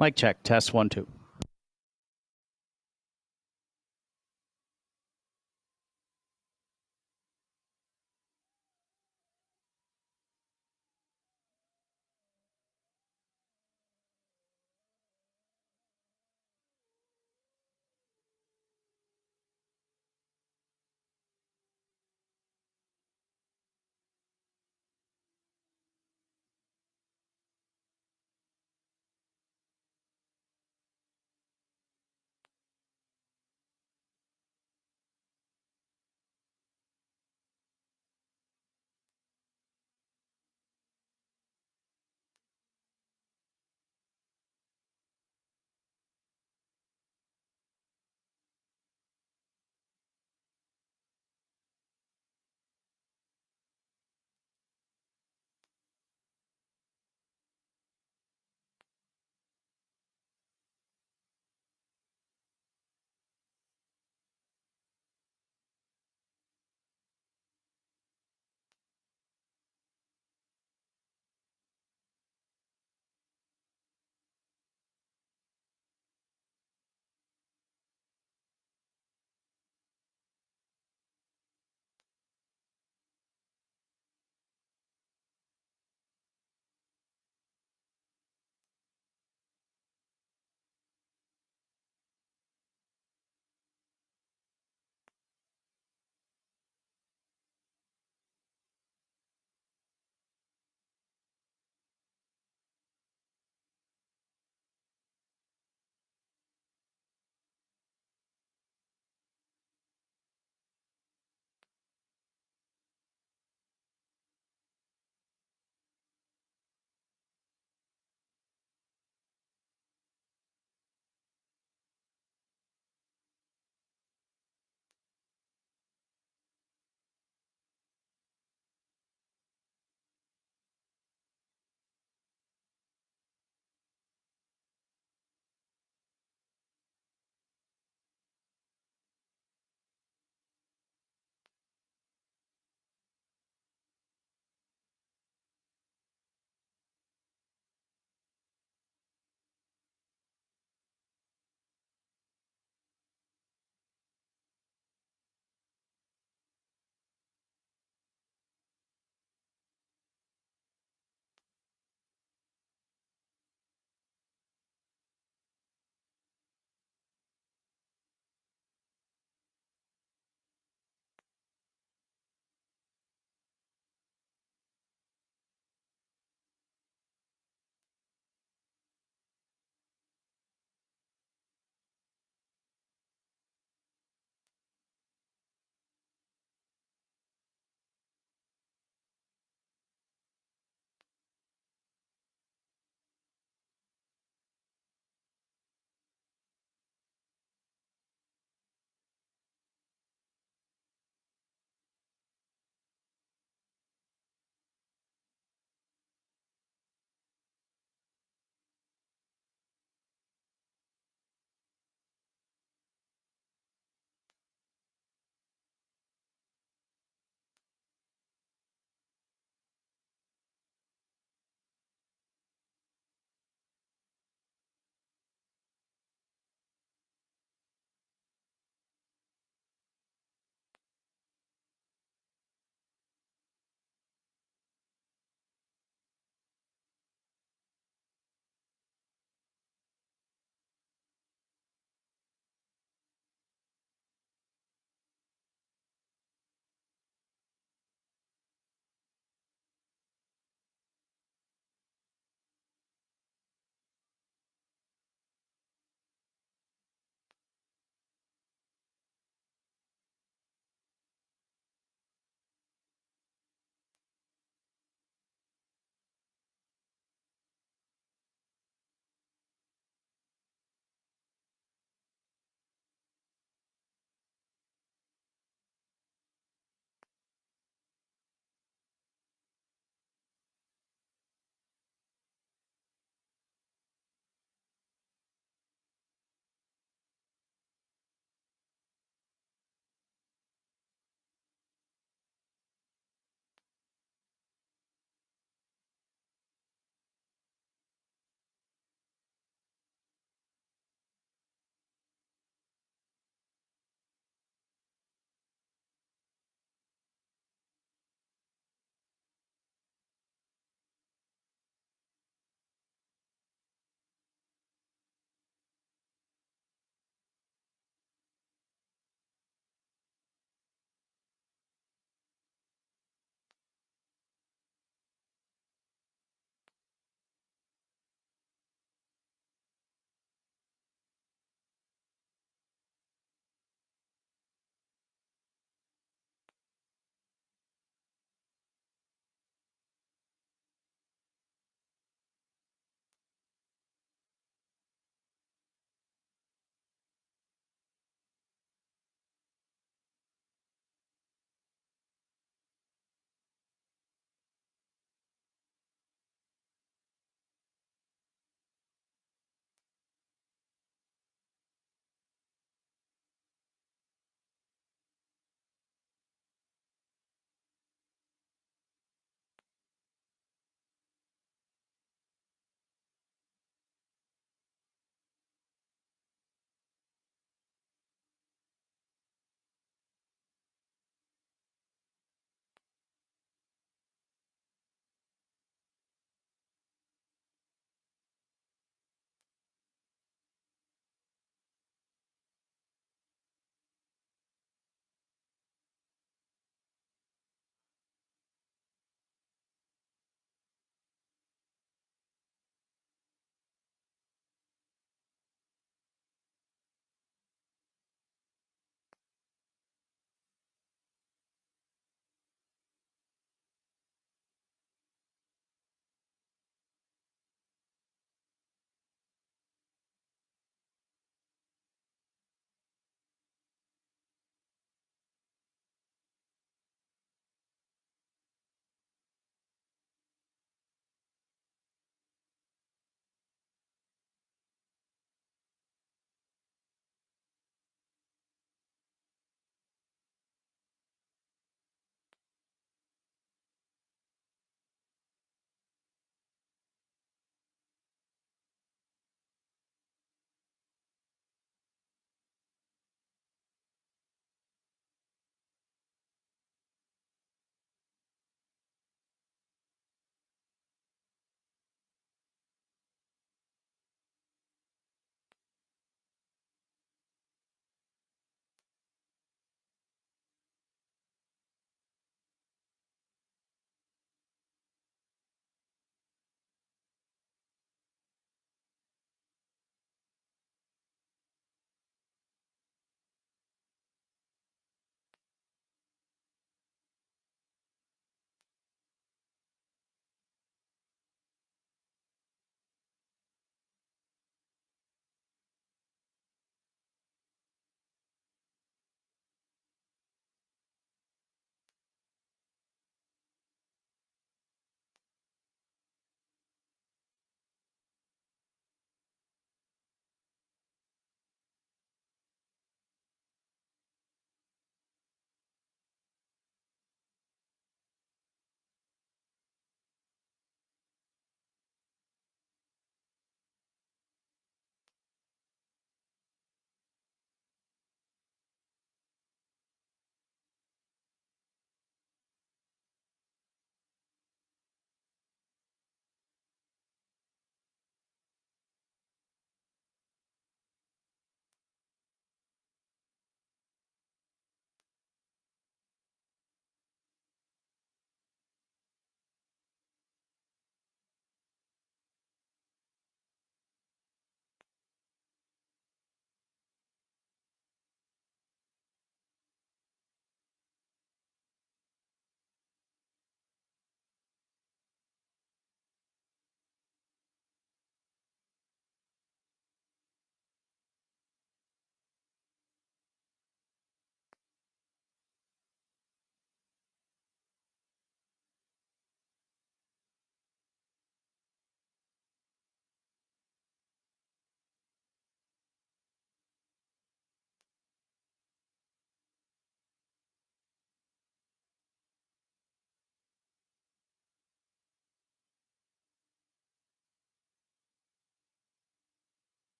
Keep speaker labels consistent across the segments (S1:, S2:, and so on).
S1: Mic check. Test 1, 2.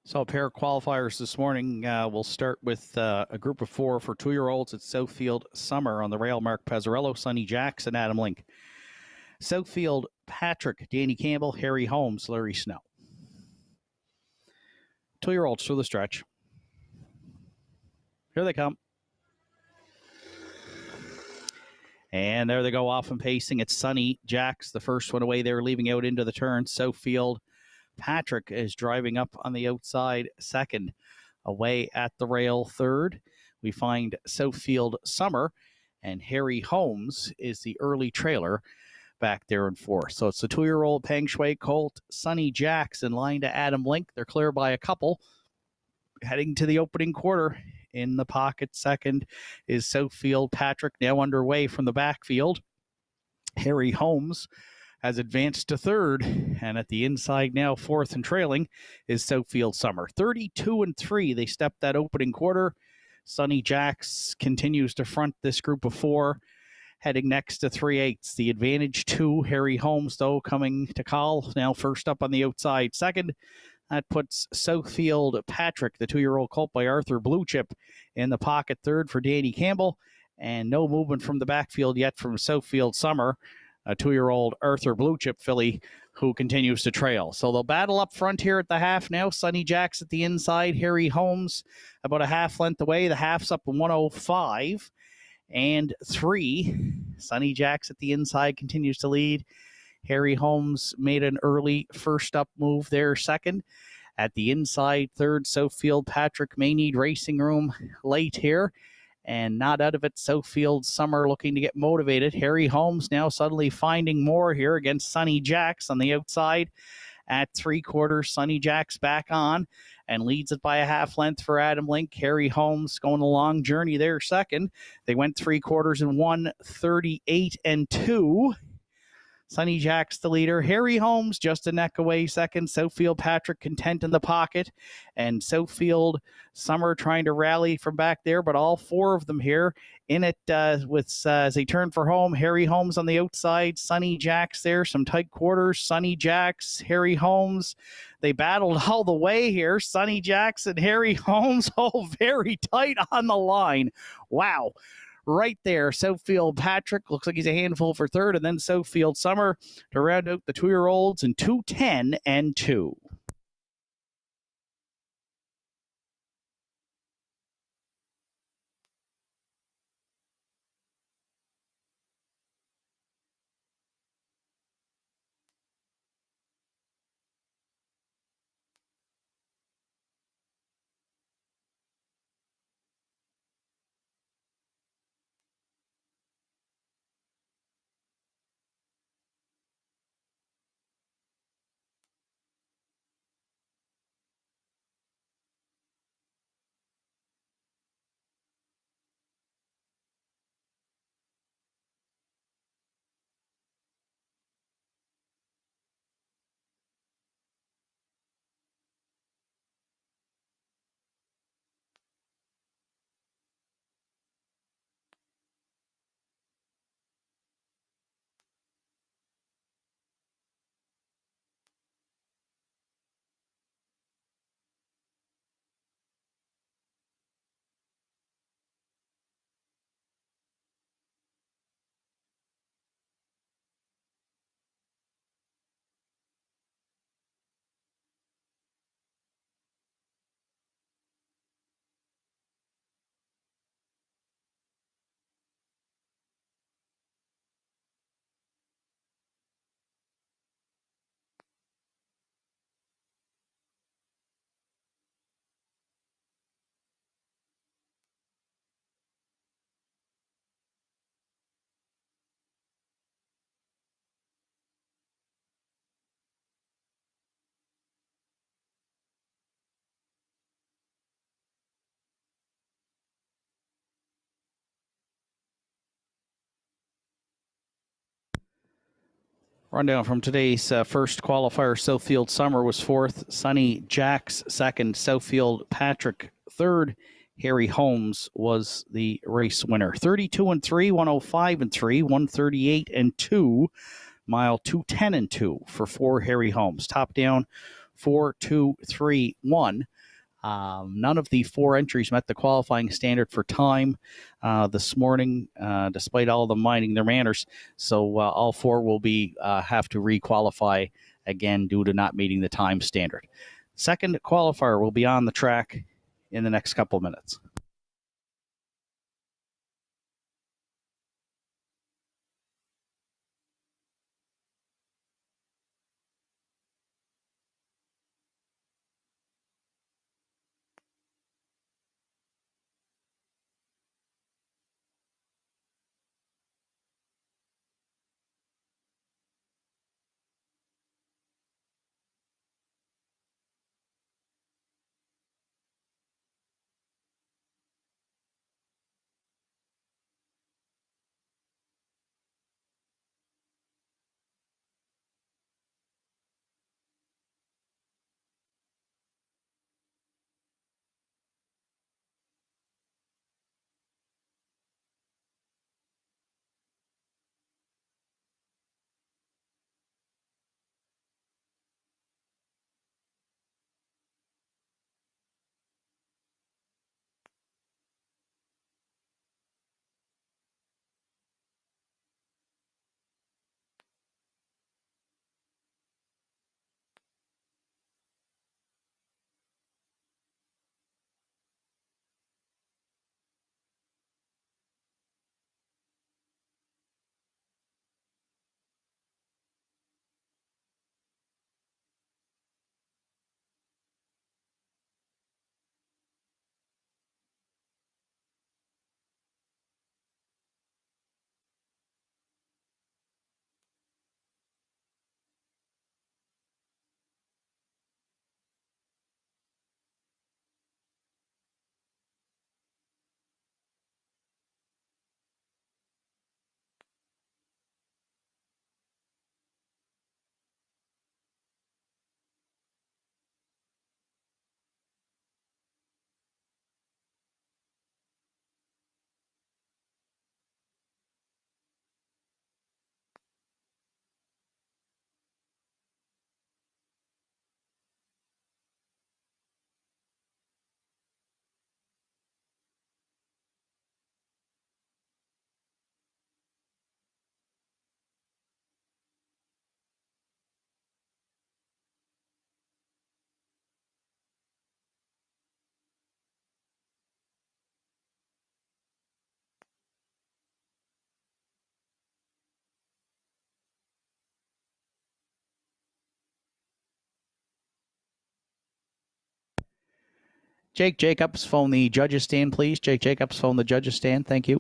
S1: So a pair of qualifiers this morning. We'll start with a group of 4 for 2-year-olds at Southfield Summer on the rail. Mark Pezzarello, Sonny Jackson, Adam Link. Southfield, Patrick, Danny Campbell, Harry Holmes, Larry Snow. 2-year-olds through the stretch. Here they come. And there they go off and pacing. It's Sonny Jacks, the first one away there, leaving out into the turn. Southfield Patrick is driving up on the outside second. Away at the rail third, we find Southfield Summer, and Harry Holmes is the early trailer back there in fourth. So it's the 2-year-old Peng Shui Colt, Sonny Jacks in line to Adam Link. They're clear by a couple. Heading to the opening quarter. In the pocket second is Southfield Patrick, now underway from the backfield. Harry Holmes has advanced to third, and at the inside now, fourth and trailing, is Southfield Summer. 32-3, they stepped that opening quarter. Sonny Jacks continues to front this group of 4, heading next to 3/8. The advantage to Harry Holmes, though, coming to call, now first up on the outside second. That puts Southfield Patrick, the 2-year-old colt by Arthur Blue Chip, in the pocket third for Danny Campbell, and no movement from the backfield yet from Southfield Summer, a 2-year-old Arthur Blue Chip filly who continues to trail. So they'll battle up front here at the half now. Sonny Jacks at the inside. Harry Holmes about a half length away. The half's up 105 and 3. Sonny Jacks at the inside continues to lead. Harry Holmes made an early first up move there second. At the inside third, Southfield Patrick may need racing room late here. And not out of it, Southfield Summer looking to get motivated. Harry Holmes now suddenly finding more here against Sonny Jacks on the outside. At 3/4, Sonny Jacks back on and leads it by a half length for Adam Link. Harry Holmes going a long journey there second. They went 3/4 in 1:38-2. Sonny Jacks the leader. Harry Holmes just a neck away second. Southfield Patrick content in the pocket. And Southfield Summer trying to rally from back there, but all 4 of them here in it with as they turn for home. Harry Holmes on the outside. Sonny Jacks there. Some tight quarters. Sonny Jacks, Harry Holmes. They battled all the way here. Sonny Jacks and Harry Holmes all very tight on the line. Wow. Right there, Southfield Patrick looks like he's a handful for third, and then Southfield Summer to round out the 2-year-olds in 2:10-2. Rundown from today's first qualifier. Southfield Summer was fourth. Sonny Jacks second. Southfield Patrick third. Harry Holmes was the race winner. 32-3, 105-3, 138-2. Mile 210-2 for 4 Harry Holmes. Top down 4-2-3-1 None of the four entries met the qualifying standard for time this morning, despite all of them minding their manners. So all four will be have to requalify again due to not meeting the time standard. Second qualifier will be on the track in the next couple of minutes. Jake Jacobs, phone the judges stand, please. Jake Jacobs, phone the judges stand. Thank you.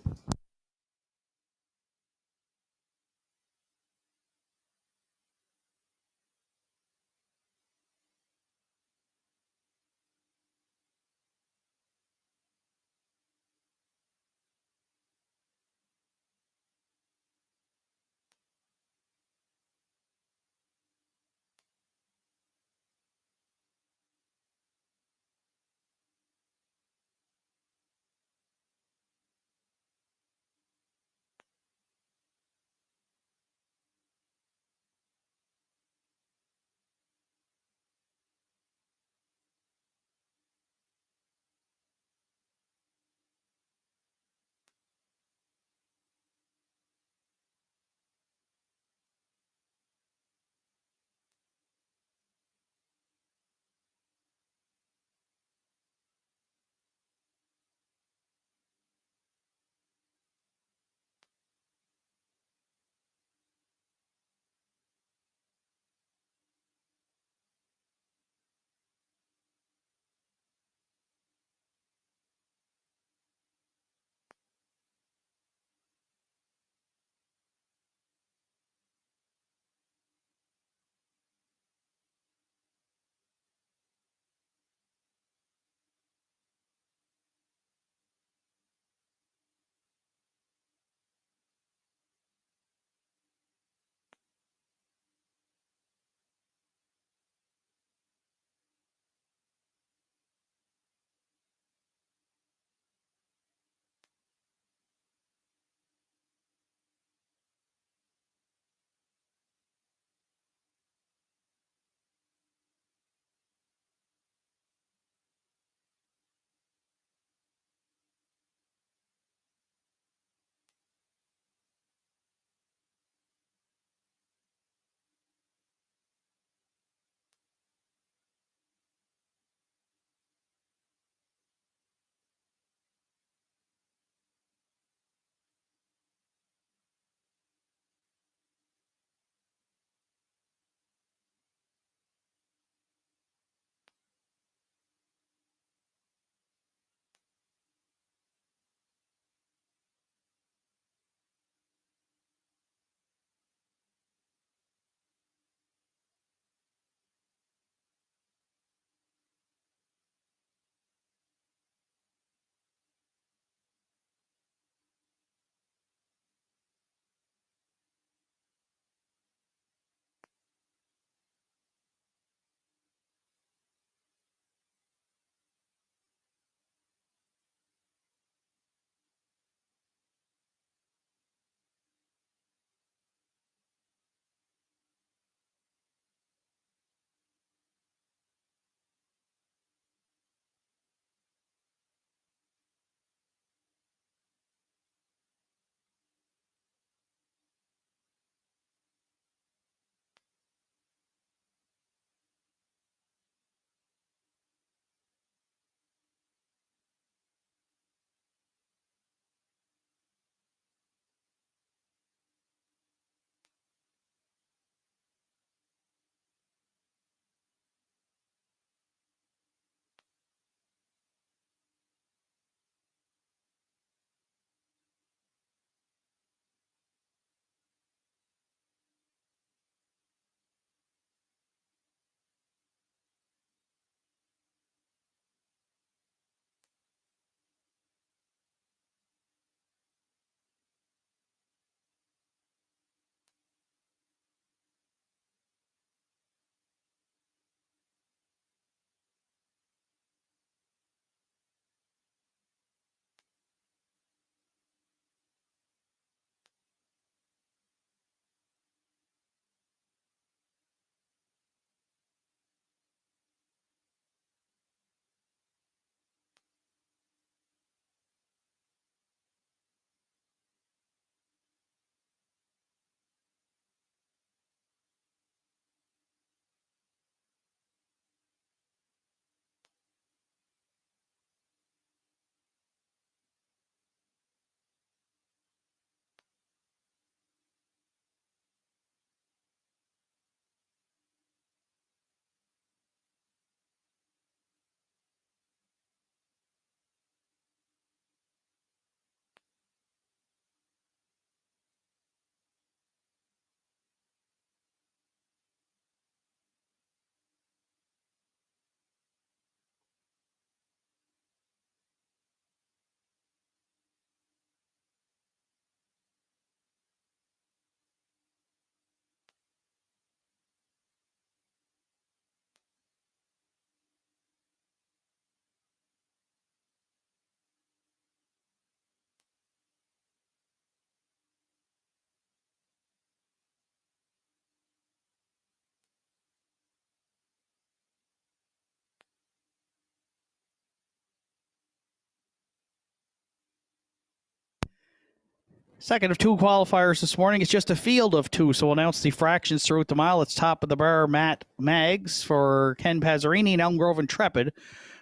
S1: Second of two qualifiers this morning. It's just a field of two, so we'll announce the fractions throughout the mile. It's top of the bar, Matt Maggs for Ken Pazzarini, and Elm Grove Intrepid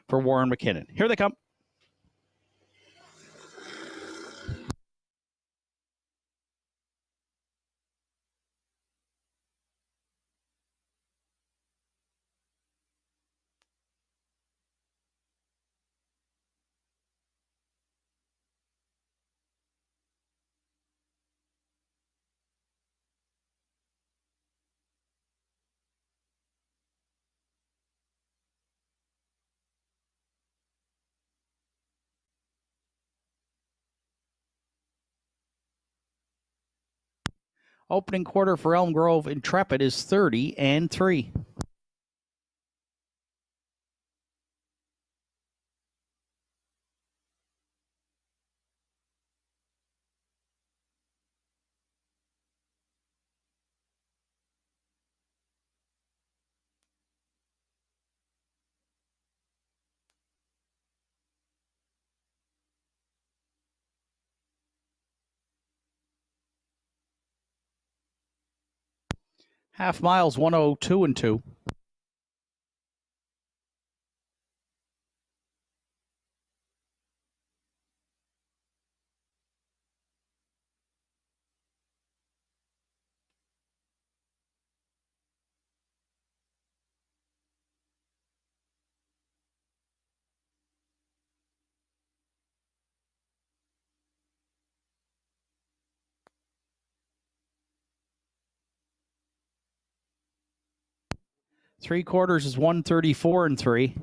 S1: for Warren McKinnon. Here they come. Opening quarter for Elm Grove Intrepid is 30-3. Half miles 102-2. Three quarters is 134-3.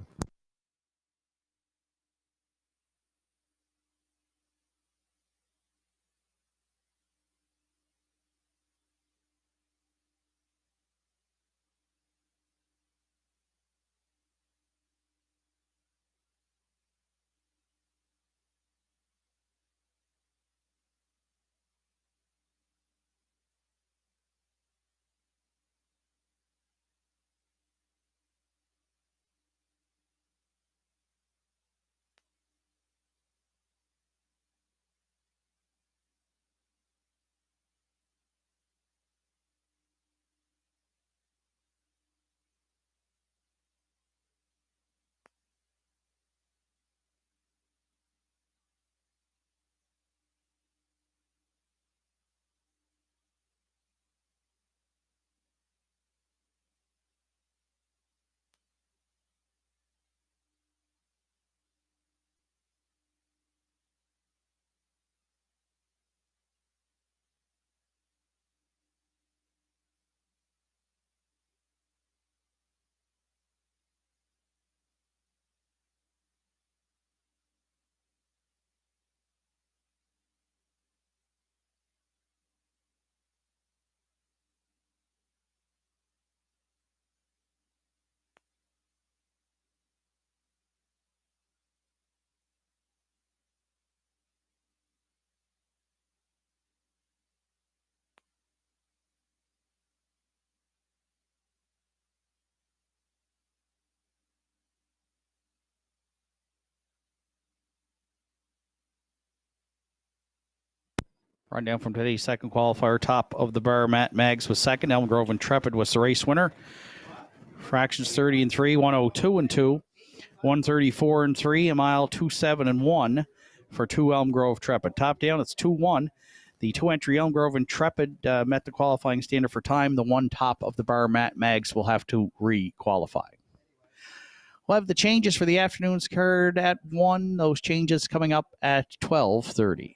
S1: Run down from today's second qualifier. Top of the bar, Matt Maggs was second. Elm Grove Intrepid was the race winner. Fractions 30-3, 102-2, 134-3, a mile 27-1 for two Elm Grove Intrepid. Top down, it's 2-1. The two-entry Elm Grove Intrepid met the qualifying standard for time. The one top of the bar, Matt Maggs, will have to re-qualify. We'll have the changes for the afternoon's card at 1. Those changes coming up at 12:30.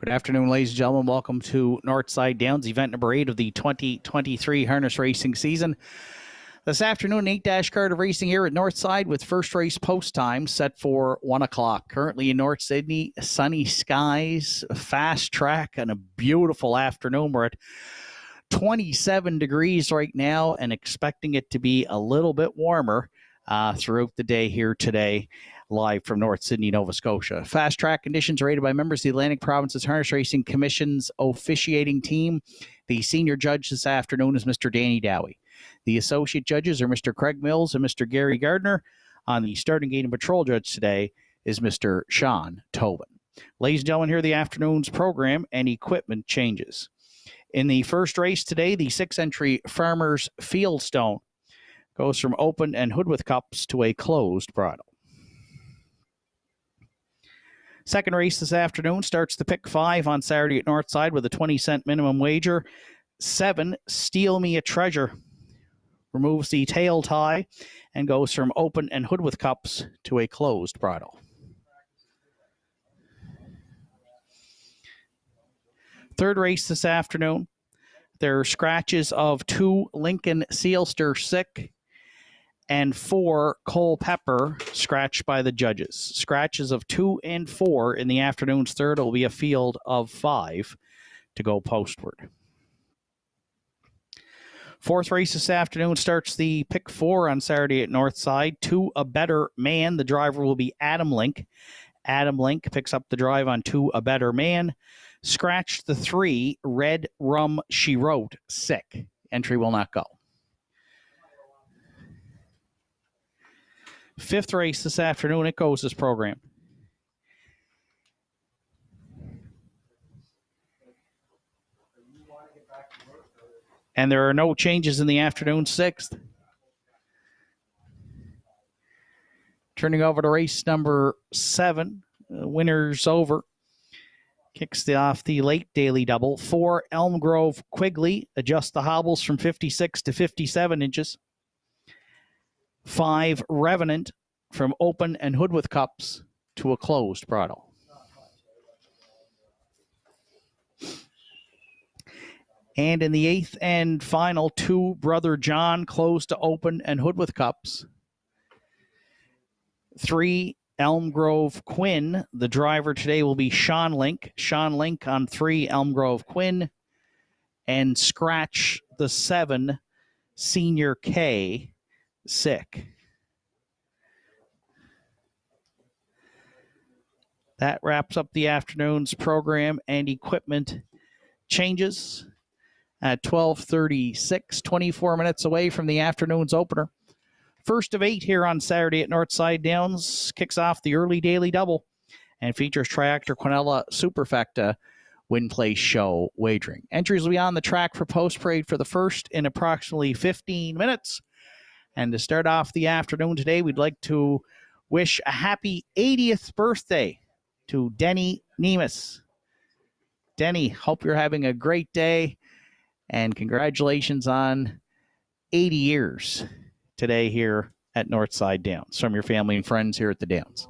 S1: Good afternoon, ladies and gentlemen. Welcome to Northside Downs, event number 8 of the 2023 harness racing season. This afternoon, 8-dash card of racing here at Northside with first race post time set for 1 o'clock. Currently in North Sydney, sunny skies, fast track, and a beautiful afternoon. We're at 27 degrees right now and expecting it to be a little bit warmer throughout the day here today, live from North Sydney, Nova Scotia. Fast track conditions rated by members of the Atlantic Provinces Harness Racing Commission's officiating team. The senior judge this afternoon is Mr. Danny Dowie. The associate judges are Mr. Craig Mills and Mr. Gary Gardner. On the starting gate and patrol judge today is Mr. Sean Tobin. Ladies and gentlemen, here are the afternoon's program and equipment changes. In the first race today, the 6-entry Farmers Fieldstone goes from open and hood with cups to a closed bridle. Second race this afternoon starts the pick 5 on Saturday at Northside with a 20-cent minimum wager. 7, Steal Me a Treasure, removes the tail tie and goes from open and hood with cups to a closed bridle. Third race this afternoon, there are scratches of 2 Lincoln Sealster Sick and 4 Cole Pepper scratched by the judges. Scratches of 2 and 4 in the afternoon's third. It will be a field of 5 to go postward. Fourth race this afternoon starts the pick 4 on Saturday at Northside. To a Better Man. The driver will be Adam Link. Adam Link picks up the drive on To a Better Man. Scratch the 3, Red Rum She Wrote, Sick. Entry will not go. Fifth race this afternoon, it goes as programmed. And there are no changes in the afternoon sixth. Turning over to race number 7, winner's over. Kicks off the late daily double. 4, Elm Grove Quigley, adjusts the hobbles from 56 to 57 inches. 5, Revenant, from open and hood with cups to a closed bridle. And in the 8th and final, 2, Brother John, closed to open and hood with cups. 3, Elm Grove Quinn. The driver today will be Sean Link. Sean Link on 3, Elm Grove Quinn. And scratch the 7, Senior K, Sick. That wraps up the afternoon's program and equipment changes at 12:36, 24 minutes away from the afternoon's opener. First of 8 here on Saturday at Northside Downs kicks off the early daily double and features Triactor Quinella Superfecta Win Place Show wagering. Entries will be on the track for post parade for the first in approximately 15 minutes. And to start off the afternoon today, we'd like to wish a happy 80th birthday to Denny Nemus. Denny, hope you're having a great day, and congratulations on 80 years today here at Northside Downs from your family and friends here at the Downs.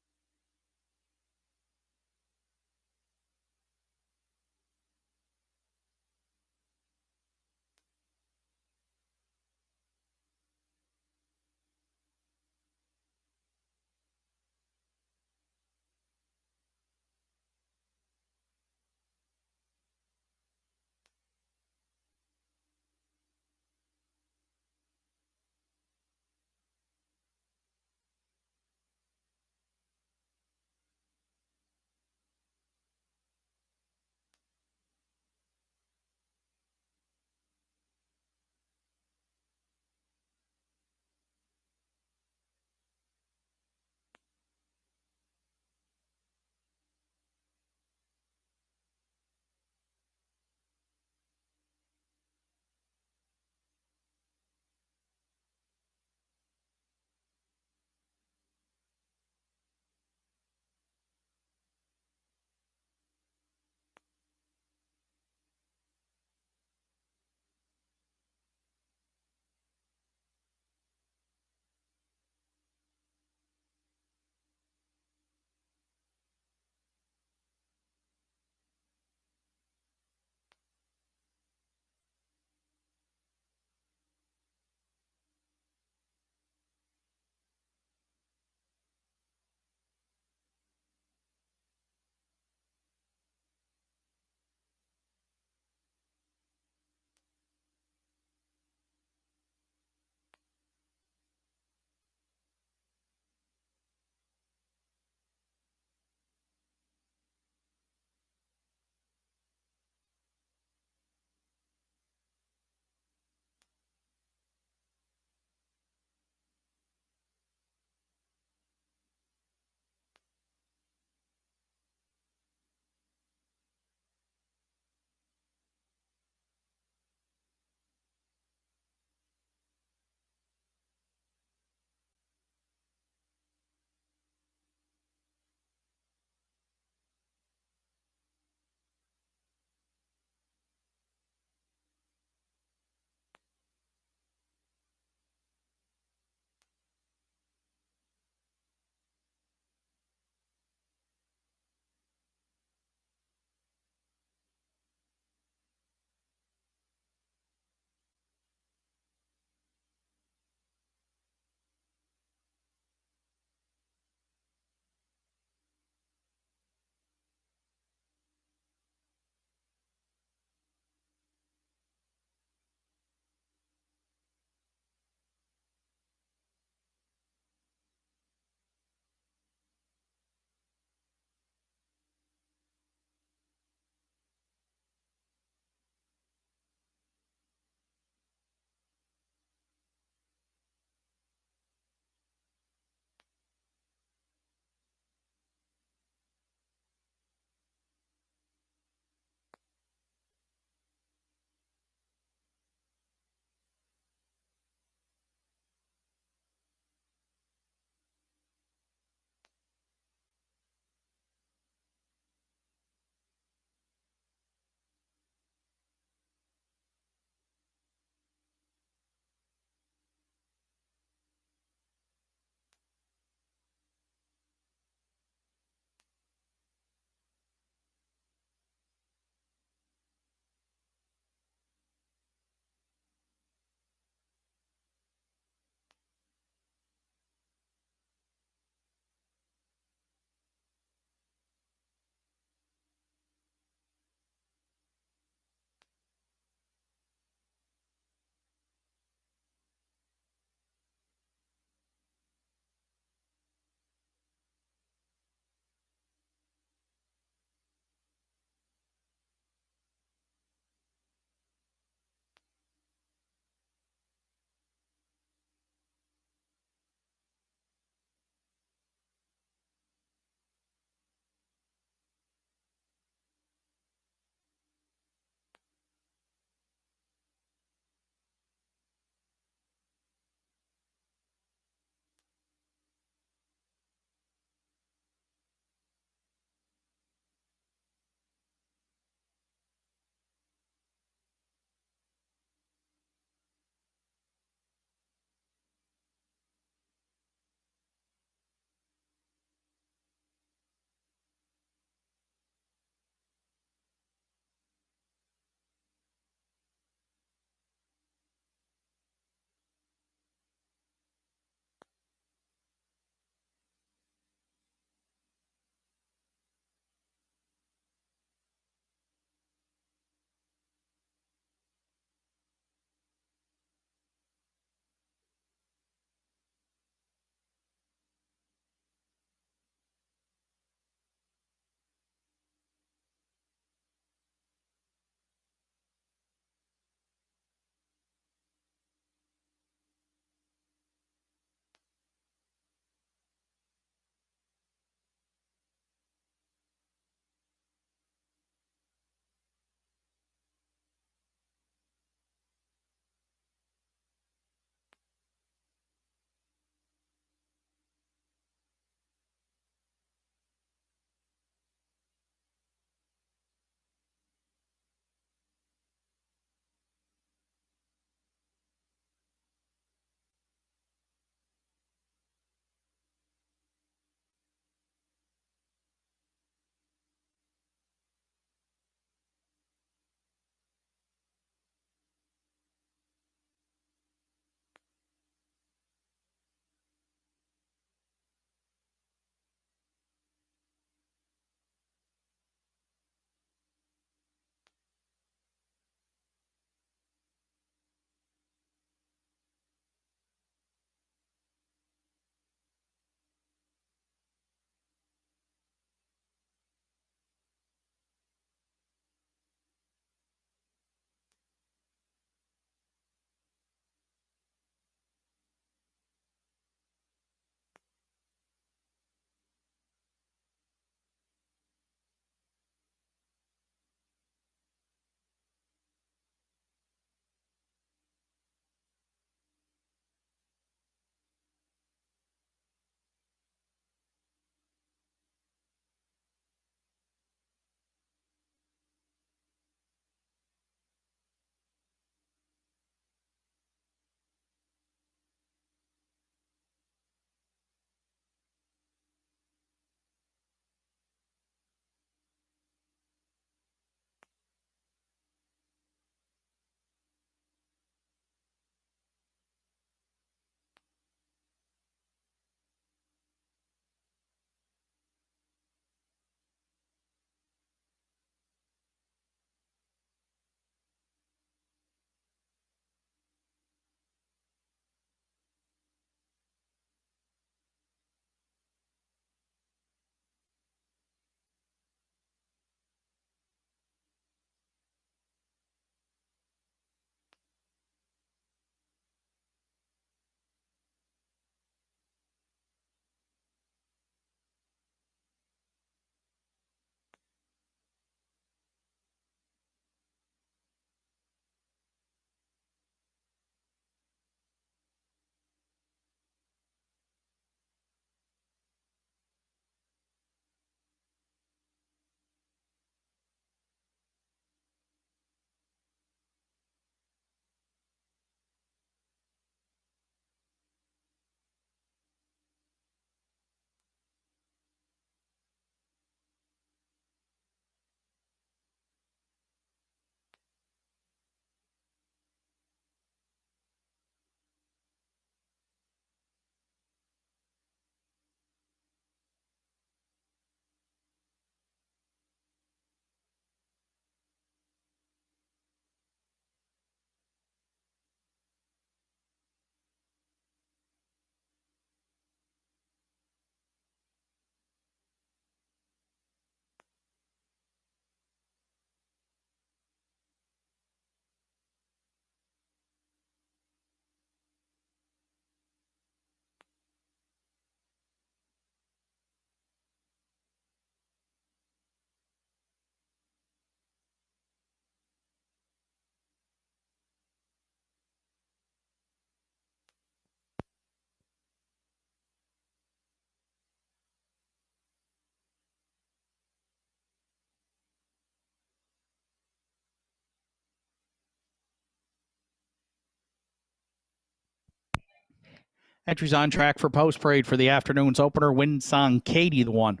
S1: Entries on track for post parade for the afternoon's opener. Winsong Katie, the one,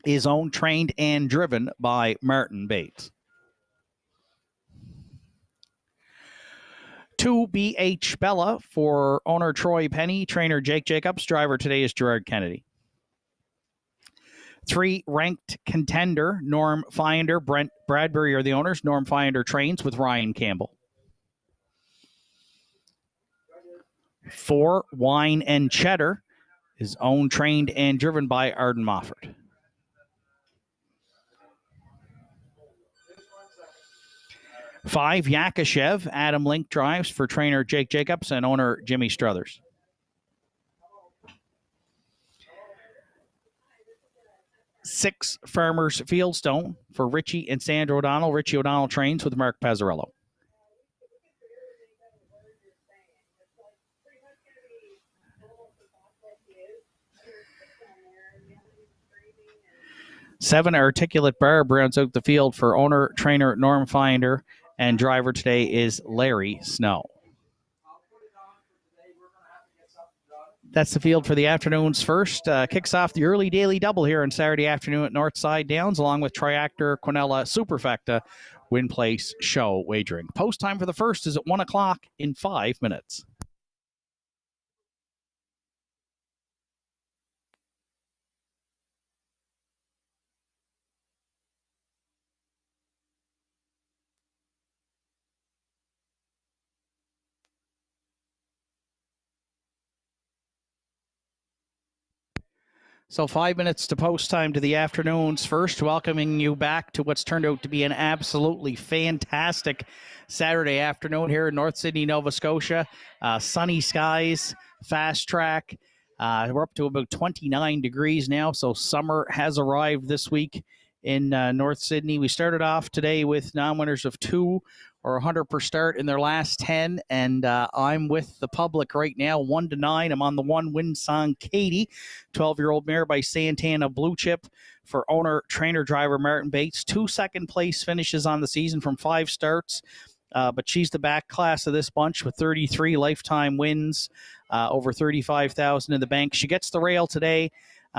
S1: is owned, trained, and driven by Martin Bates. 2 BH Bella for owner Troy Penny, trainer Jake Jacobs. Driver today is Gerard Kennedy. 3 Ranked Contender, Norm Finder, Brent Bradbury are the owners. Norm Finder trains with Ryan Campbell. 4 Wine and Cheddar is owned, trained, and driven by Arden Mofford. 5 Yakashev, Adam Link drives for trainer Jake Jacobs and owner Jimmy Struthers. 6 Farmers Fieldstone for Richie and Sandra O'Donnell. Richie O'Donnell trains with Mark Pazzarello. 7 Articulate Barb rounds out the field for owner, trainer Norm Finder, and driver today is Larry Snow. That's the field for the afternoon's first. Kicks off the early daily double here on Saturday afternoon at Northside Downs, along with Triactor, Quinella, Superfecta, Win Place Show Wagering. Post time for the first is at 1 o'clock in 5 minutes. So 5 minutes to post time to the afternoon's first, welcoming you back to what's turned out to be an absolutely fantastic Saturday afternoon here in North Sydney, Nova Scotia. Sunny skies, fast track. We're up to about 29 degrees now, so summer has arrived this week in North Sydney. We started off today with non-winners of 2 or 100 per start in their last 10, and I'm with the public right now, 1 to 9. I'm on the 1 Winsong Katie, 12-year-old mare by Santana Blue Chip for owner, trainer, driver Martin Bates. 2 second-place finishes on the season from 5 starts, but she's the back class of this bunch with 33 lifetime wins, over $35,000 in the bank. She gets the rail today.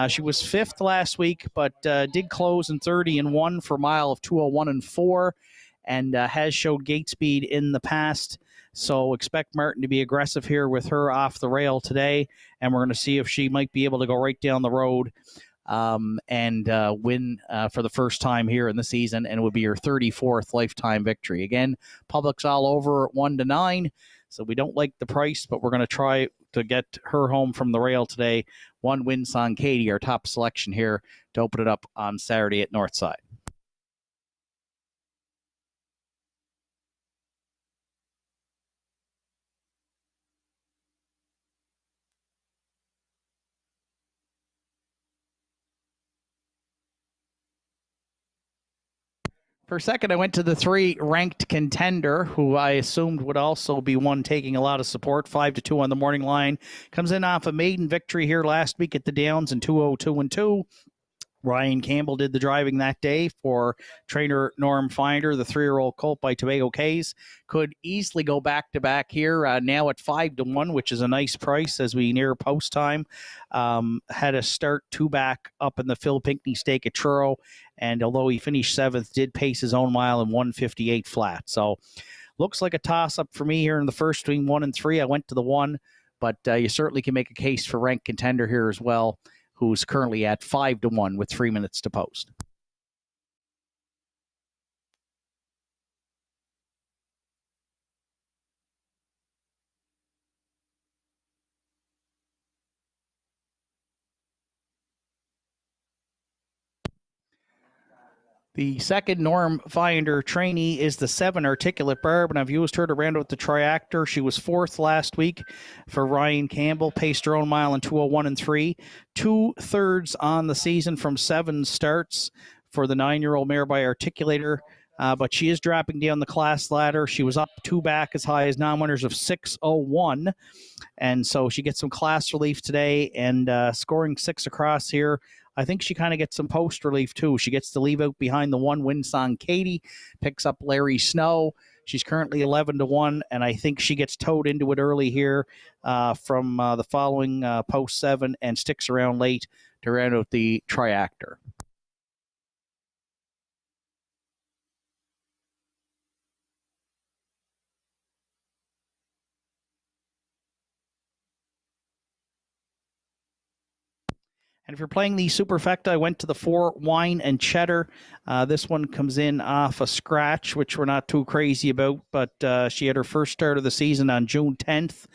S1: She was 5th last week, but did close in 30 and 1 for a mile of 2:01 and 4. And has showed gate speed in the past. So expect Martin to be aggressive here with her off the rail today. And we're going to see if she might be able to go right down the road and win for the first time here in the season. And it would be her 34th lifetime victory. Again, public's all over at 1 to 9. So we don't like the price, but we're going to try to get her home from the rail today. 1 Winsong Katie, our top selection here to open it up on Saturday at Northside. For a second, I went to the 3 Ranked Contender, who I assumed would also be one taking a lot of support. 5 to 2 on the morning line. Comes in off a maiden victory here last week at the Downs in 2:02 and 2. Ryan Campbell did the driving that day for trainer Norm Finder. The 3-year-old colt by Tobago Cays could easily go back-to-back here, now at 5 to 1, which is a nice price as we near post time. Had a start 2 back up in the Phil Pinckney stake at Truro, and although he finished 7th, did pace his own mile in 1:58 flat. So looks like a toss-up for me here in the first between 1 and 3. I went to the 1, but you certainly can make a case for Ranked Contender here as well, who's currently at 5 to 1 with 3 minutes to post. The second Norm Finder trainee is the 7 Articulate Barb, and I've used her to round out the Triactor. She was 4th last week for Ryan Campbell, paced her own mile in 2:01 and 3. 2/3 on the season from 7 starts for the 9-year-old mare by Articulator, but she is dropping down the class ladder. She was up 2 back as high as non-winners of 6:01, and so she gets some class relief today and scoring 6 across here. I think she kind of gets some post relief too. She gets to leave out behind the 1 Winsong Katie, picks up Larry Snow. She's currently 11-1, and I think she gets towed into it early here from the following post 7 and sticks around late to round out the triactor. And if you're playing the Superfecta, I went to the 4 Wine and Cheddar. This one comes in off a scratch, which we're not too crazy about, but she had her first start of the season on June 10th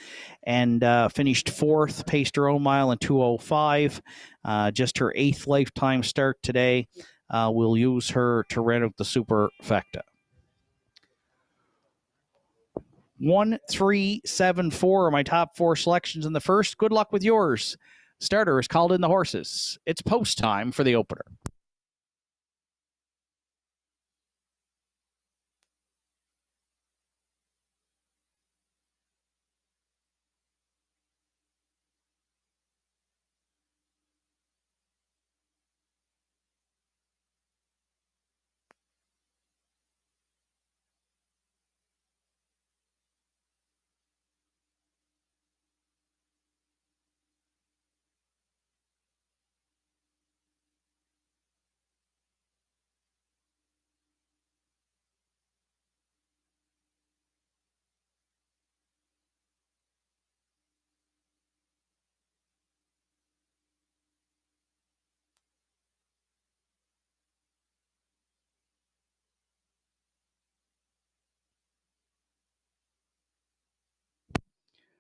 S1: and finished 4th, paced her own mile in 2:05. Just her 8th lifetime start today. We'll use her to round out the Superfecta. 1, 3, 7, 4 are my top 4 selections in the first. Good luck with yours. Starter is called in the horses. It's post time for the opener.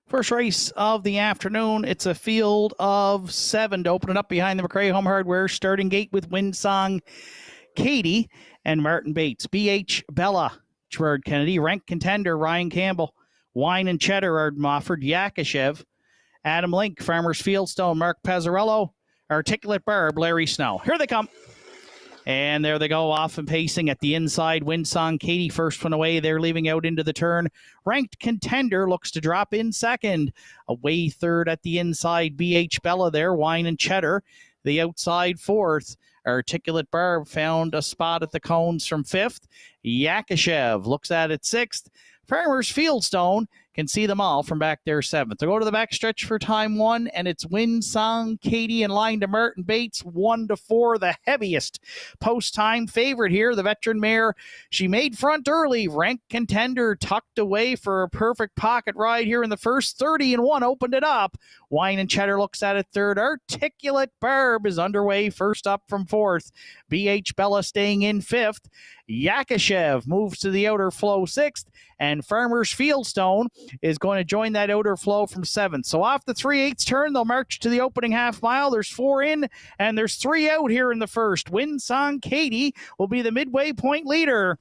S1: First race of the afternoon. It's a field of 7 to open it up behind the McRae Home Hardware. Starting gate with Windsong Katie and Martin Bates. BH Bella, Gerard Kennedy. Rank contender, Ryan Campbell. Wine and Cheddar, Arden Mofford. Yakashev. Adam Link, Farmers Fieldstone, Mark Pazzarello. Articulate Barb, Larry Snow. Here they come. And there they go, off and pacing at the inside. Windsong Katie, first one away. They're leaving out into the turn. Ranked contender looks to drop in second. Away third at the inside. BH Bella there. Wine and Cheddar. The outside fourth. Articulate Barb found a spot at the cones from fifth. Yakashev looks at it sixth. Farmers Fieldstone can see them all from back there seventh. They go to the backstretch for time 1, and it's Windsong Katie in line to Martin Bates, 1-4, the heaviest post-time favorite here. The veteran mare, she made front early. Ranked contender tucked away for a perfect pocket ride here in the first. 30-1 opened it up. Wine and Cheddar looks at it third. Articulate Barb is underway first up from fourth. BH Bella staying in fifth. Yakashev moves to the outer flow sixth, and Farmers Fieldstone is going to join that outer flow from seventh. So off the 3/8 turn, they'll march to the opening half mile. There's 4 in, and there's 3 out here in the first. Windsong Katie will be the midway point leader.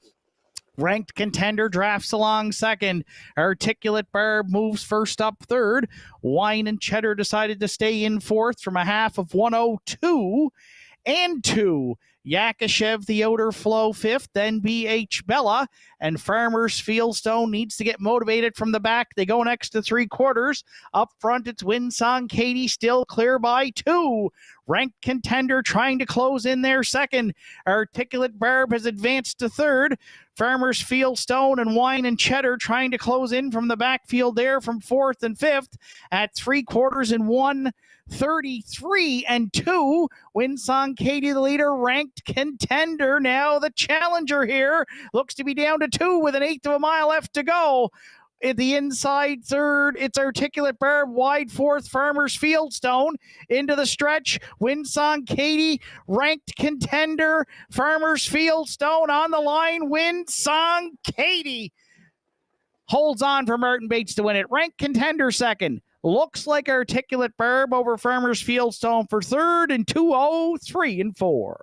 S1: Ranked contender drafts along second. Articulate Barb moves first up third. Wine and Cheddar decided to stay in fourth from a half of 1:02 and 2. Yakashev, the outer flow fifth, then BH Bella, and Farmers Fieldstone needs to get motivated from the back. They go next to 3/4. Up front, it's Windsong Katie, still clear by 2. Ranked contender trying to close in there second. Articulate Barb has advanced to third. Farmers Fieldstone and Wine and Cheddar trying to close in from the backfield there from fourth and fifth at 3/4 and 1:33-2. Windsong Katie, the leader, ranked contender. Now the challenger here looks to be down to 2 with 1/8 of a mile left to go. At the inside third, it's Articulate Barb, wide fourth, Farmers Fieldstone. Into the stretch, Windsong Katie, ranked contender, Farmers Fieldstone on the line. Windsong Katie holds on for Martin Bates to win it. Ranked contender second. Looks like Articulate Barb over Farmers Fieldstone for third in 2:03-4.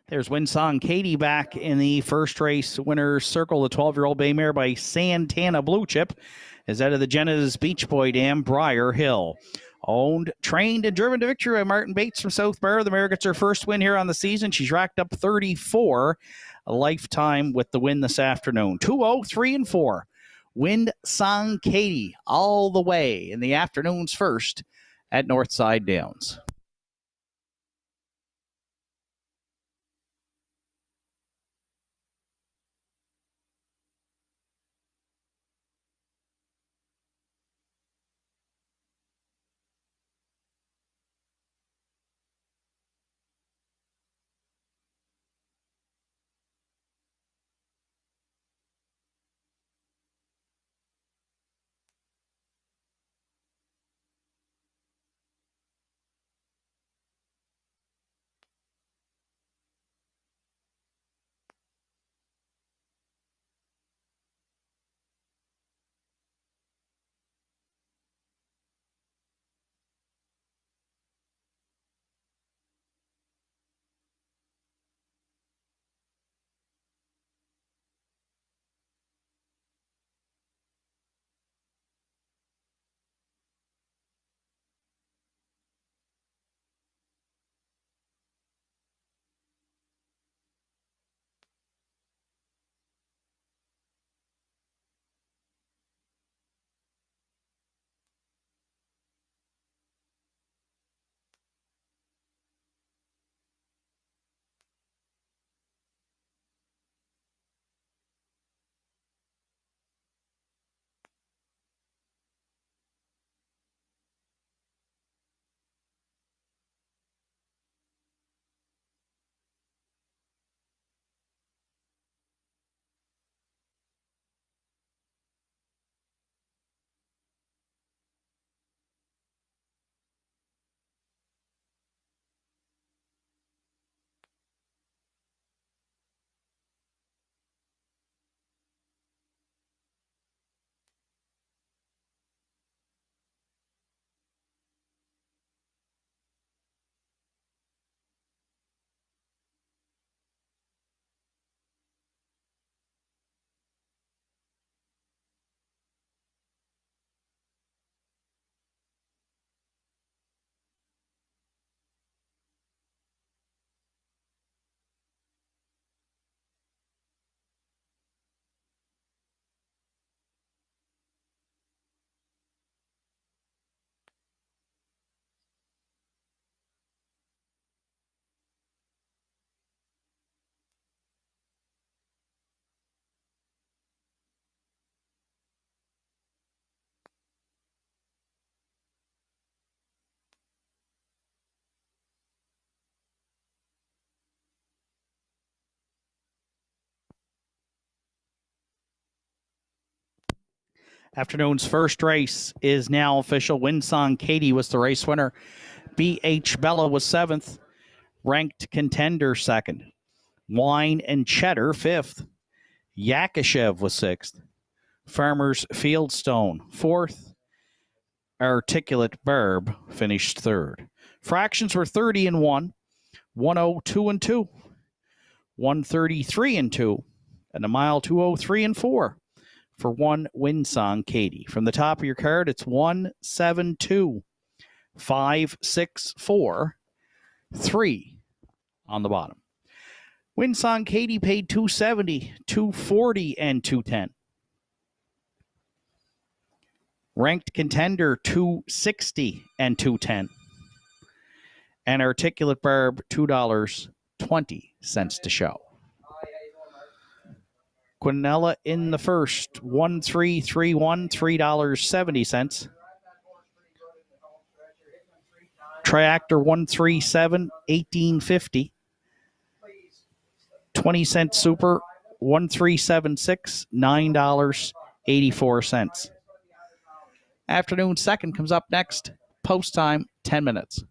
S1: There's Winsong Katie back in the first race winner's circle. The 12-year-old bay mare by Santana Blue Chip is out of the Jenna's Beach Boy Dam, Briar Hill. Owned, trained, and driven to victory by Martin Bates from South Barrow. The mare gets her first win here on the season. She's racked up 34 a lifetime with the win this afternoon. 2-0, 3 and 4. Winsong Katie all the way in the afternoon's first at Northside Downs. Afternoon's first race is now official. Winsong Katie was the race winner. B.H. Bella was 7th. Ranked Contender 2nd. Wine and Cheddar 5th. Yakashev was 6th. Farmer's Fieldstone 4th. Articulate Barb finished 3rd. Fractions were 30 and 1, 102 and 2, 133 and 2, and a mile 203 and 4. For one Winsong Katie. From the top of your card, it's 172, 5, 6, 4, 3 on the bottom. Winsong Katie paid $270, $240, and $210. Ranked Contender $260 and $210. And Articulate Barb $2.20 to show. Quinella in the first, 1331, $3.70. Triactor 137, $18.50. 20-cent super 1376, $9.84. Afternoon second comes up next. Post time, 10 minutes.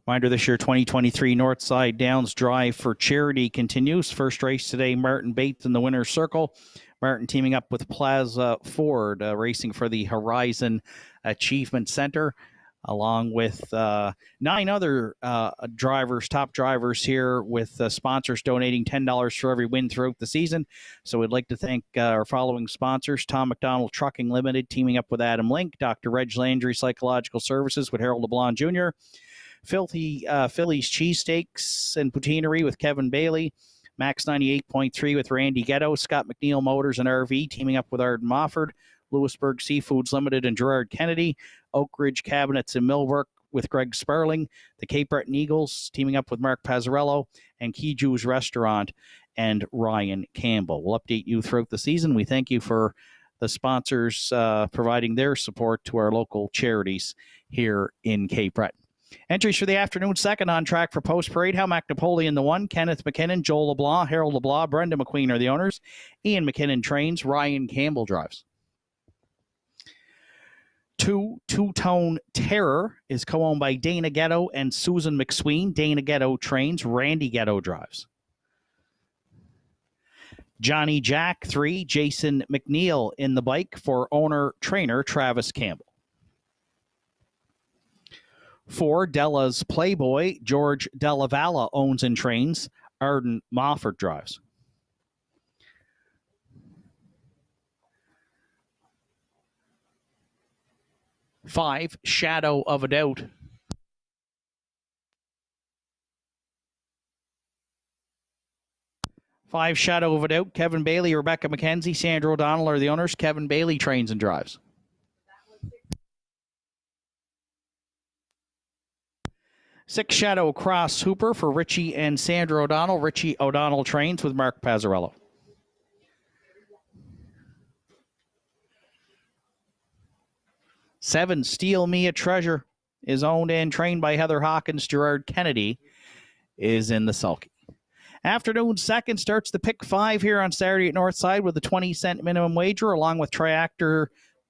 S1: Reminder, this year 2023 Northside Downs Drive for Charity continues. First race today, Martin Bates in the winner's circle. Martin teaming up with Plaza Ford, racing for the Horizon Achievement Center, along with 9 other top drivers here, with sponsors donating $10 for every win throughout the season. So we'd like to thank our following sponsors: Tom McDonald Trucking Limited, teaming up with Adam Link; Dr. Reg Landry Psychological Services with Harold LeBlanc Jr., Philly's Cheesesteaks and Poutineery with Kevin Bailey; Max 98.3 with Randy Ghetto; Scott McNeil Motors and RV, teaming up with Arden Mofford; Lewisburg Seafoods Limited and Gerard Kennedy; Oak Ridge Cabinets in Millbrook with Greg Sparling; the Cape Breton Eagles, teaming up with Mark Pazzarello; and Key Jews Restaurant and Ryan Campbell. We'll update you throughout the season. We thank you for the sponsors providing their support to our local charities here in Cape Breton. Entries for the afternoon second on track for Post Parade: Hal Napoleon the 1, Kenneth McKinnon, Joel LeBlanc, Harold LeBlanc, Brenda McQueen are the owners. Ian McKinnon trains, Ryan Campbell drives. 2, Two-Tone Terror is co-owned by Dana Ghetto and Susan McSween. Dana Ghetto trains, Randy Ghetto drives. Johnny Jack 3, Jason McNeil in the bike for owner-trainer Travis Campbell. 4, Della's Playboy, George Della Valle owns and trains, Arden Mofford drives. 5, Shadow of a Doubt. 5, Shadow of a Doubt, Kevin Bailey, Rebecca McKenzie, Sandra O'Donnell are the owners. Kevin Bailey trains and drives. 6, Shadow Cross Hooper for Richie and Sandra O'Donnell. Richie O'Donnell trains with Mark Pazzarello. 7, Steal Me a Treasure is owned and trained by Heather Hawkins. Gerard Kennedy is in the sulky. Afternoon second starts the pick 5 here on Saturday at Northside with a 20-cent minimum wager, along with Triactor,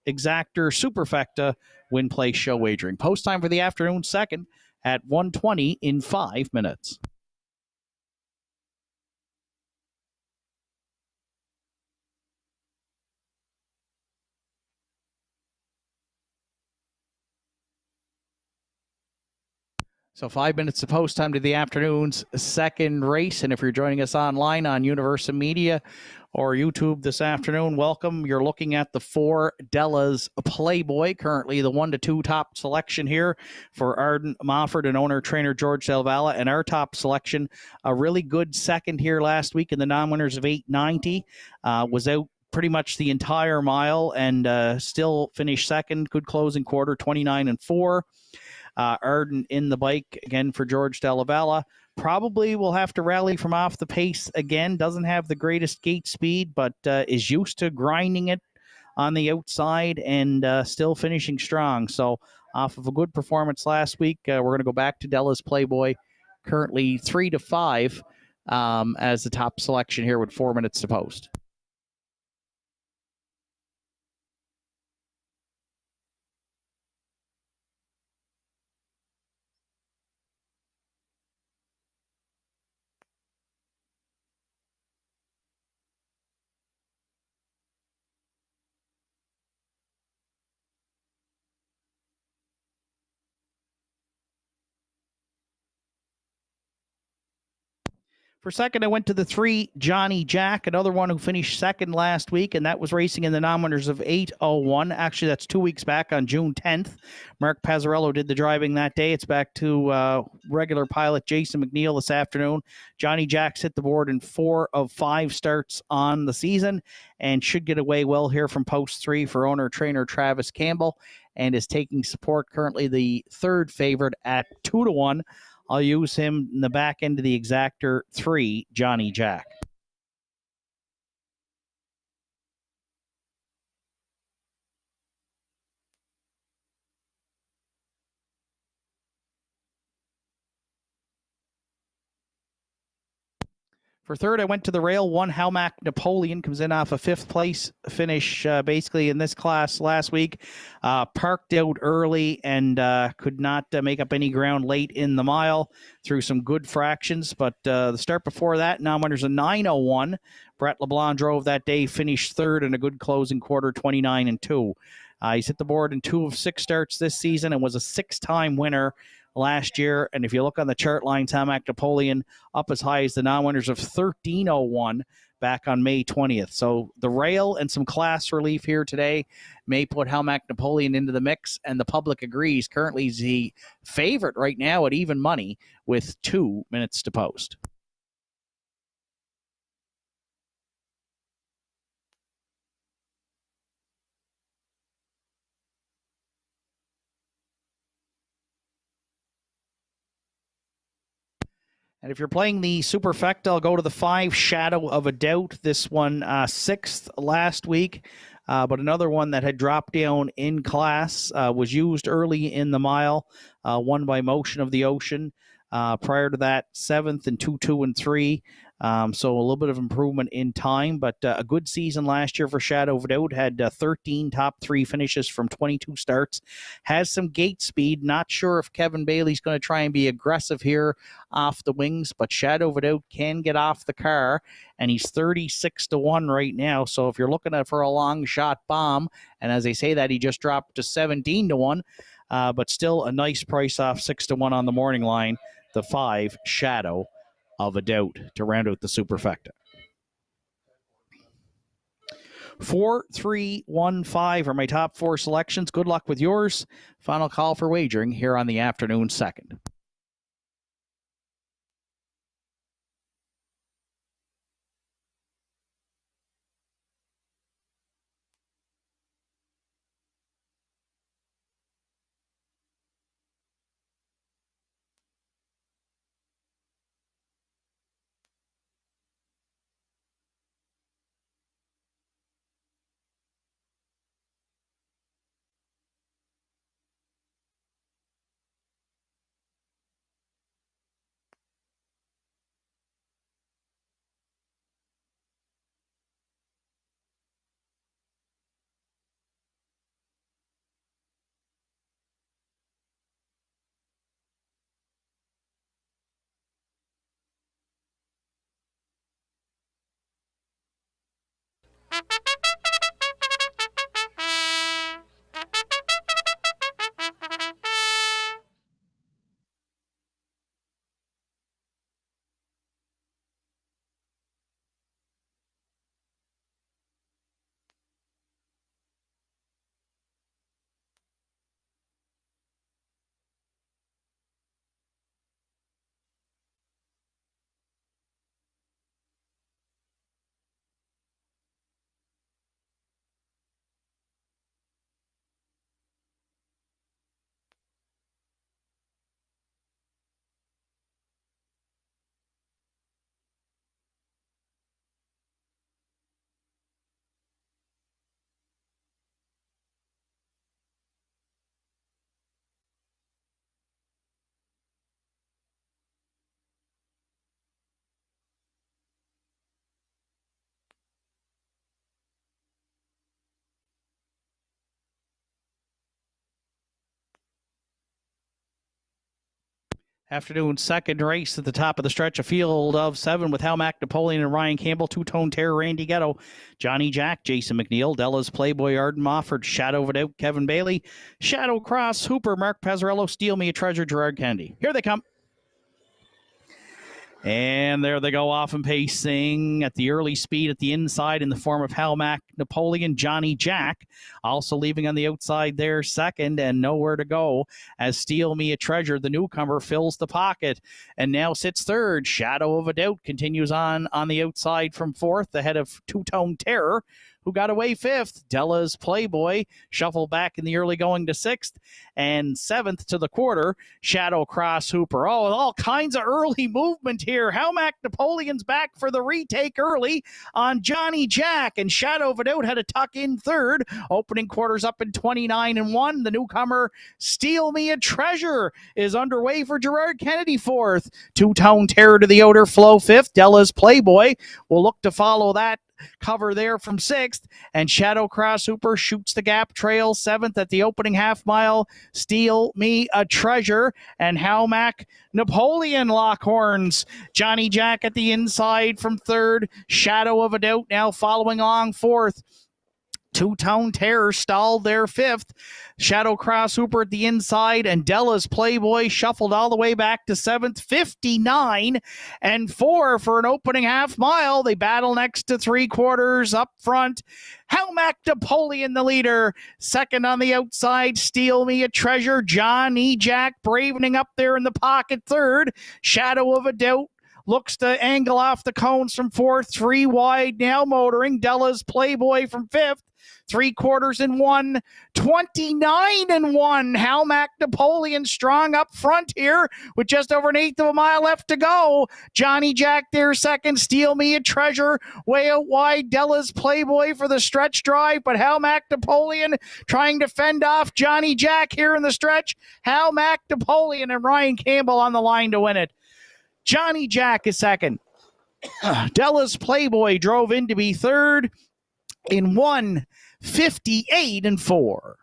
S1: Exactor, Superfecta win play show wagering. Post time for the afternoon second at 1:20 in 5 minutes. So 5 minutes to post time to the afternoon's second race. And if you're joining us online on Universum Media or YouTube this afternoon, welcome. You're looking at the 4, Della's Playboy, currently the 1 to 2 top selection here for Arden Mofford and owner-trainer George Del Valle. And our top selection, a really good second here last week in the non-winners of 890, was out pretty much the entire mile and still finished second. Good closing quarter, 29-4. Arden in the bike again for George Della Valle. Probably will have to rally from off the pace again. Doesn't have the greatest gate speed, but is used to grinding it on the outside and still finishing strong. So off of a good performance last week, we're going to go back to Della's Playboy, currently 3 to 5 as the top selection here with 4 minutes to post. For second, I went to the 3, Johnny Jack, another one who finished second last week, and that was racing in the non-winners of 801. Actually, that's 2 weeks back on June 10th. Mark Pazzarello did the driving that day. It's back to regular pilot Jason McNeil this afternoon. Johnny Jack's hit the board in 4 of 5 starts on the season and should get away well here from post 3 for owner-trainer Travis Campbell, and is taking support, currently the 3rd favorite at 2 to 1. I'll use him in the back end of the Exactor 3, Johnny Jack. For third, I went to the rail. One Halmac Napoleon comes in off a fifth place finish basically in this class last week. Parked out early and could not make up any ground late in the mile through some good fractions. But the start before that, non-winners a 9:01. Brett LeBlanc drove that day, finished third in a good closing quarter, 29-2. He's hit the board in 2 of 6 starts this season and was a 6-time winner last year. And if you look on the chart lines, Halmac Napoleon up as high as the non-winners of 13:01 back on May 20th. So the rail and some class relief here today may put Halmac Napoleon into the mix, and the public agrees. Currently he's the favorite right now at even money with 2 minutes to post. And if you're playing the Superfecta, I'll go to the 5 Shadow of a Doubt. This one 6th last week, but another one that had dropped down in class, was used early in the mile, won by Motion of the Ocean. Prior to that, 7th and 2, 2, and 3. So a little bit of improvement in time, but a good season last year for Shadow of a Doubt. Had 13 top 3 finishes from 22 starts. Has some gate speed. Not sure if Kevin Bailey's going to try and be aggressive here off the wings, but Shadow of a Doubt can get off the car, and he's 36-1 right now. So if you're looking for a long shot bomb, and as they say that, he just dropped to 17-1, but still a nice price off 6-1 on the morning line. The 5 Shadow of a Doubt to round out the Superfecta. 4, 3, 1, 5 are my top 4 selections. Good luck with yours. Final call for wagering here on the afternoon second. Afternoon second race at the top of the stretch, a field of 7 with Halmac Napoleon and Ryan Campbell, Two-Tone Terror, Randy Ghetto, Johnny Jack, Jason McNeil, Della's Playboy, Arden Mofford, Shadow of a Doubt, Kevin Bailey, Shadow Cross, Hooper, Mark Pezzarello, Steal Me a Treasure, Gerard Kennedy. Here they come. And there they go off and pacing at the early speed at the inside in the form of Halmac Napoleon, Johnny Jack, also leaving on the outside there second, and nowhere to go as Steal Me a Treasure, the newcomer, fills the pocket and now sits third. Shadow of a Doubt continues on the outside from fourth, ahead of Two-Tone Terror, who got away 5th. Della's Playboy shuffled back in the early going to 6th, and 7th to the quarter, Shadow Cross Hooper. Oh, all kinds of early movement here. Howmac Napoleon's back for the retake early on Johnny Jack, and Shadow Vidot had a tuck in 3rd. Opening quarters up in 29-1. The newcomer Steal Me a Treasure is underway for Gerard Kennedy 4th. Two-Tone Terror to the outer flow 5th. Della's Playboy will look to follow that cover there from 6th, and Shadow Cross Hooper shoots the gap trail 7th at the opening half mile. Steal Me a Treasure and Howmac Napoleon lock horns. Johnny Jack at the inside from 3rd. Shadow of a Doubt now following along 4th. Two-Tone Terror stalled there 5th. Shadow Cross Hooper at the inside, and Della's Playboy shuffled all the way back to 7th. 59-4 for an opening half mile. They battle next to 3/4 up front. Howmac Napoleon, the leader. 2nd on the outside, Steal Me a Treasure. Johnny Jack bravening up there in the pocket 3rd. Shadow of a Doubt looks to angle off the cones from 4th. 3 wide now motoring. Della's Playboy from 5th. 3/4 29-1. Howmac Napoleon strong up front here with just over 1/8 of a mile left to go. Johnny Jack there 2nd. Steal Me a Treasure way out wide. Della's Playboy for the stretch drive, but Howmac Napoleon trying to fend off Johnny Jack here in the stretch. Howmac Napoleon and Ryan Campbell on the line to win it. Johnny Jack is 2nd. Della's Playboy drove in to be 3rd in 1:58-4.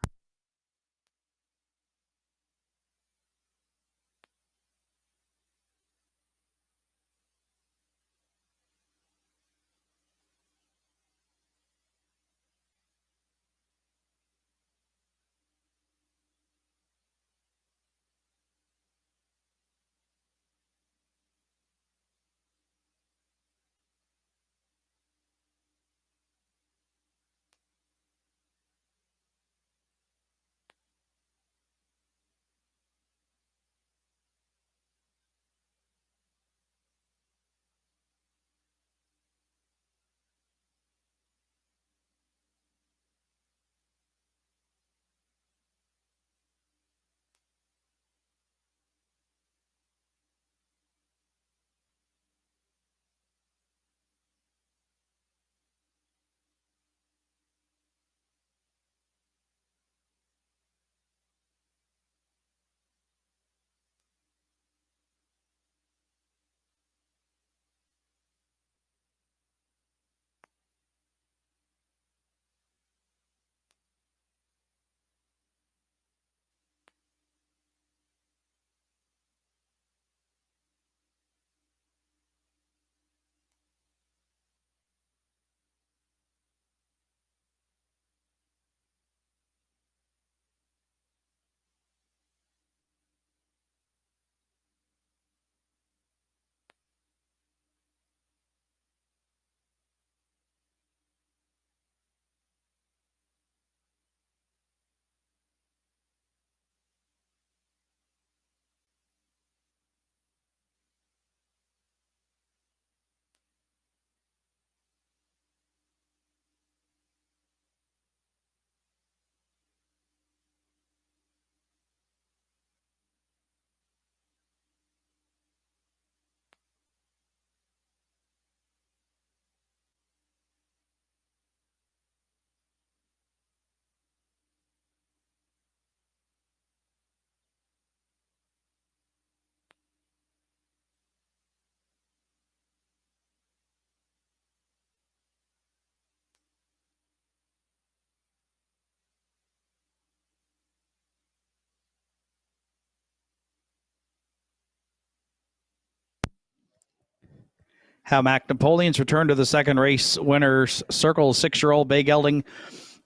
S1: Howmac Napoleon's return to the 2nd race winner's circle. 6-year-old Bay Gelding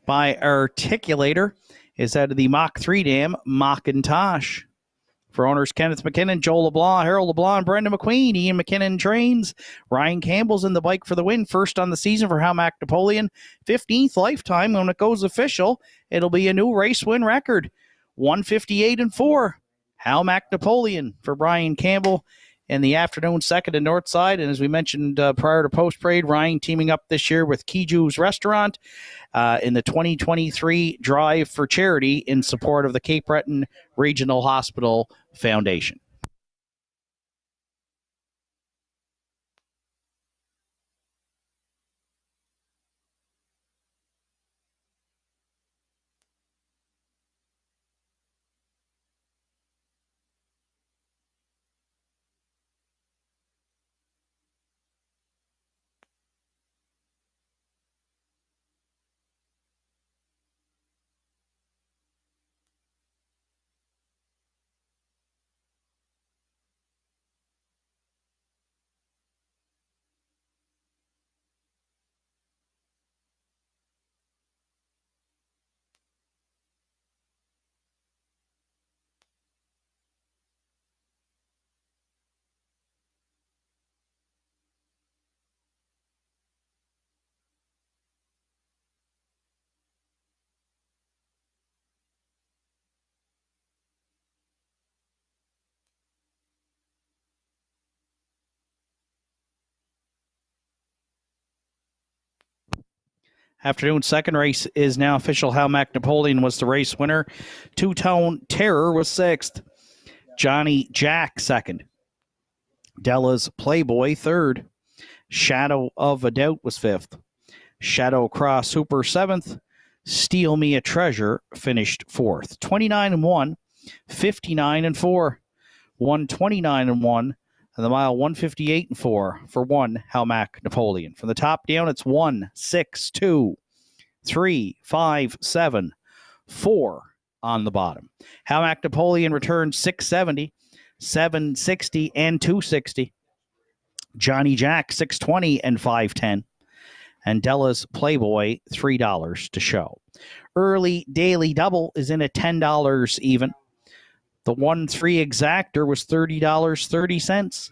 S1: by Articulator is out of the Mach 3 dam, Macintosh. For owners Kenneth McKinnon, Joel LeBlanc, Harold LeBlanc, Brendan McQueen, Ian McKinnon trains. Ryan Campbell's in the bike for the win. 1st on the season for Howmac Napoleon. 15th lifetime. When it goes official, it'll be a new race win record. 1:58-4. Howmac Napoleon for Brian Campbell In the afternoon, second in Northside. And as we mentioned prior to post parade, Ryan teaming up this year with Kiju's Restaurant in the 2023 Drive for Charity in support of the Cape Breton Regional Hospital Foundation. Afternoon second race is now official. Halmac Napoleon was the race winner. Two-Tone Terror was sixth. Johnny Jack second. Della's Playboy third. Shadow of a Doubt was fifth. Shadow Cross Hooper seventh. Steal Me a Treasure finished fourth. 29-1, 59-4, 129-1, and the mile 158-4 for one Halmac Napoleon. From the top down, it's 1, 6, 2, 3, 5, 7, 4 on the bottom. Halmac Napoleon returned 670, 760, and 260. Johnny Jack 620 and 510. And Della's Playboy $3 to show. Early daily double is in at $10 even. The 1-3 exactor was $30.30.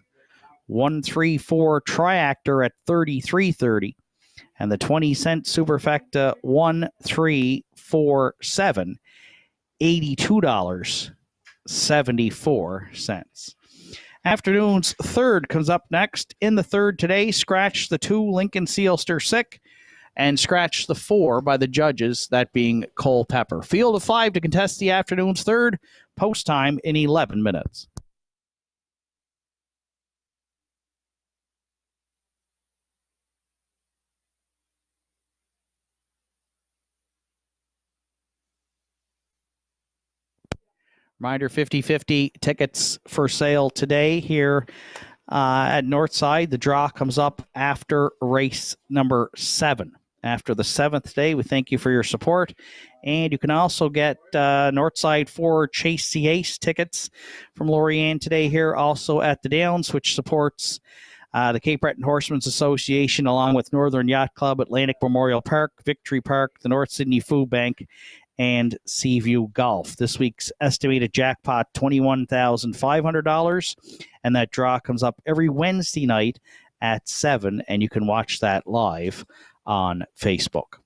S1: 1-3-4 triactor at $33.30. And the 20-cent superfecta 1-3-4-7, $82.74. Afternoon's third comes up next. In the third today, scratch the 2 Lincoln Sealster Sick and scratch the 4 by the judges, that being Cole Pepper. Field of 5 to contest the afternoon's third. Post time in 11 minutes. Reminder, 50-50 tickets for sale today here at Northside. The draw comes up after race number 7. After the 7th day, we thank you for your support. And you can also get Northside for Chase the Ace tickets from Lorianne today here, also at the Downs, which supports the Cape Breton Horsemen's Association, along with Northern Yacht Club, Atlantic Memorial Park, Victory Park, the North Sydney Food Bank, and Seaview Golf. This week's estimated jackpot, $21,500, and that draw comes up every Wednesday night at 7, and you can watch that live on Facebook.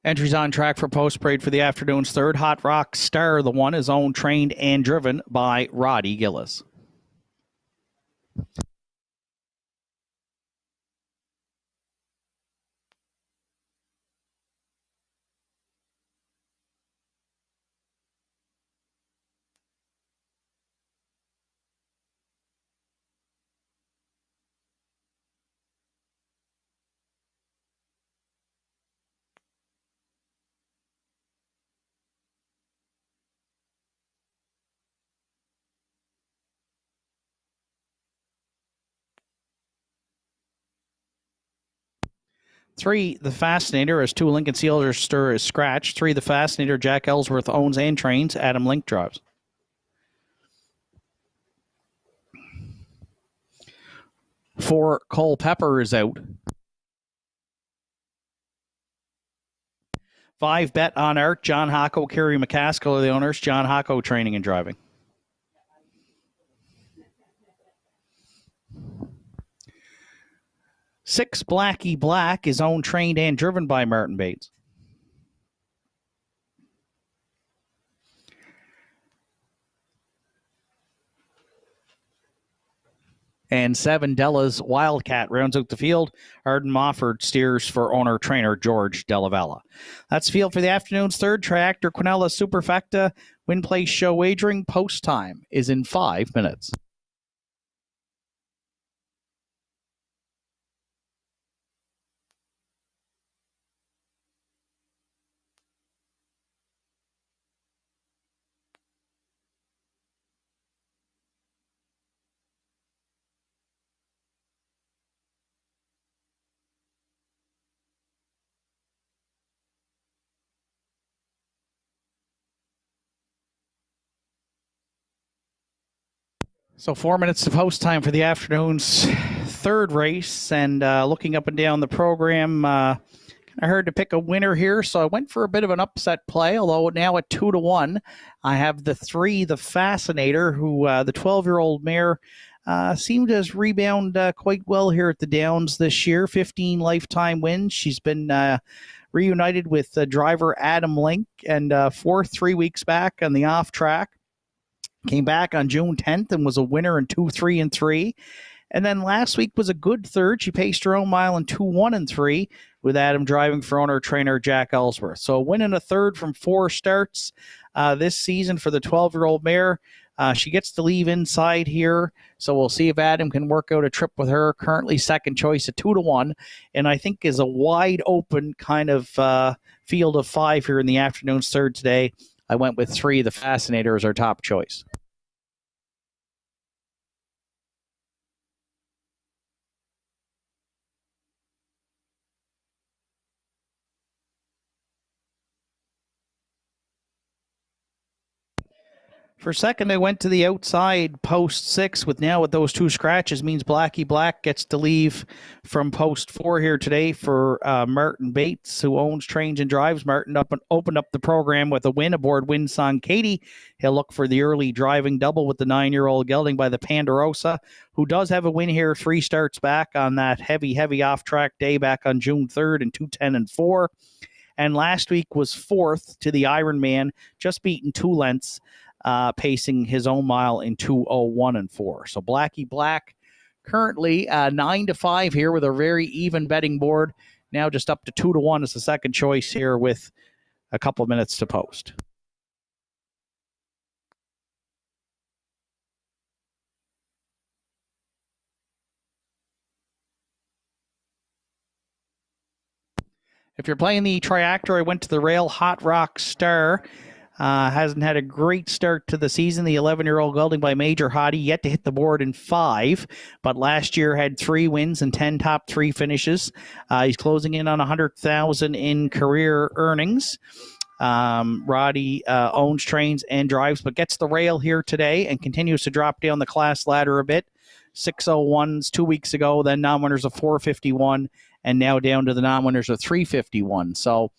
S1: Entries on track for post parade for the afternoon's third. Hot Rock Star, the one, is owned, trained, and driven by Roddy Gillis. Three, the Fascinator, as two Lincoln Sealster is scratched. Three, the Fascinator, Jack Ellsworth owns and trains. Adam Link drives. Four, Cole Pepper is out. Five, Bet on Art, John Hocko, Kerry McCaskill are the owners. John Hocko training and driving. Six, Blackie Black is owned, trained, and driven by Martin Bates. And seven, Della's Wildcat rounds out the field. Arden Mofford steers for owner-trainer George Delavella. That's field for the afternoon's third. Triactor Quinella Superfecta. Win Place Show wagering post time is in 5 minutes. So 4 minutes to post time for the afternoon's third race. And looking up and down the program, I heard to pick a winner here, so I went for a bit of an upset play, although now at 2-1, I have the three, the Fascinator, who the 12-year-old mare seemed to rebound quite well here at the Downs this year. 15 lifetime wins. She's been reunited with driver Adam Link, and fourth 3 weeks back on the off track. Came back on June 10th and was a winner in 2, 3, and 3. And then last week was a good third. She paced her own mile in 2, 1, and 3 with Adam driving for owner-trainer Jack Ellsworth. So a win and a third from 4 starts this season for the 12-year-old mare. She gets to leave inside here, so we'll see if Adam can work out a trip with her. Currently second choice at 2-1, and I think is a wide open kind of field of 5 here in the afternoon's third today. I went with 3, the Fascinator, as our top choice. For second, I went to the outside post 6 with those 2 scratches means Blackie Black gets to leave from post 4 here today for Martin Bates, who owns, trains, and drives. Martin opened up the program with a win aboard Winsong Katie. He'll look for the early driving double with the 9-year-old gelding by the Ponderosa, who does have a win here 3 starts back on that heavy off-track day back on June 3rd in 2:10 and 4. And last week was 4th to the Ironman, just beaten 2 lengths. Pacing his own mile in 2:01 and 4. So Blackie Black currently 9-5 here with a very even betting board. Now just up to 2-1 as the second choice here with a couple minutes to post. If you're playing the Triactor, I went to the rail. Hot Rock Star. Hasn't had a great start to the season. The 11-year-old gelding by Major Hottie yet to hit the board in 5, but last year had 3 wins and 10 top 3 finishes. He's closing in on $100,000 in career earnings. Roddy owns, trains, and drives, but gets the rail here today and continues to drop down the class ladder a bit. 601s 2 weeks ago, then non-winners of 451, and now down to the non-winners of 351. So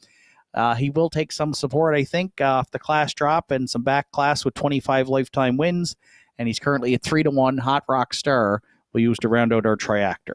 S1: he will take some support, I think, off the class drop and some back class with 25 lifetime wins. And he's currently at 3-1. Hot Rock Star will use to round out our Triactor.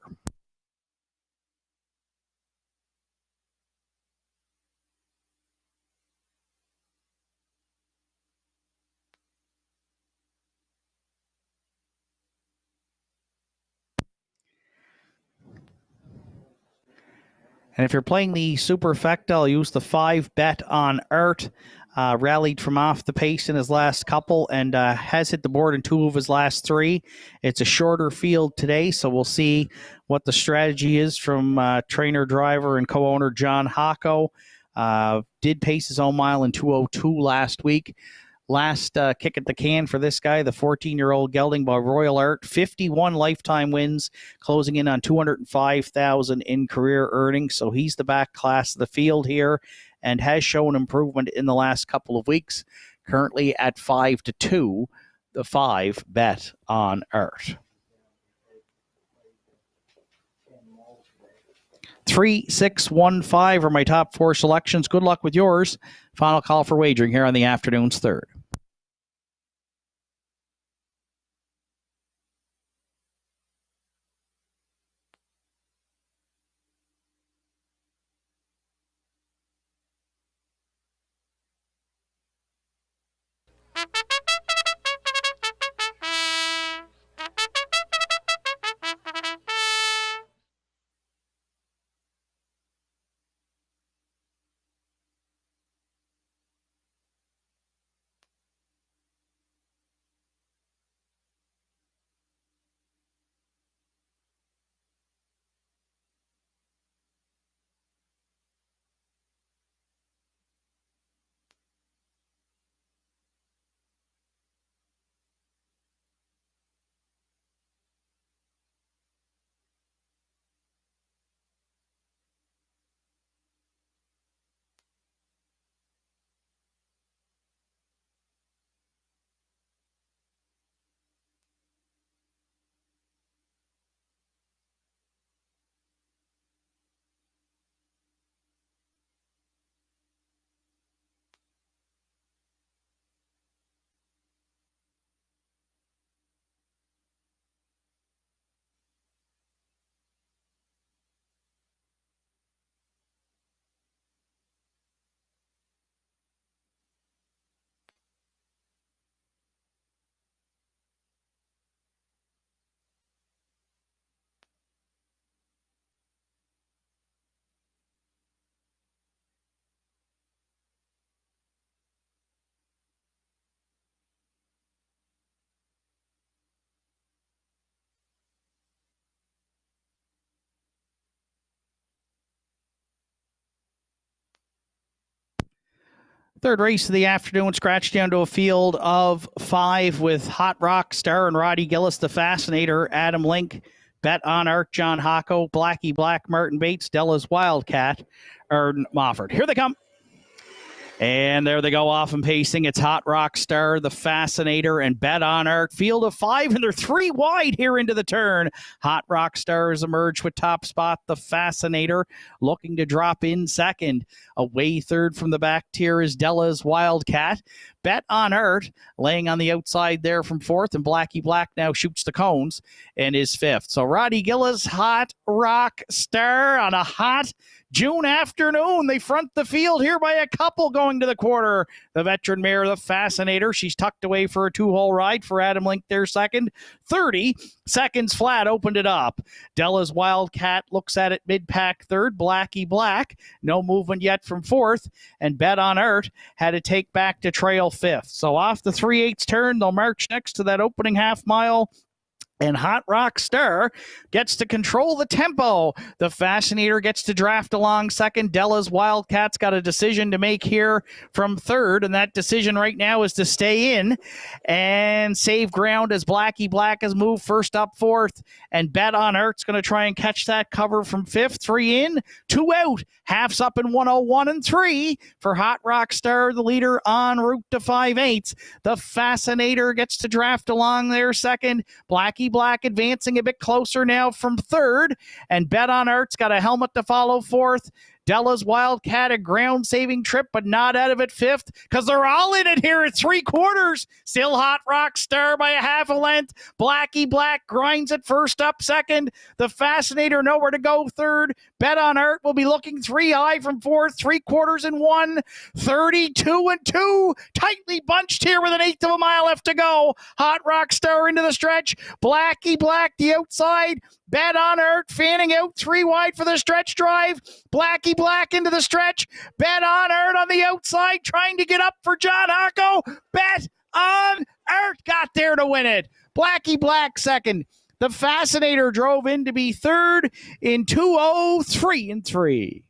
S1: And if you're playing the superfecta, I'll use the 5 bet on Art. Rallied from off the pace in his last couple and has hit the board in 2 of his last 3. It's a shorter field today, so we'll see what the strategy is from trainer, driver, and co-owner John Hocko. Did pace his own mile in 2:02 last week. Last kick at the can for this guy, the 14-year-old gelding by Royal Art, 51 lifetime wins, closing in on $205,000 in career earnings. So he's the back class of the field here and has shown improvement in the last couple of weeks. Currently at 5-2, the 5 bet on Art. 3, 6, 1, 5 are my top 4 selections. Good luck with yours. Final call for wagering here on the afternoon's third. Third race of the afternoon, scratched down to a field of 5 with Hot Rock Star and Roddy Gillis, the Fascinator, Adam Link, Bet on Art, John Hocko, Blackie Black, Martin Bates, Della's Wildcat, Erden Mofford. Here they come. And there they go off and pacing. It's Hot Rock Star, the Fascinator, and Bet on Art. Field of 5, and they're 3 wide here into the turn. Hot Rock Star has emerged with top spot. The Fascinator looking to drop in second. Away third from the back tier is Della's Wildcat. Bet on Art laying on the outside there from 4th, and Blackie Black now shoots the cones and is 5th. So Roddy Gillis, Hot Rock Star on a hot June afternoon. They front the field here by a couple going to the quarter. The veteran mare, the Fascinator, she's tucked away for a 2-hole ride for Adam Link there second. 30 seconds flat opened it up. Della's Wildcat looks at it mid-pack third. Blackie Black, no movement yet from 4th. And Bet on Art had to take back to trail 5th. So off the 3/8 turn, they'll march next to that opening half mile. And Hot Rock Star gets to control the tempo. The Fascinator gets to draft along second. Della's Wildcat's got a decision to make here from 3rd, and that decision right now is to stay in and save ground as Blackie Black has moved first up 4th. And Bet on Art's going to try and catch that cover from 5th. 3 in, 2 out. Halves up in 101 and 3 for Hot Rock Star, the leader en route to 5/8. The Fascinator gets to draft along there second. Blackie Black advancing a bit closer now from 3rd, and Bet on Art's got a helmet to follow 4th. Della's Wildcat, a ground-saving trip, but not out of it fifth, because they're all in it here at 3/4. Still Hot Rock Star by a half a length. Blackie Black grinds it first up second. The Fascinator nowhere to go third. Bet on Art will be looking 3 high from fourth. 3/4 and 1. 32 and 2. Tightly bunched here with an eighth of a mile left to go. Hot Rock Star into the stretch. Blackie Black the outside. Bet on Art fanning out 3 wide for the stretch drive. Blackie Black into the stretch. Bet on Art on the outside trying to get up for John Hocko. Bet on Art got there to win it. Blackie Black second. The Fascinator drove in to be third in 2:03 and 3.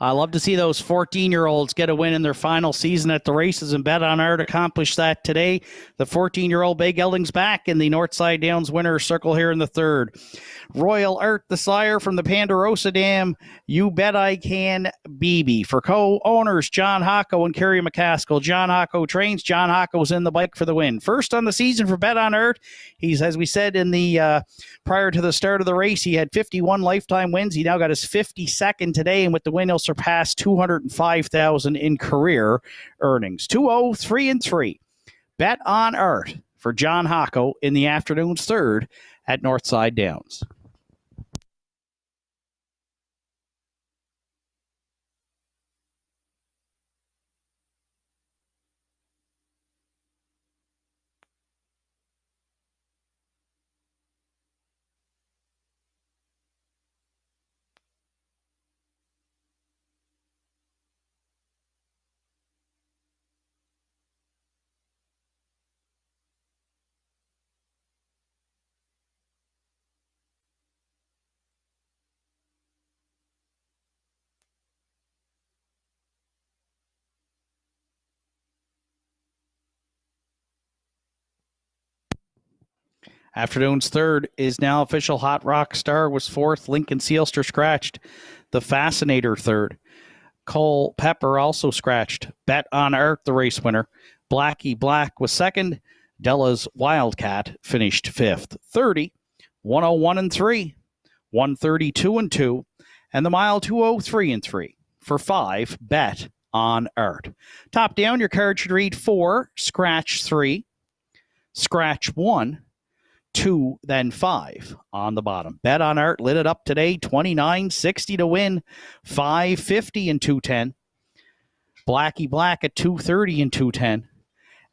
S1: I love to see those 14-year-olds get a win in their final season at the races, and Bet on Art accomplished that today. The 14-year-old Bay Gelding's back in the Northside Downs winner's circle here in the third. Royal Art, the sire from the Ponderosa Dam, You Bet I Can, BB. For co-owners, John Hocko and Kerry McCaskill. John Hocko trains. John Hocko's in the bike for the win. First on the season for Bet on Art. He's, as we said in the prior to the start of the race, he had 51 lifetime wins. He now got his 52nd today, and with the win, he'll surpass $205,000 in career earnings. 2:03 and 3. Bet on Art for John Hocko in the afternoon's third at Northside Downs. Afternoon's third is now official. Hot Rock Star was fourth. Lincoln Sealster scratched. The Fascinator third. Cole Pepper also scratched. Bet on Art, the race winner. Blackie Black was second. Della's Wildcat finished fifth. 30, 101 and 3, 132 and 2, and the mile 203 and 3. For 5, Bet on Art. Top down, your card should read 4, scratch 3, scratch 1, 2, then 5 on the bottom. Bet on Art lit it up today, $29.60 to win, $5.50 and 210. Blackie Black at $2.30 and $2.10.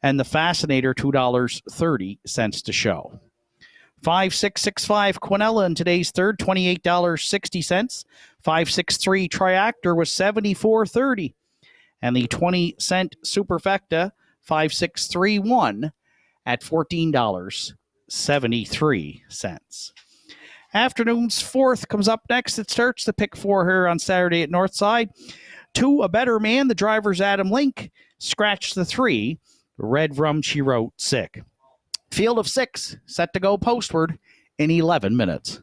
S1: And the Fascinator, $2.30 to show. 5665 Quinella in today's third, $28.60. 563 Triactor was $74.30. And the 20-cent Superfecta 5631 at $14.73. Afternoon's fourth comes up next. It starts the pick four here on Saturday at Northside. 2, A Better Man, the driver's Adam Link. Scratch the 3, Red Rum She Wrote Sick. Field of 6 set to go postward in 11 minutes.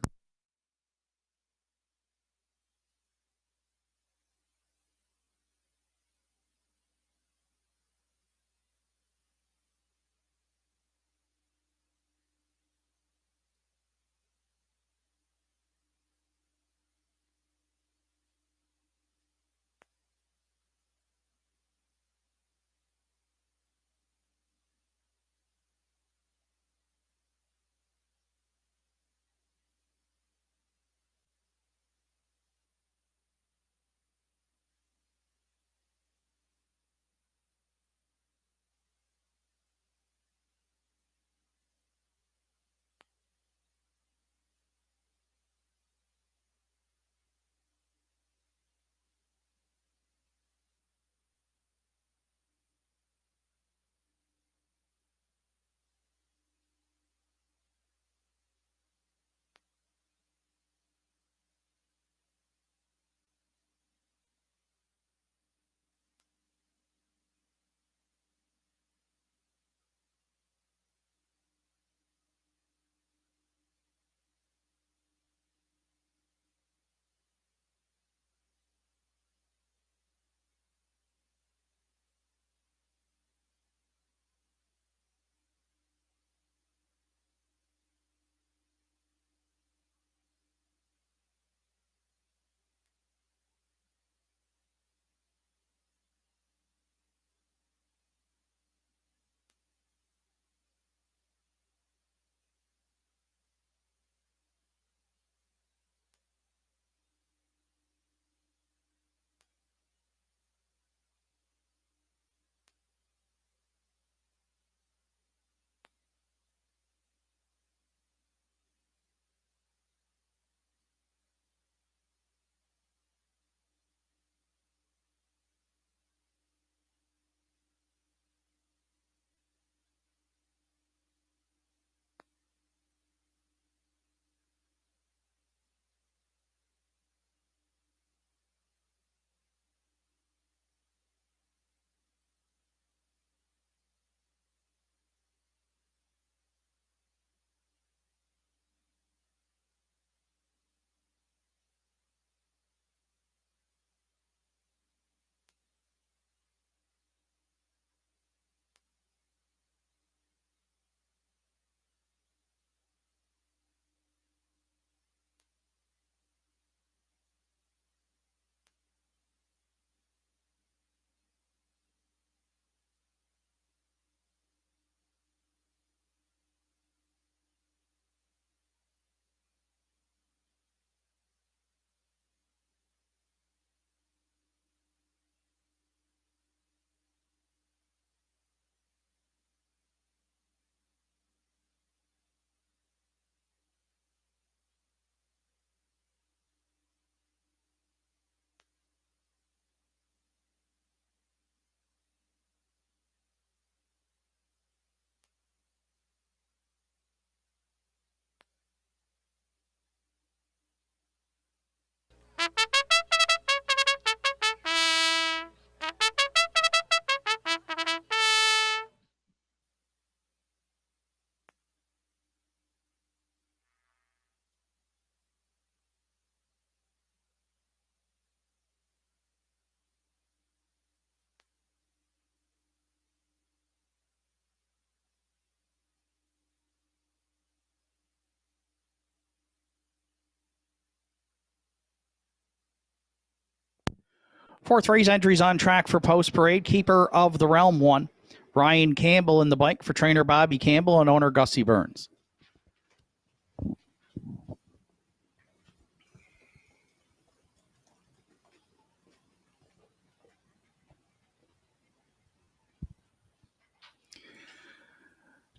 S1: Fourth race entries on track for post parade. Keeper of the Realm 1. Ryan Campbell in the bike for trainer Bobby Campbell and owner Gussie Burns.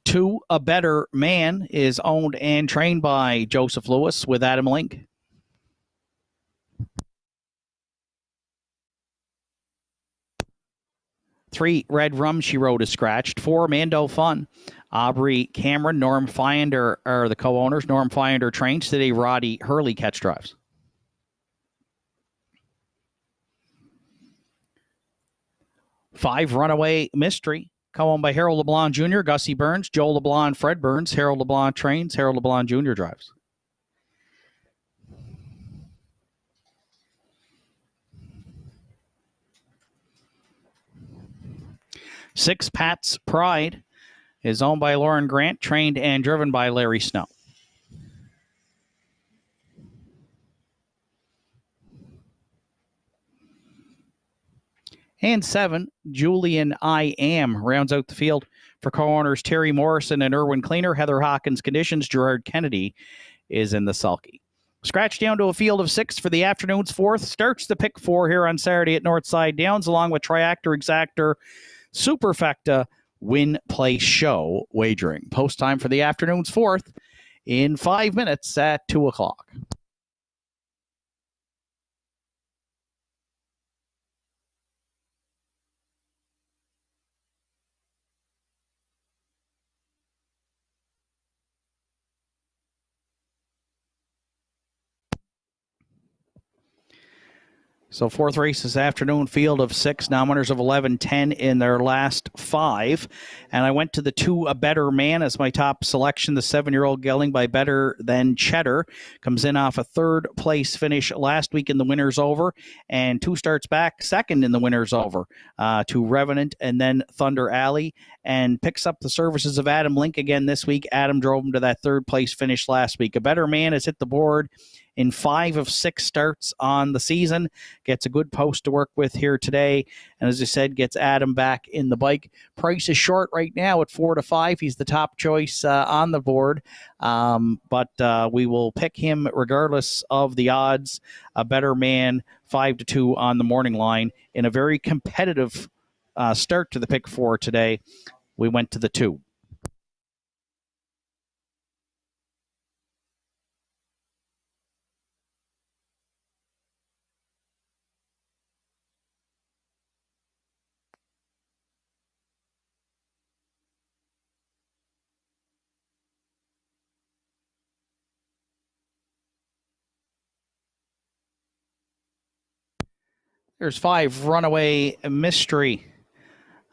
S1: To a Better Man is owned and trained by Joseph Lewis with Adam Link. Three, Red Rum She Wrote is scratched. Four, Mando Fun. Aubrey Cameron, Norm Finder are the co-owners. Norm Finder trains today. Roddy Hurley catch drives. 5, Runaway Mystery, co-owned by Harold LeBlanc Jr., Gussie Burns, Joe LeBlanc, Fred Burns. Harold LeBlanc trains. Harold LeBlanc Jr. drives. 6, Pat's Pride is owned by Lauren Grant, trained and driven by Larry Snow. And 7, Julian I Am rounds out the field for co-owners Terry Morrison and Erwin Cleaner. Heather Hawkins conditions. Gerard Kennedy is in the sulky. Scratch down to a field of 6 for the afternoon's 4th. Starts the pick 4 here on Saturday at Northside Downs, along with Triactor, Exactor, Superfecta, Win, Play, Show wagering. Post time for the afternoon's 4th in 5 minutes at 2 o'clock. So 4th race this afternoon, field of 6, now winners of 11, 10 in their last 5. And I went to the 2, A Better Man as my top selection. The 7-year-old gelding by Better Than Cheddar comes in off a 3rd place finish last week in the Winners Over, and 2 starts back, 2nd in the Winners Over to Revenant and then Thunder Alley, and picks up the services of Adam Link again this week. Adam drove him to that 3rd place finish last week. A Better Man has hit the board in 5 of 6 starts on the season. Gets a good post to work with here today. And as I said, gets Adam back in the bike. Price is short right now at 4 to 5. He's the top choice on the board. But we will pick him regardless of the odds. A Better Man, 5 to 2 on the morning line in a very competitive start to the pick 4 today. We went to the 2. There's 5, Runaway Mystery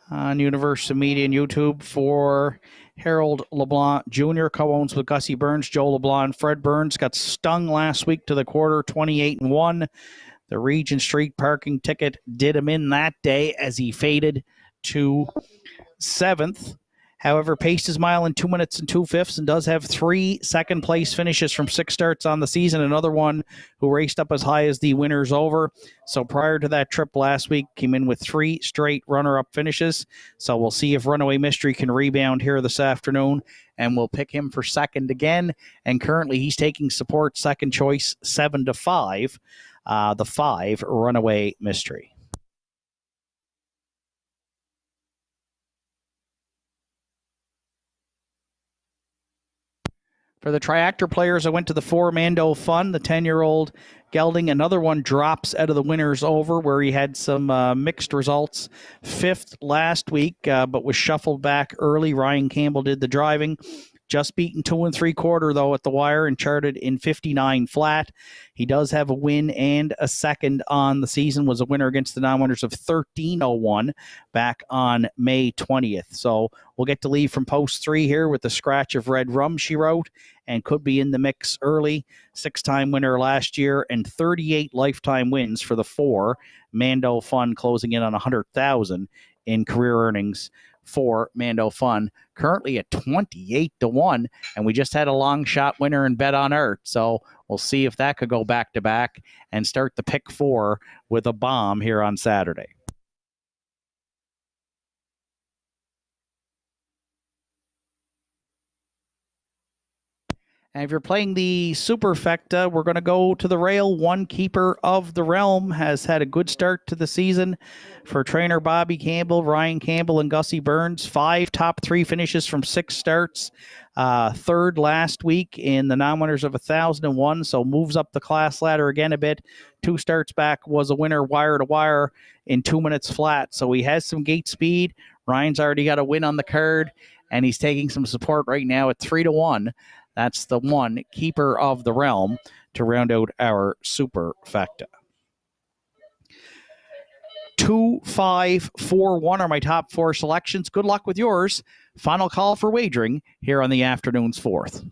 S1: on Universum Media and YouTube for Harold LeBlanc Jr., co-owns with Gussie Burns, Joe LeBlanc, Fred Burns. Got stung last week to the quarter, 28-1. The Regent Street parking ticket did him in that day as he faded to 7th. However, paced his mile in 2 minutes and 2/5 and does have 3 second-place finishes from 6 starts on the season. Another one who raced up as high as the Winners Over. So prior to that trip last week, came in with 3 straight runner-up finishes. So we'll see if Runaway Mystery can rebound here this afternoon, and we'll pick him for 2nd again. And currently he's taking support, second choice, 7 to 5. The 5, Runaway Mystery. For the Triactor players, I went to the 4, Mando Fun, the 10-year-old gelding. Another one drops out of the Winners Over, where he had some mixed results. 5th last week, but was shuffled back early. Ryan Campbell did the driving. Just beaten 2 3/4, though, at the wire and charted in 59 flat. He does have a win and a 2nd on the season. Was a winner against the non-winners of 13-01 back on May 20th. So we'll get to leave from post 3 here with the scratch of Red Rum She Wrote, and could be in the mix early. 6-time winner last year and 38 lifetime wins for the 4, Mando Fun, closing in on 100,000 in career earnings for Mando Fun, currently at 28-1, and we just had a long shot winner in Bet on Earth. So we'll see if that could go back to back and start the pick 4 with a bomb here on Saturday. And if you're playing the Superfecta, we're going to go to the rail. One Keeper of the Realm has had a good start to the season for trainer Bobby Campbell, Ryan Campbell, and Gussie Burns. 5 top 3 finishes from 6 starts. Third last week in the non-winners of 1,001, so moves up the class ladder again a bit. 2 starts back was a winner wire to wire in 2 minutes flat. So he has some gate speed. Ryan's already got a win on the card, and he's taking some support right now at 3-1. That's the One Keeper of the Realm to round out our Superfecta. 2, 5, 4, 1 are my top 4 selections. Good luck with yours. Final call for wagering here on the afternoon's 4th.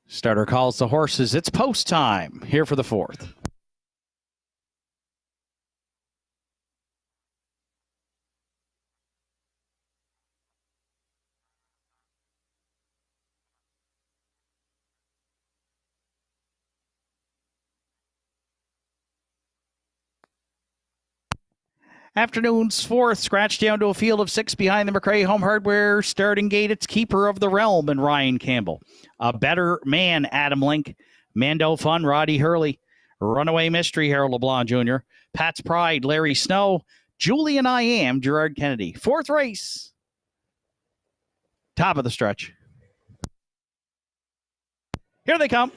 S1: Starter calls the horses. It's post time here for the 4th. Afternoon's 4th, scratched down to a field of 6 behind the McRae Home Hardware starting gate. It's Keeper of the Realm and Ryan Campbell. A Better Man, Adam Link. Mando Fun, Roddy Hurley. Runaway Mystery, Harold LeBlanc Jr. Pat's Pride, Larry Snow. Julian I Am, Gerard Kennedy. 4th race. Top of the stretch. Here they come.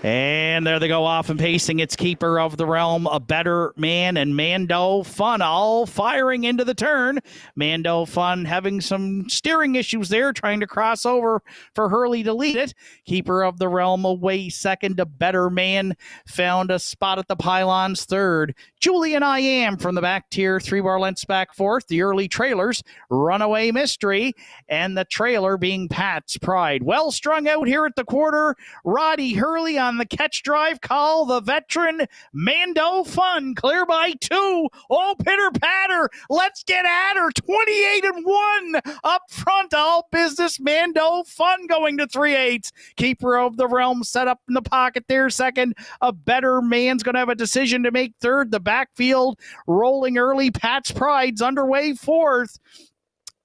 S1: And there they go off and pacing its Keeper of the Realm, A Better Man, and Mando Fun all firing into the turn. Mando Fun having some steering issues there, trying to cross over for Hurley to lead it. Keeper of the Realm away second. A Better Man found a spot at the pylons third. Julian I Am from the back tier, 3 bar lengths back fourth. The early trailers, Runaway Mystery, and the trailer being Pat's Pride. Well strung out here at the quarter. Roddy Hurley on the catch drive call. The veteran Mando Fun clear by 2. Oh, pitter patter. Let's get at her. 28-1 up front. All business. Mando Fun going to 3/8. Keeper of the Realm set up in the pocket there second. A Better Man's going to have a decision to make third. The backfield rolling early. Pat's Pride's underway fourth.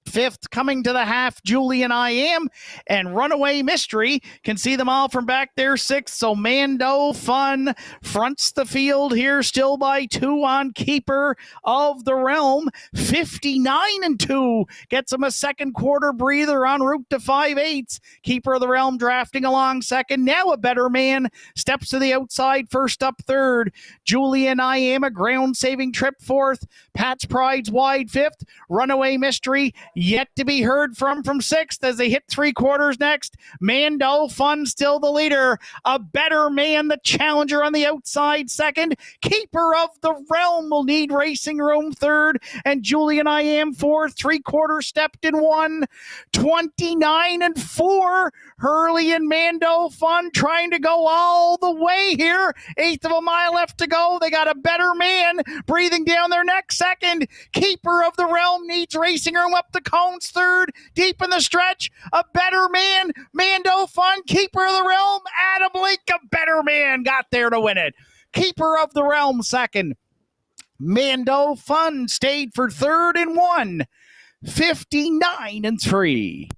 S1: Fifth, coming to the half, Julian I Am, and Runaway Mystery. Can see them all from back there, sixth. So Mando Fun fronts the field here, still by 2 on Keeper of the Realm. 59-2 gets him a second quarter breather en route to 5/8. Keeper of the Realm drafting along second. Now A Better Man steps to the outside, first up third. Julian I Am, a ground-saving trip fourth. Pat's Pride's wide fifth. Runaway Mystery yet to be heard from sixth as they hit 3 quarters next. Mando Fun still the leader. A Better Man, the challenger on the outside second. Keeper of the Realm will need racing room third. And Julian I Am fourth. 3/4 stepped in one. 29-4. Hurley and Mando Fun trying to go all the way here. 1/8 of a mile left to go. They got A Better Man breathing down their neck second. Keeper of the Realm needs racing room up the cones third. Deep in the stretch, A Better Man, Mando Fun, Keeper of the Realm, Adam Link. A Better Man got there to win it. Keeper of the Realm second. Mando Fun stayed for third and 1. 59-3.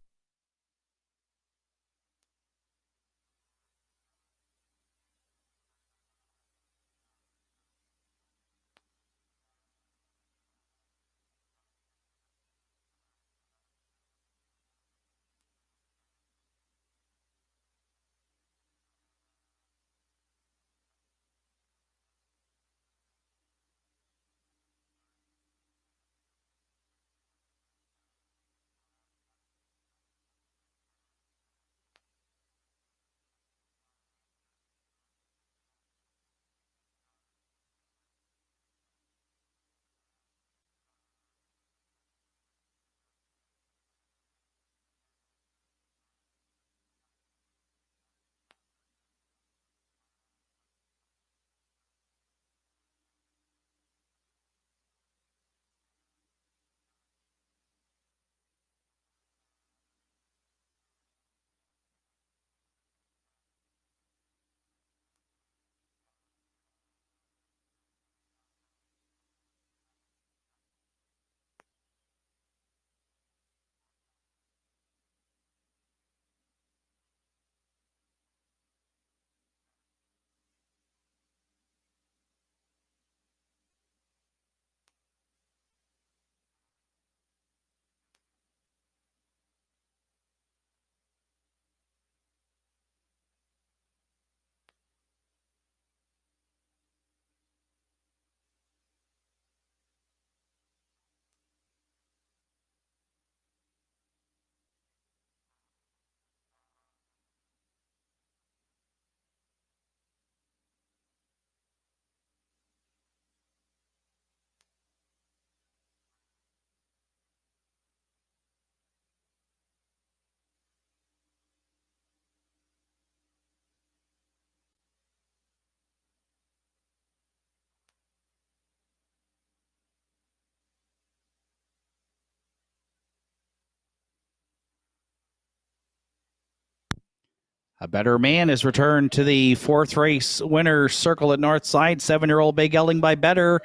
S1: A Better Man is returned to the fourth race winner's circle at Northside. 7-year-old Big Gelding by Better.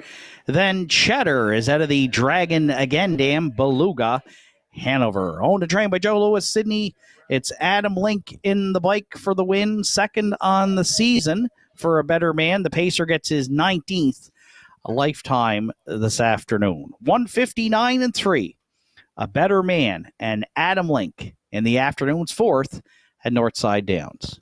S1: Then Cheddar is out of the Dragon Again Dam, Beluga, Hanover. Owned and trained by Joe Lewis, Sydney. It's Adam Link in the bike for the win. Second on the season for A Better Man. The pacer gets his 19th lifetime this afternoon. 159-3. A Better Man and Adam Link in the afternoon's fourth at Northside Downs.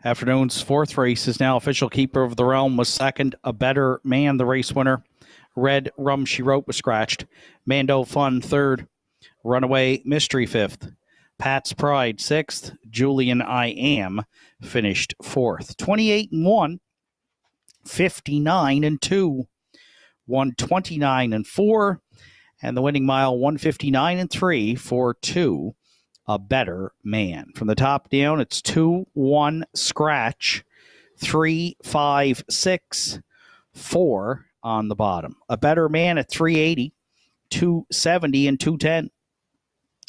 S1: Afternoon's fourth race is now official. Keeper of the Realm was second. A Better Man, the race winner. Red Rum She Wrote was scratched. Mando Fun third. Runaway Mystery fifth. Pat's Pride sixth. Julian I Am finished fourth. 28-1, 59-2, 129-4, and the winning mile 159-3 for 2. A Better Man. From the top down, it's 2-1 scratch, 3-5-6, 4 on the bottom. A Better Man at 380, 270 and 210.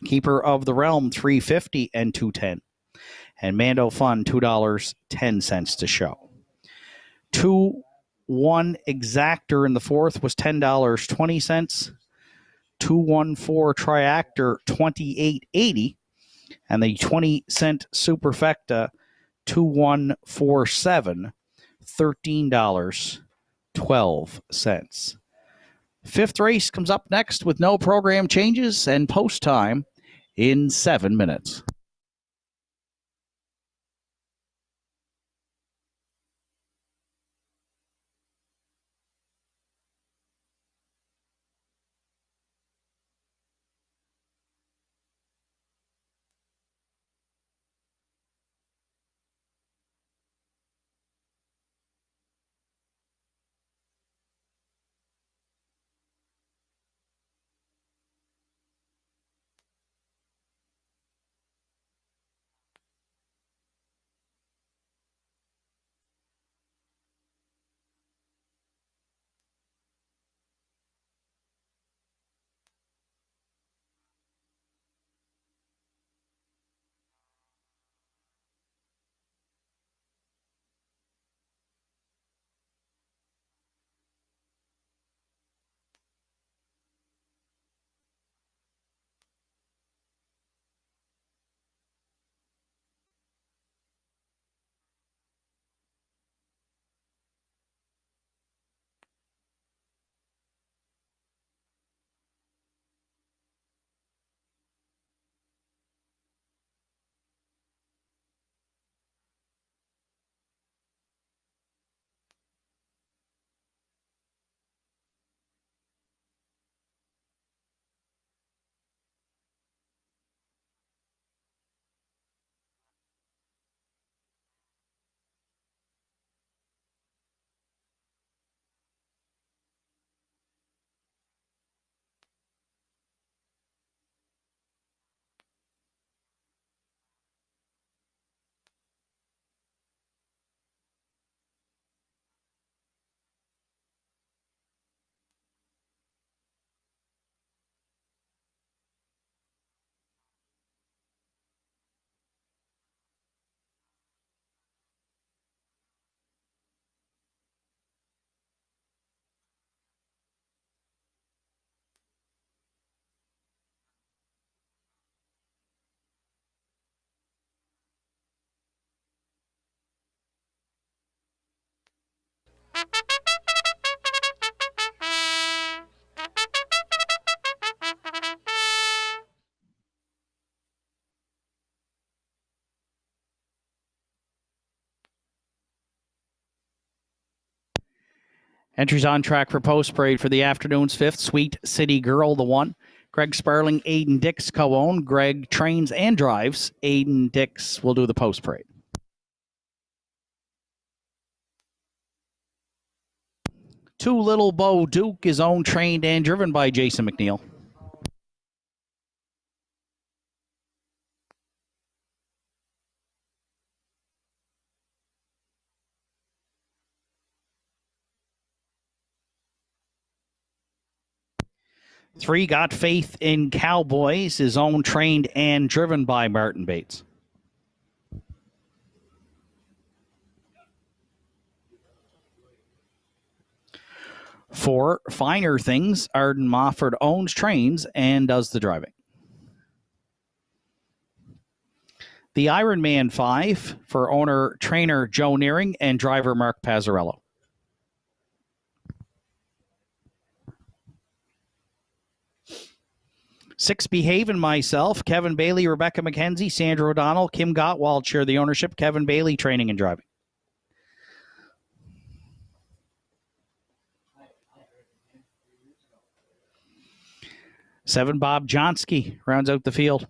S1: Keeper of the Realm 350 and 210. And Mando Fun $2.10 to show. 2-1 Exactor in the fourth was $10.20. 214 Triactor $28.80. And the 20-cent Superfecta 2147 $13.12. Fifth race comes up next with no program changes and post time in 7 minutes. Entries on track for post parade for the afternoon's fifth. Sweet City Girl, the one. Greg Sparling, Aiden Dix co-own. Greg trains and drives. Aiden Dix will do the post parade. Two Little Bo Duke is owned, trained, and driven by Jason McNeil. Three Got Faith in Cowboys is owned, trained, and driven by Martin Bates. Four Finer Things, Arden Mofford owns, trains, and does the driving. The Ironman 5 for owner-trainer Joe Nearing and driver Mark Pazzarello. 6, Behave and Myself. Kevin Bailey, Rebecca McKenzie, Sandra O'Donnell, Kim Gottwald share the ownership. Kevin Bailey, training and driving. 7, Bob Johnsky rounds out the field.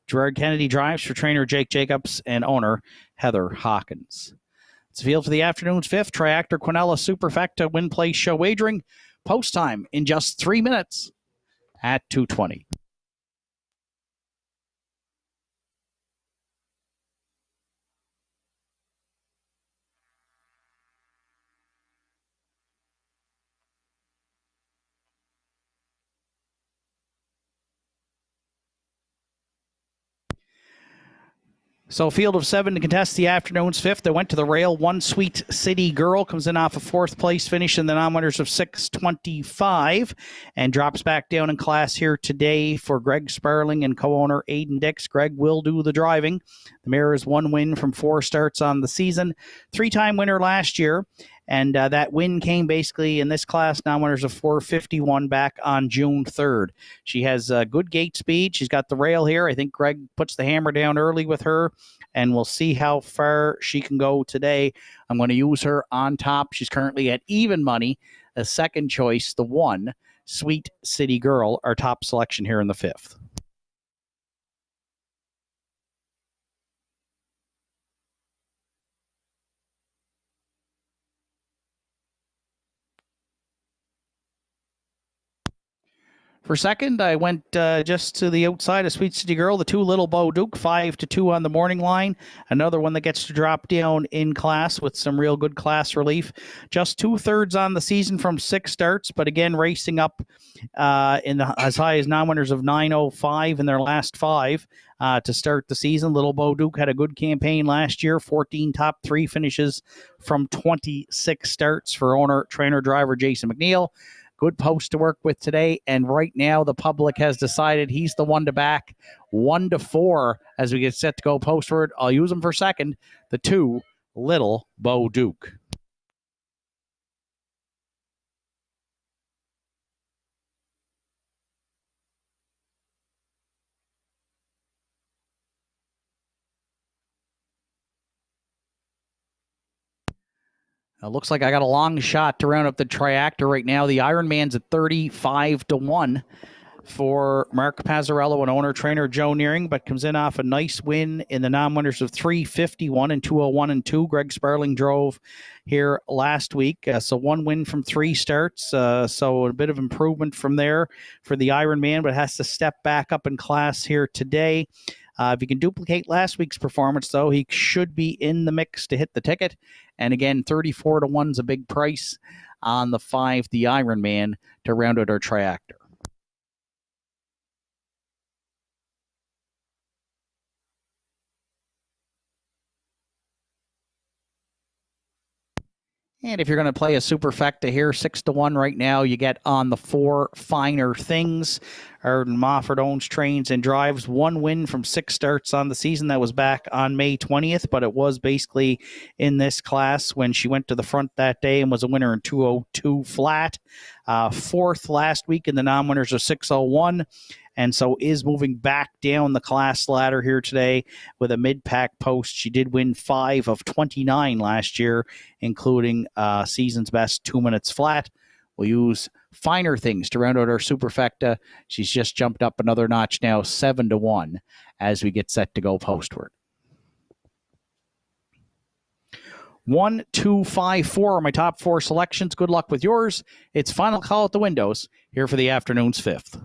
S1: Gerard Kennedy drives for trainer Jake Jacobs and owner Heather Hawkins. It's the field for the afternoon's 5th. Triactor Quinella Superfecta Win Place Show wagering. Post time in just 3 minutes at 2:20. So, field of 7 to contest the afternoon's 5th. They went to the rail. 1, Sweet City Girl comes in off a 4th place finish in the nominators of 6:25 and drops back down in class here today for Greg Sparling and co-owner Aiden Dix. Greg will do the driving. The mare is 1 win from 4 starts on the season. 3-time winner last year. And that win came basically in this class, nominators of 451 back on June 3rd. She has good gate speed. She's got the rail here. I think Greg puts the hammer down early with her, and we'll see how far she can go today. I'm going to use her on top. She's currently at even money. A second choice, the 1, Sweet City Girl, our top selection here in the 5th. For second, I went just to the outside of Sweet City Girl, the 2, Little Bo Duke, 5-2 on the morning line. Another one that gets to drop down in class with some real good class relief. Just 2/3 on the season from 6 starts, but again, racing up as high as non-winners of 905 in their last 5 to start the season. Little Bo Duke had a good campaign last year, 14 top 3 finishes from 26 starts for owner, trainer, driver Jason McNeil. Good post to work with today, and right now the public has decided he's the one to back. 1-4 as we get set to go postward. I'll use him for second. The 2, Little Bo Duke. It looks like I got a long shot to round up the triactor right now. The Ironman's at 35-1 for Mark Pazzarello and owner-trainer Joe Nearing, but comes in off a nice win in the non-winners of 351 and 201 and 2. Greg Sparling drove here last week. So 1 win from 3 starts. So a bit of improvement from there for the Ironman, but has to step back up in class here today. If he can duplicate last week's performance, though, he should be in the mix to hit the ticket. And again, 34-1 is a big price on the 5, the Ironman, to round out our triactor. And if you're going to play a superfecta here, 6-1 right now, you get on the 4 Finer Things. Arden Mofford owns trains and drives. 1 win from 6 starts on the season. That was back on May 20th, but it was basically in this class when she went to the front that day and was a winner in 202 flat. 4th last week in the non-winners of 601. And so is moving back down the class ladder here today with a mid-pack post. She did win 5 of 29 last year, including season's best 2 minutes flat. We'll use Finer Things to round out our superfecta. She's just jumped up another notch now, 7-1 as we get set to go postward. 1, 2, 5, 4 are my top 4 selections. Good luck with yours. It's final call at the windows here for the afternoon's 5th.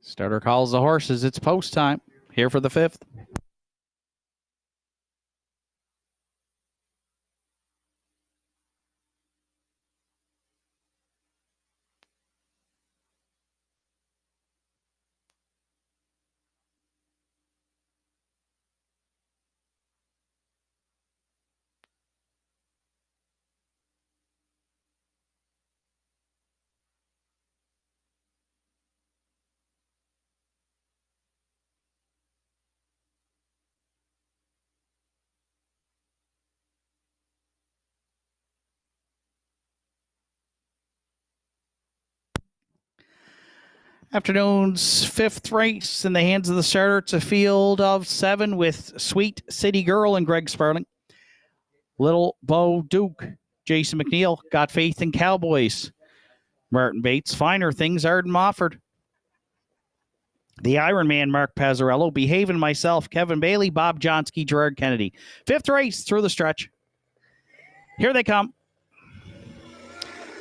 S1: Starter calls the horses. It's post time. Here for the 5th. Afternoon's 5th race in the hands of the starter. It's a field of 7 with Sweet City Girl and Greg Sparling. Little Bo Duke, Jason McNeil, Got Faith in Cowboys. Martin Bates, Finer Things, Arden Mofford. The Iron Man, Mark Pazzarello, Behaving Myself, Kevin Bailey, Bob Johnsky, Gerard Kennedy. 5th race through the stretch. Here they come.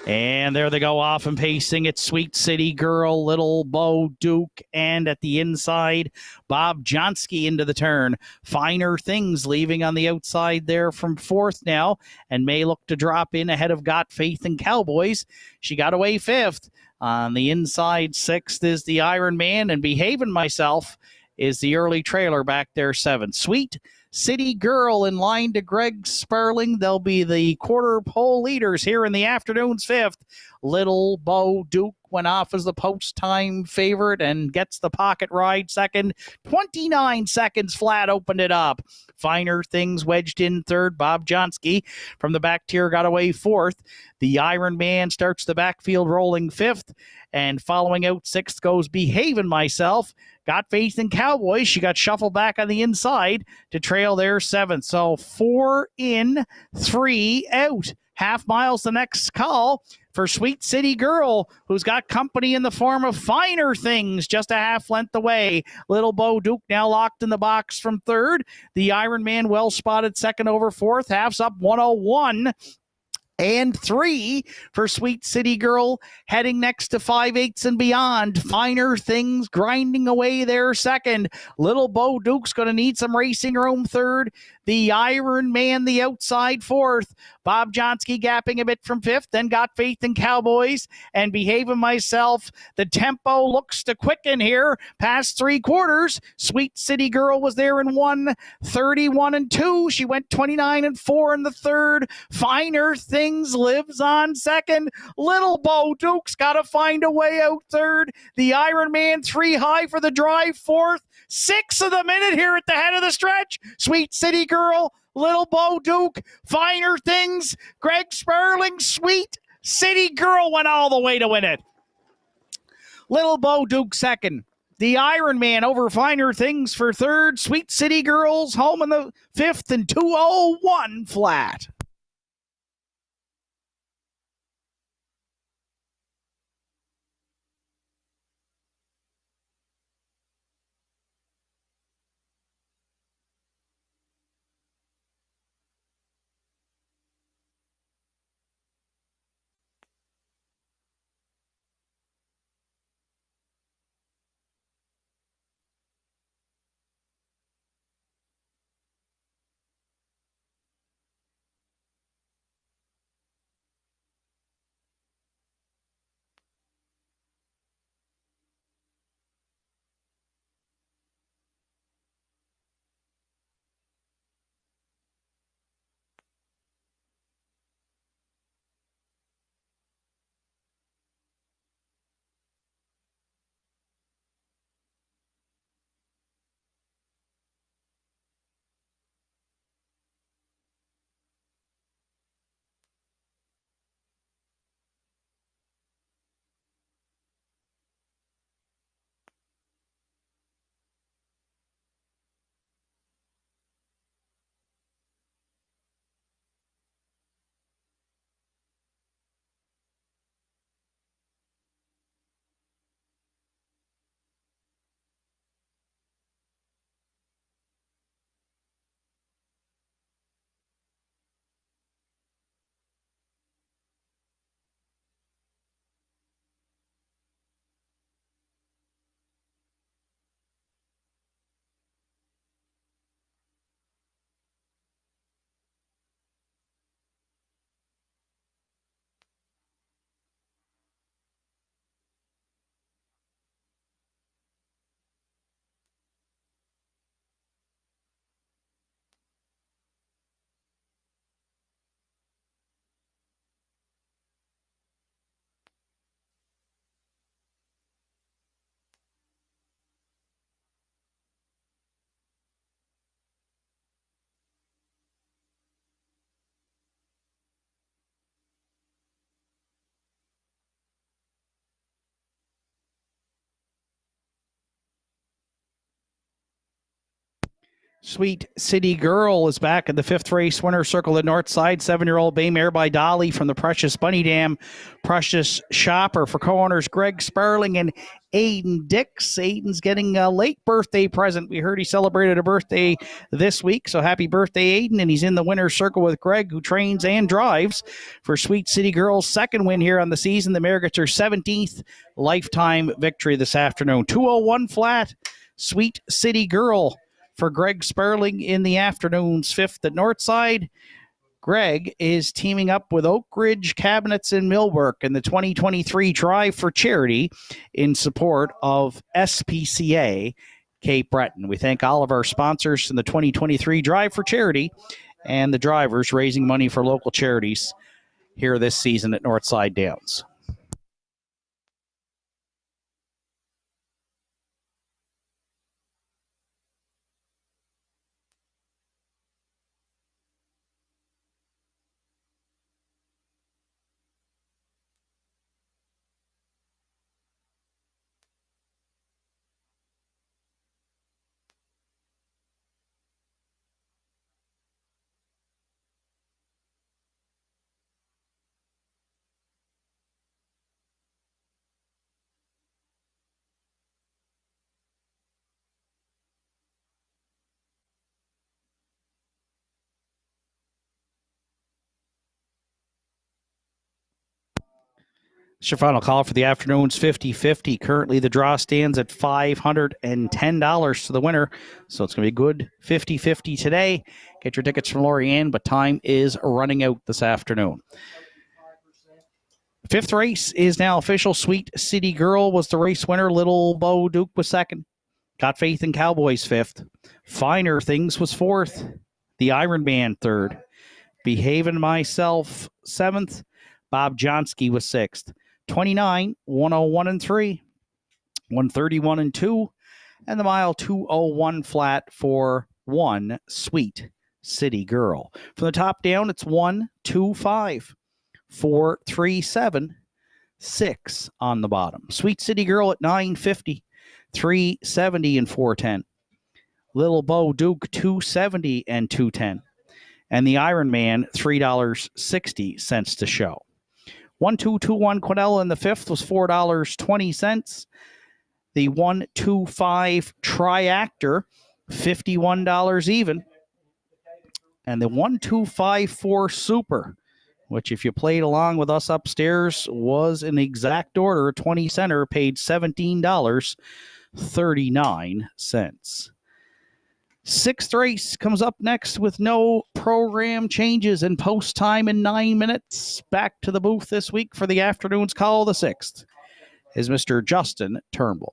S1: And there they go off and pacing. It's Sweet City Girl, Little Bo Duke, and at the inside, Bob Johnsky into the turn. Finer Things leaving on the outside there from 4th now, and may look to drop in ahead of Got Faith in Cowboys. She got away 5th. On the inside, 6th is the Iron Man, and Behaving Myself is the early trailer back there, 7th. Sweet City Girl in line to Greg Sparling. They'll be the quarter pole leaders here in the afternoon's 5th. Little Bo Duke went off as the post-time favorite and gets the pocket ride 2nd. 29 seconds flat opened it up. Finer Things wedged in 3rd. Bob Johnsky from the back tier got away 4th. The Iron Man starts the backfield rolling 5th. And following out 6th goes Behaving Myself. Got Faith in Cowboys. She got shuffled back on the inside to trail there 7th. So 4 in, 3 out. Half miles the next call for Sweet City Girl, who's got company in the form of Finer Things just a half length away. Little Bo Duke now locked in the box from 3rd. The Iron Man well spotted 2nd over 4th. Half's up 101. And 3 for Sweet City Girl, heading next to 5/8 and beyond. Finer Things grinding away there 2nd. Little Bo Duke's going to need some racing room 3rd. The Iron Man, the outside 4th. Bob Johnsky gapping a bit from 5th. Then Got Faith in Cowboys and Behaving Myself. The tempo looks to quicken here past 3/4. Sweet City Girl was there in 1:31 and 2. She went 29 and 4 in the 3rd. Finer Things lives on 2nd. Little Bo Duke's got to find a way out 3rd. The Iron Man 3 high for the drive 4th. 6 of the minute here at the head of the stretch. Sweet City Girl, Little Bo Duke, Finer Things, Greg Sparling. Sweet City Girl went all the way to win it. Little Bo Duke 2nd. The Iron Man over Finer Things for 3rd. Sweet City Girls home in the 5th and 2:01 flat. Sweet City Girl is back in the fifth race winner circle at Northside. 7-year-old bay mare by Dolly from the Precious Bunny Dam. Precious Shopper for co-owners Greg Sparling and Aiden Dix. Aiden's getting a late birthday present. We heard he celebrated a birthday this week, so happy birthday, Aiden. And he's in the winner's circle with Greg, who trains and drives for Sweet City Girl's second win here on the season. The mare gets her 17th lifetime victory this afternoon. 201 flat, Sweet City Girl for Greg Sparling in the afternoon's fifth at Northside. Greg is teaming up with Oak Ridge Cabinets in Millbrook in the 2023 Drive for Charity in support of SPCA Cape Breton. We thank all of our sponsors in the 2023 Drive for Charity and the drivers raising money for local charities here this season at Northside Downs. It's your final call for the afternoon's 50-50. Currently, the draw stands at $510 to the winner, so it's going to be a good 50-50 today. Get your tickets from Lorianne, but time is running out this afternoon. Fifth race is now official. Sweet City Girl was the race winner. Little Bo Duke was second. Got Faith in Cowboys fifth. Finer Things was fourth. The Iron Man third. Behaving Myself seventh. Bob Johnsky was sixth. 29, 101 and 3, 131 and 2, and the mile 201 flat for 1 Sweet City Girl. From the top down, it's 1, 2, 5, 4, 3, 7, 6 on the bottom. Sweet City Girl at 950, 370 and 410. Little Bo Duke 270 and 210. And the Iron Man $3.60 to show. 1221 Quinella in the fifth was $4.20. The 125 Triactor, $51 even. And the 1254 Super, which if you played along with us upstairs, was in exact order, 20 center, paid $17.39. Sixth race comes up next with no program changes and post time in 9 minutes. Back to the booth this week for the afternoon's call of the sixth is Mr. Justin Turnbull.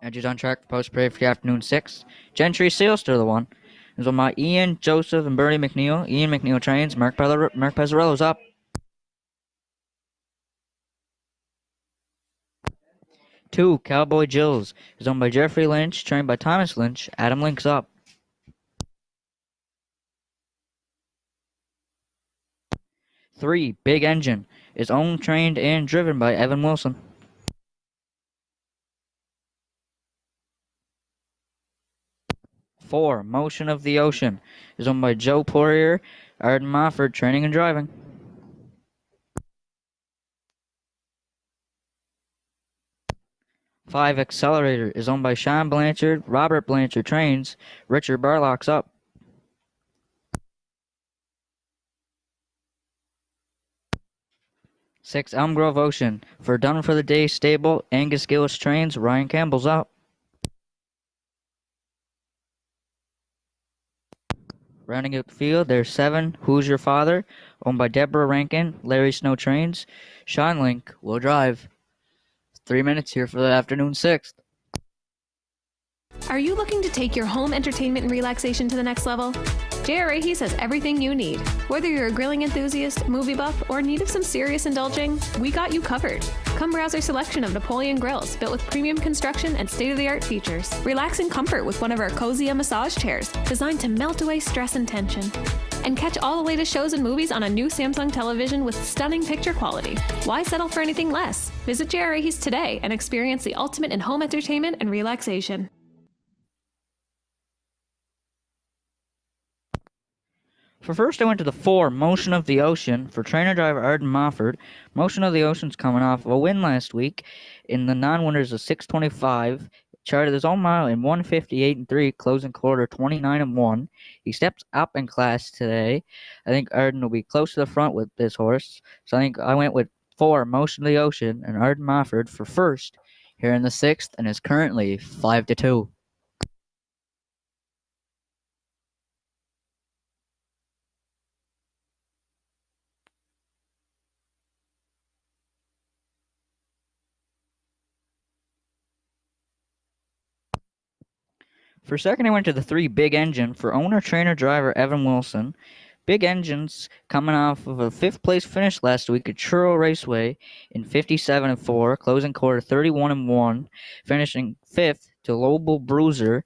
S2: Edges on track for post parade for the afternoon 6. Gentry Seals to the 1. Is on by Ian, Joseph, and Bernie McNeil. Ian McNeil trains. Mark Pezzarello's up. 2. Cowboy Jills is owned by Jeffrey Lynch, trained by Thomas Lynch. Adam Link's up. 3. Big Engine is owned, trained, and driven by Evan Wilson. 4. Motion of the Ocean is owned by Joe Poirier, Arden Mofford, training and driving. 5. Accelerator is owned by Sean Blanchard, Robert Blanchard trains, Richard Barlock's up. 6. Elm Grove Ocean for Done for the Day stable, Angus Gillis trains, Ryan Campbell's up. Rounding out the field, there's 7. Who's Your Father, owned by Deborah Rankin, Larry Snow trains, Sean Link will drive. 3 minutes here for the afternoon 6th.
S3: Are you looking to take your home entertainment and relaxation to the next level? J.R. Ahys has everything you need. Whether you're a grilling enthusiast, movie buff, or in need of some serious indulging, we got you covered. Come browse our selection of Napoleon grills built with premium construction and state-of-the-art features. Relax in comfort with one of our cozy massage chairs designed to melt away stress and tension. And catch all the latest shows and movies on a new Samsung television with stunning picture quality. Why settle for anything less? Visit J.R. Ahys today and experience the ultimate in home entertainment and relaxation.
S2: For first, I went to the 4, Motion of the Ocean, for trainer-driver Arden Mofford. Motion of the Ocean's coming off of a win last week in the non-winners of 6:25. Charted his own mile in 1:58.3, closing quarter 29.1. He steps up in class today. I think Arden will be close to the front with this horse. So I think I went with 4, Motion of the Ocean, and Arden Mofford for first here in the 6th, and is currently 5-2. For second, I went to the 3, Big Engine, for owner, trainer, driver Evan Wilson. Big Engine's coming off of a 5th place finish last week at Churro Raceway in 57.4, closing quarter 31.1, finishing 5th to Lobel Bruiser.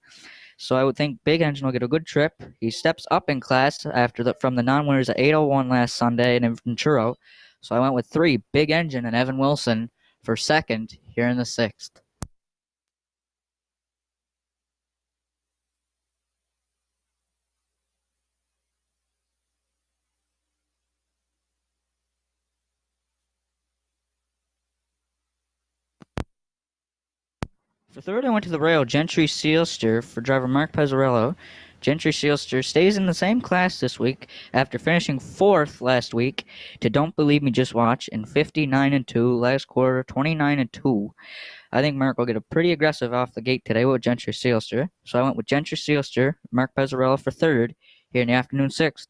S2: So I would think Big Engine will get a good trip. He steps up in class from the non-winners at 8:01 last Sunday in Churro. So I went with 3, Big Engine and Evan Wilson for second here in the 6th. For third, I went to the rail Gentry Sealster for driver Mark Pezzarello. Gentry Sealster stays in the same class this week after finishing 4th last week to Don't Believe Me Just Watch in 59.2, last quarter 29.2. I think Mark will get a pretty aggressive off the gate today with Gentry Sealster. So I went with Gentry Sealster, Mark Pezzarello for third here in the afternoon 6th.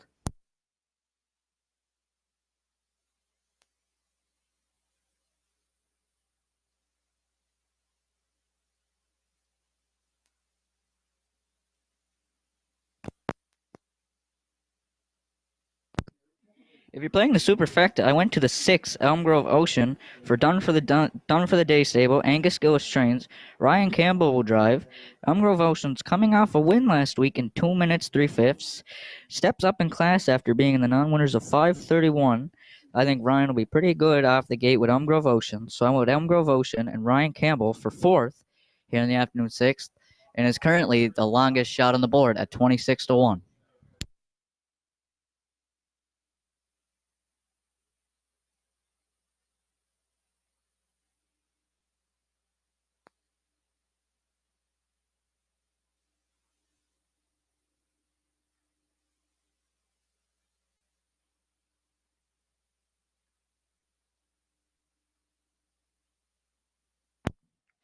S2: If you're playing the Superfecta, I went to the 6, Elm Grove Ocean for Done for the Day stable, Angus Gillis trains, Ryan Campbell will drive. Elm Grove Ocean's coming off a win last week in 2 minutes 3/5. Steps up in class after being in the non-winners of 5:31. I think Ryan will be pretty good off the gate with Elm Grove Ocean, so I'm with Elm Grove Ocean and Ryan Campbell for 4th here in the afternoon 6th, and is currently the longest shot on the board at 26-1.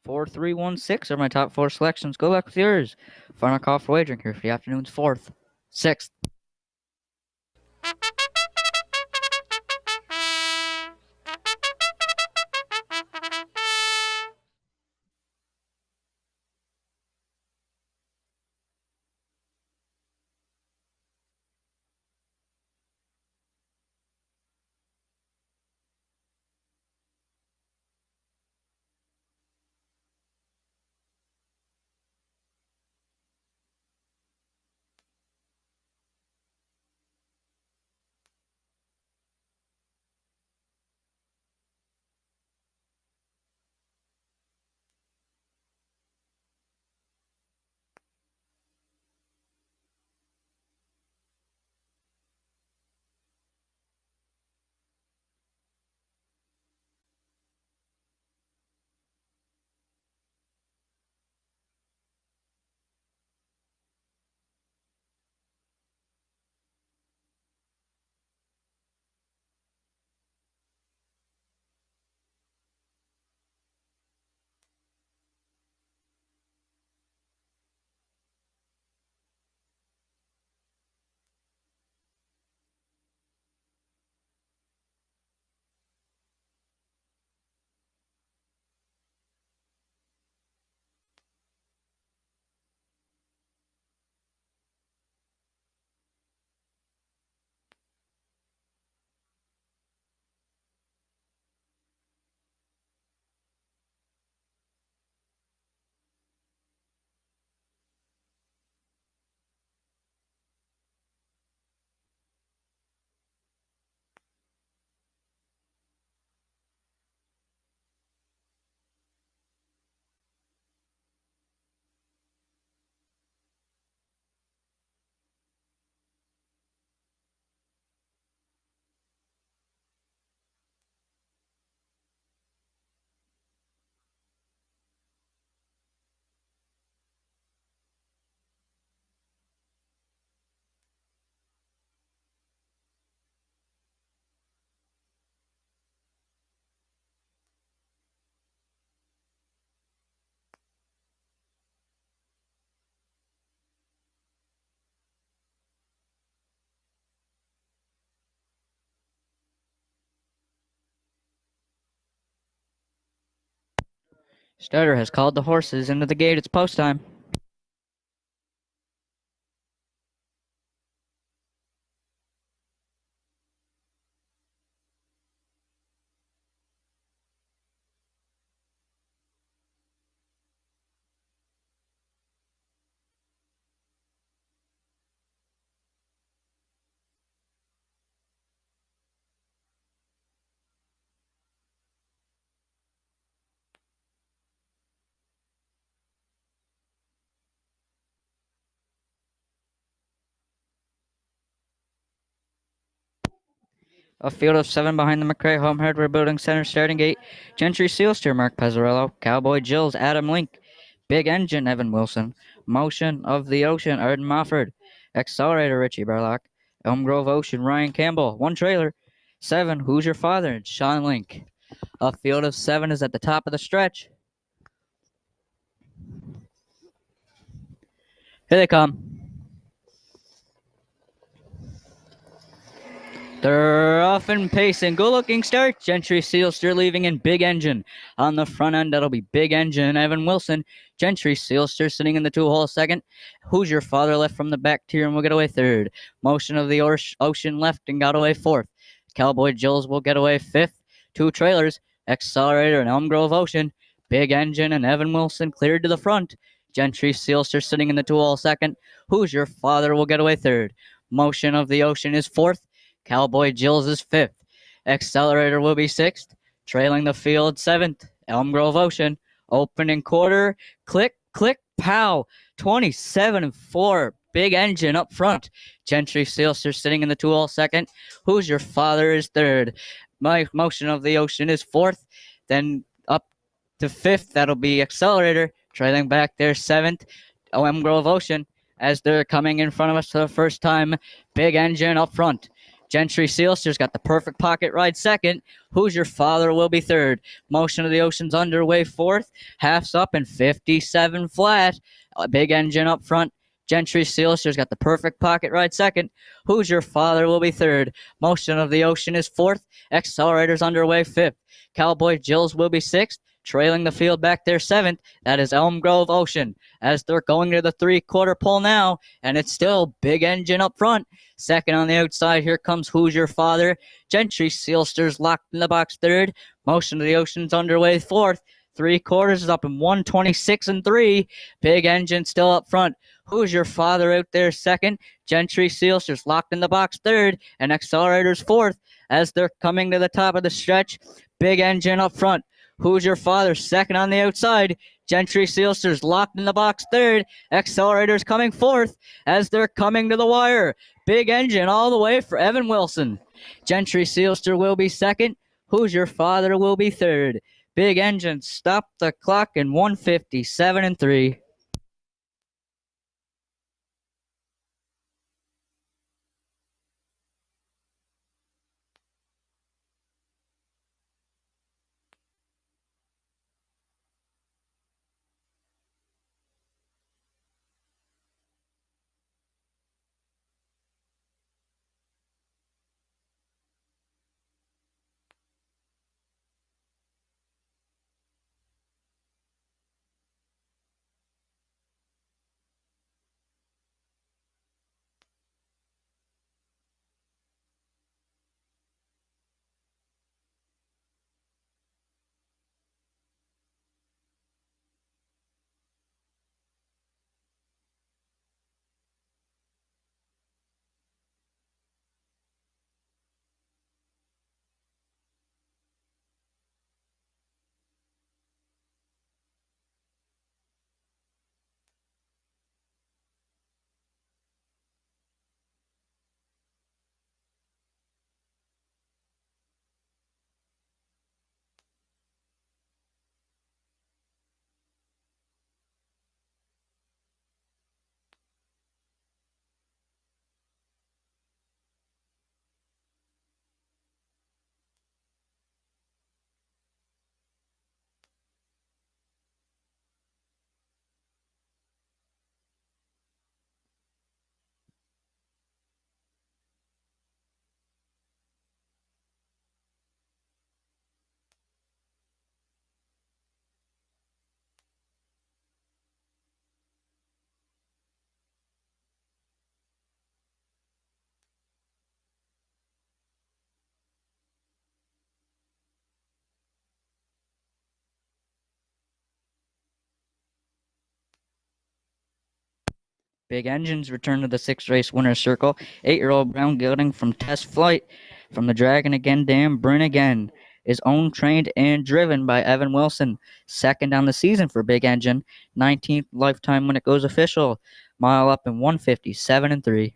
S2: Four, three, one, six are my top 4 selections. Go back with yours. Final call for wagering here for the afternoon's 4th. 6th. Starter has called the horses into the gate. It's post time. A field of 7 behind the McRae home hardware building center starting gate. Gentry Sealster, Mark Pezzarello. Cowboy Jills, Adam Link. Big Engine, Evan Wilson. Motion of the Ocean, Arden Mofford. Accelerator, Richie Barlock. Elm Grove Ocean, Ryan Campbell. 1 trailer. 7, Who's Your Father? Sean Link. A field of 7 is at the top of the stretch. Here they come. They're off and pacing. Good looking start. Gentry Sealster leaving in Big Engine. On the front end, that'll be Big Engine. Evan Wilson. Gentry Sealster sitting in the 2-hole second. Who's Your Father left from the back tier and will get away third. Motion of the Ocean left and got away fourth. Cowboy Jills will get away fifth. 2 trailers. Accelerator and Elm Grove Ocean. Big Engine and Evan Wilson cleared to the front. Gentry Sealster sitting in the 2-hole second. Who's Your Father will get away third. Motion of the Ocean is fourth. Cowboy Jills is fifth. Accelerator will be sixth. Trailing the field seventh. Elm Grove Ocean. Opening quarter. Click, click, pow. 27-4. Big Engine up front. Gentry Sealster sitting in the 2-hole second. Who's Your Father is third. My Motion of the Ocean is fourth. Then up to fifth. That'll be Accelerator. Trailing back there seventh. Elm Grove Ocean. As they're coming in front of us for the first time. Big Engine up front. Gentry Sealster's got the perfect pocket ride second. Who's Your Father will be third. Motion of the Ocean's underway fourth. Half's up and 57 flat. Big Engine up front. Gentry Sealster's got the perfect pocket ride second. Who's Your Father will be third. Motion of the Ocean is fourth. Accelerator's underway fifth. Cowboy Jills will be sixth. Trailing the field back there seventh. That is Elm Grove Ocean. As they're going to the 3/4 pole now, and it's still Big Engine up front. Second on the outside, here comes Who's Your Father. Gentry Sealster's locked in the box third. Motion of the Ocean's underway fourth. 3/4 is up in 126-3. Big Engine still up front. Who's Your Father out there second. Gentry Sealster's locked in the box third. And Accelerator's fourth. As they're coming to the top of the stretch, Big Engine up front. Who's Your Father second on the outside. Gentry Sealster's locked in the box third. Accelerator's coming fourth as they're coming to the wire. Big Engine all the way for Evan Wilson. Gentry Sealster will be second. Who's Your Father will be third. Big Engine stopped the clock in 157-3. Big Engines return to the 6th race winner's circle. 8-year-old Brown Gelding from Test Flight from the Dragon Again Dam Bryn Again is owned, trained, and driven by Evan Wilson. Second on the season for Big Engine. 19th lifetime when it goes official. Mile up in 157-3.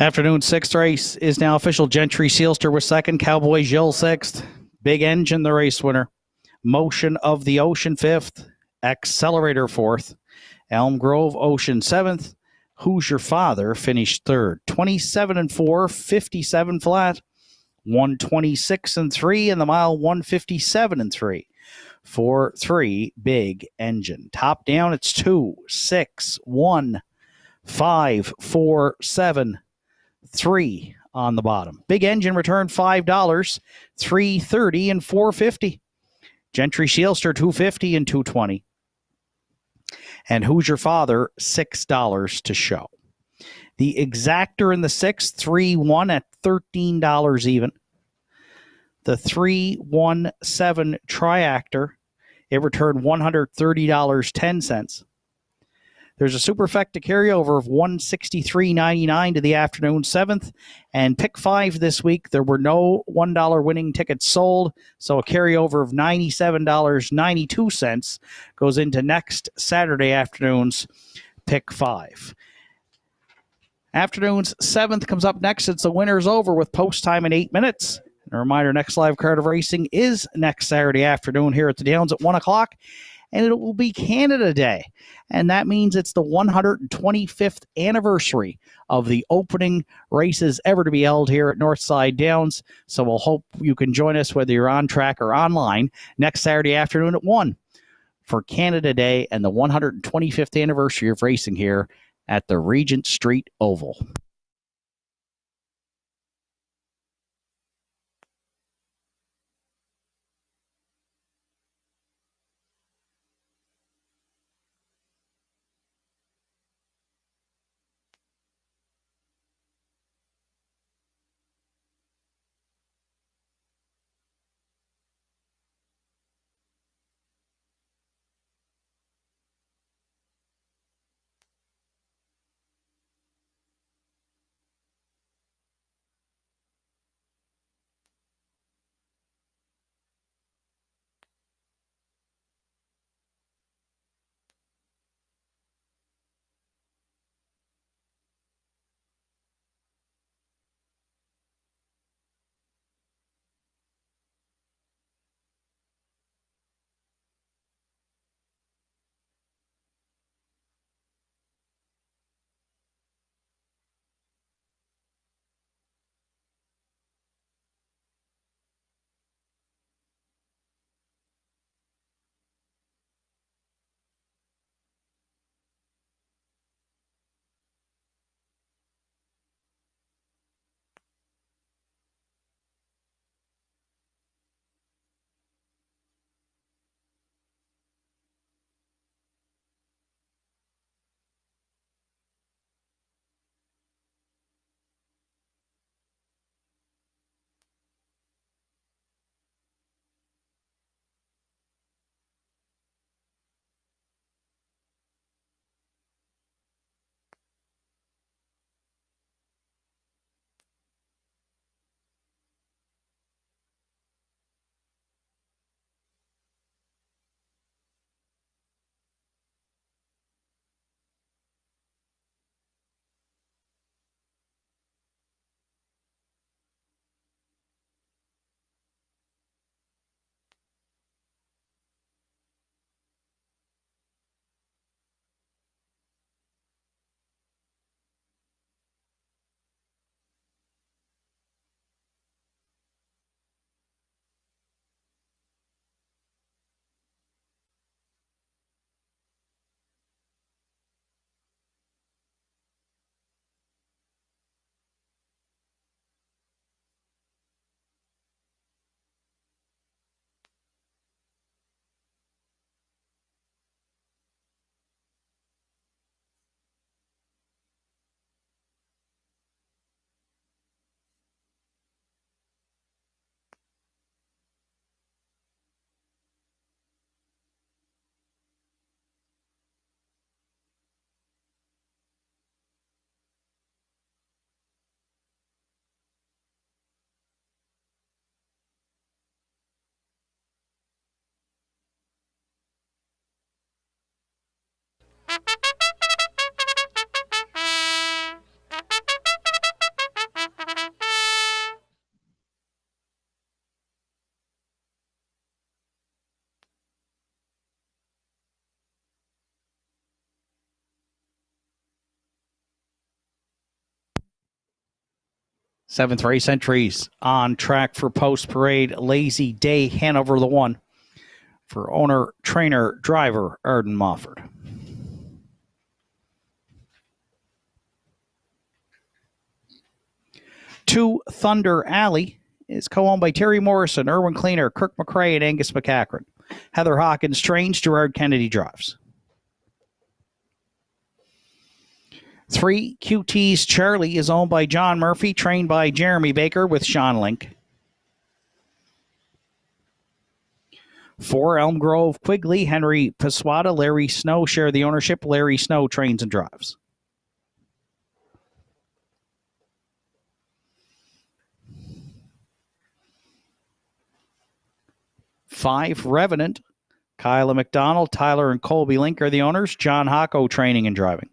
S1: Afternoon 6th race is now official. Gentry Sealster was second. Cowboy Jill 6th. Big Engine the race winner. Motion of the Ocean 5th. Accelerator 4th. Elm Grove Ocean 7th. Who's Your Father finished 3rd. 27-4, 57 flat. 126-3 in the mile, 157-3. 4-3 Big Engine. Top down, it's 2, 6, 1, 5, 4, 7, 3 on the bottom. Big Engine returned $5, $3.30 and $4.50. Gentry Sealster $2.50 and $2.20. And Who's Your Father $6 to show. The Exactor in the 6th, 3-1 at $13 even. The 3-1-7 Triactor, it returned $130.10. There's a Superfecta carryover of $163.99 to the afternoon 7th. And pick 5 this week, there were no $1 winning tickets sold, so a carryover of $97.92 goes into next Saturday afternoon's pick 5. Afternoon's 7th comes up next. It's the winner's over with post time in 8 minutes. A reminder, next live card of racing is next Saturday afternoon here at the Downs at 1 o'clock. And it will be Canada Day. And that means it's the 125th anniversary of the opening races ever to be held here at Northside Downs. So we'll hope you can join us, whether you're on track or online, next Saturday afternoon at 1 for Canada Day and the 125th anniversary of racing here at the Regent Street Oval. 7th race entries on track for Post Parade. Lazy Day, Hanover the 1 for owner, trainer, driver, Arden Mofford. Two, Thunder Alley is co-owned by Terry Morrison, Erwin Cleaner, Kirk McRae, and Angus McCachran. Heather Hawkins trains, Gerard Kennedy drives. 3, QT's Charlie is owned by John Murphy, trained by Jeremy Baker with Sean Link. 4, Elm Grove Quigley, Henry Paswata, Larry Snow share the ownership. Larry Snow trains and drives. 5, Revenant, Kyla McDonald, Tyler and Colby Link are the owners. John Hocko training and driving.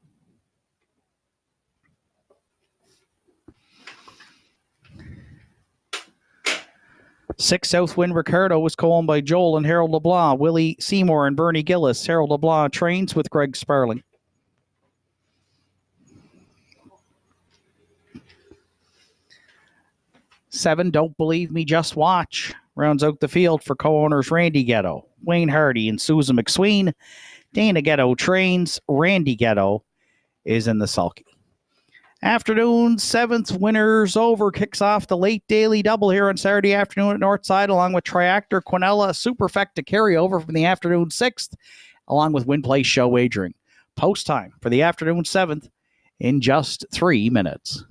S1: 6, Southwind Ricardo was co-owned by Joel and Harold LeBlanc, Willie Seymour and Bernie Gillis. Harold LeBlanc trains with Greg Sparling. 7, Don't Believe Me, Just Watch rounds out the field for co-owners Randy Ghetto, Wayne Hardy, and Susan McSween. Dana Ghetto trains. Randy Ghetto is in the sulky. Afternoon, 7th Winners Over kicks off the late daily double here on Saturday afternoon at Northside, along with Triactor, Quinella, Superfecta carryover from the afternoon 6th, along with Win Place Show wagering. Post time for the afternoon 7th in just 3 minutes.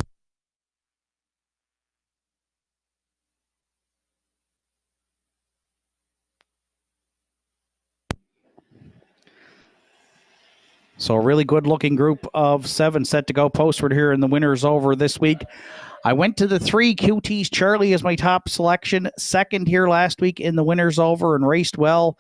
S1: So a really good-looking group of 7 set to go postward here in the Winners Over this week. I went to the 3. QT's Charlie is my top selection. Second here last week in the Winners Over and raced well.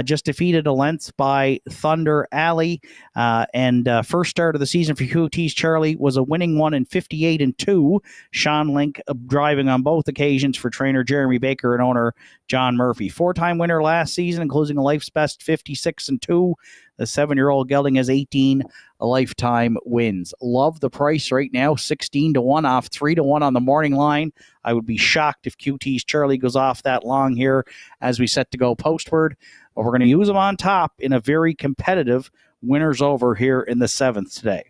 S1: Just defeated a length by Thunder Alley. And first start of the season for QT's Charlie was a winning one in 58-2. Sean Link driving on both occasions for trainer Jeremy Baker and owner John Murphy. 4-time winner last season, including a life's best 56-2. The 7-year-old gelding has 18 lifetime wins. Love the price right now, 16-1 off 3-1 on the morning line. I would be shocked if QT's Charlie goes off that long here as we set to go postward. But we're going to use them on top in a very competitive Winners Over here in the 7th today.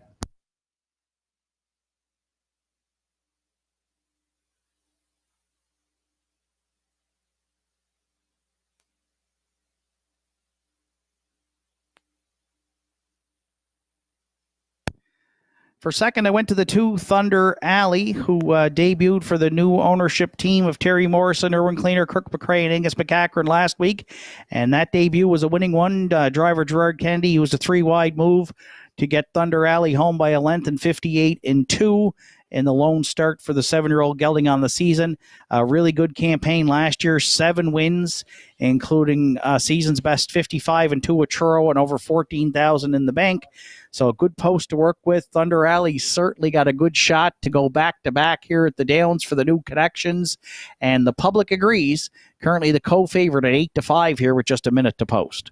S1: For second, I went to the 2 Thunder Alley, who debuted for the new ownership team of Terry Morrison, Erwin Cleaner, Kirk McRae, and Angus McCachran last week. And that debut was a winning one. Driver Gerard Kennedy used a 3-wide move to get Thunder Alley home by a length in 58-2 in the lone start for the 7-year-old gelding on the season. A really good campaign last year, 7 wins, including season's best 55-2 at Truro and over $14,000 in the bank. So a good post to work with. Thunder Alley certainly got a good shot to go back-to-back here at the Downs for the new connections. And the public agrees. Currently the co-favorite at 8-5 here with just a minute to post.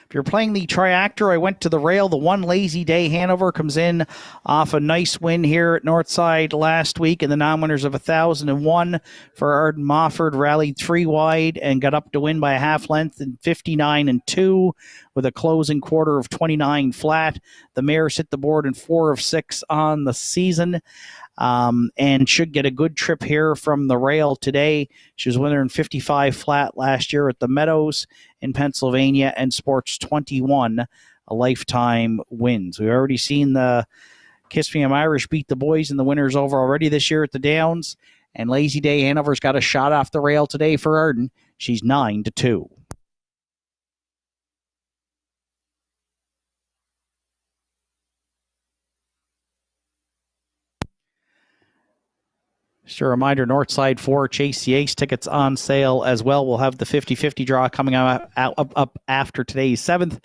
S1: If you're playing the Triactor, I went to the rail. The 1 Lazy Day Hanover comes in off a nice win here at Northside last week, and the non-winners of 1,001 for Arden Mofford rallied 3 wide and got up to win by a half length in 59-2 with a closing quarter of 29 flat. The mares hit the board in 4 of 6 on the season. And should get a good trip here from the rail today. She was winner in 55 flat last year at the Meadows in Pennsylvania and sports 21 a lifetime wins. We've already seen the Kiss Me I'm Irish beat the boys in the Winners Over already this year at the Downs. And Lazy Day Hanover's got a shot off the rail today for Arden. She's 9-2. Just a reminder, Northside 4 Chase the Ace tickets on sale as well. We'll have the 50-50 draw coming up after today's 7th.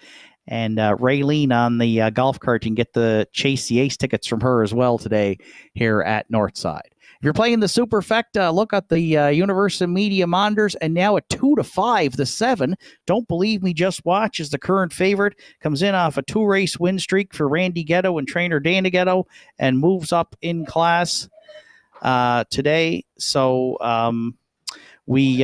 S1: And Raylene on the golf cart, you can get the Chase the Ace tickets from her as well today here at Northside. If you're playing the Superfecta, look at the Universum Media monitors, and now at 2-5, the 7. Don't Believe Me, Just Watch is the current favorite. Comes in off a 2-race win streak for Randy Ghetto and trainer Dana Ghetto, and moves up in class today. So we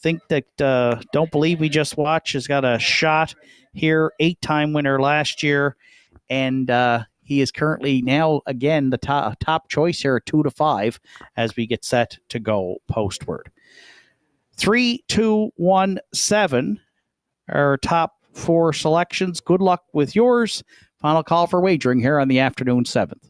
S1: think that Don't Believe Me, Just Watch has got a shot here. 8-time winner last year, and he is currently now again the top choice here at 2-5 as we get set to go postward. 3, 2, 1, 7 our top 4 selections. Good luck with yours. Final call for wagering here on the afternoon 7th.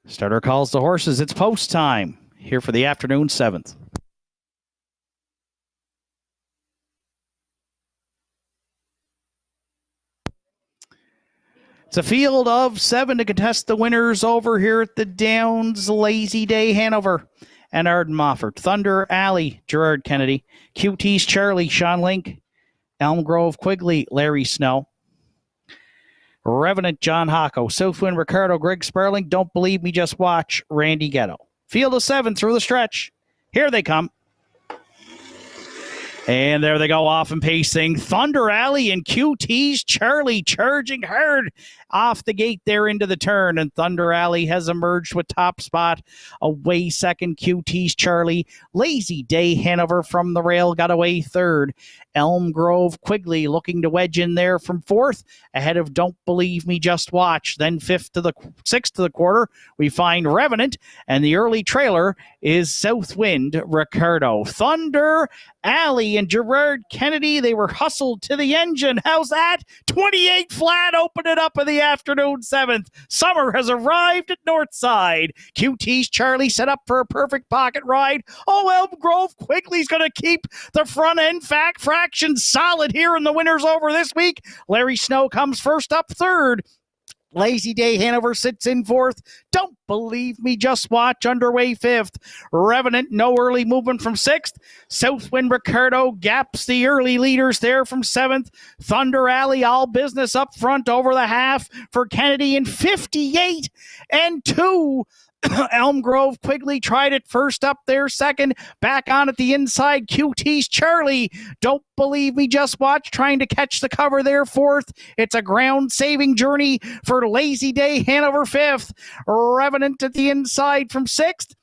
S1: Starter calls the horses. It's post time here for the afternoon 7th. It's a field of 7 to contest the winners over here at the Downs. Lazy Day, Hanover, and Arden Mofford. Thunder Alley, Gerard Kennedy. QT's Charlie, Sean Link. Elm Grove, Quigley, Larry Snow. Revenant, John Hocko. Southwind, Ricardo, Greg Sperling. Don't Believe Me, Just Watch, Randy Ghetto. Field of 7 through the stretch. Here they come. And there they go off and pacing. Thunder Alley and QT's Charlie charging hard off the gate there into the turn. And Thunder Alley has emerged with top spot. Away second, QT's Charlie. Lazy Day, Hanover from the rail, got away third. Elm Grove, Quigley looking to wedge in there from fourth. Ahead of Don't Believe Me, Just Watch. Then sixth to the quarter, we find Revenant. And the early trailer is Southwind, Ricardo. Thunder Alley and Gerard Kennedy, they were hustled to the engine. How's that? 28 flat, open it up in the afternoon 7th. Summer has arrived at Northside. QT's Charlie set up for a perfect pocket ride. Oh, Elm Grove Quigley's going to keep the front end fraction solid here in the winners over this week. Larry Snow comes first up third. Lazy Day Hanover sits in fourth. Don't Believe Me, Just Watch underway fifth. Revenant, no early movement from sixth. Southwind Ricardo gaps the early leaders there from seventh. Thunder Alley, all business up front over the half for Kennedy in 58 and 2. Elm Grove Quigley tried it first up there, second. Back on at the inside, QT's Charlie. Don't Believe Me, Just Watch, trying to catch the cover there, fourth. It's a ground-saving journey for Lazy Day Hanover, fifth. Revenant at the inside from sixth.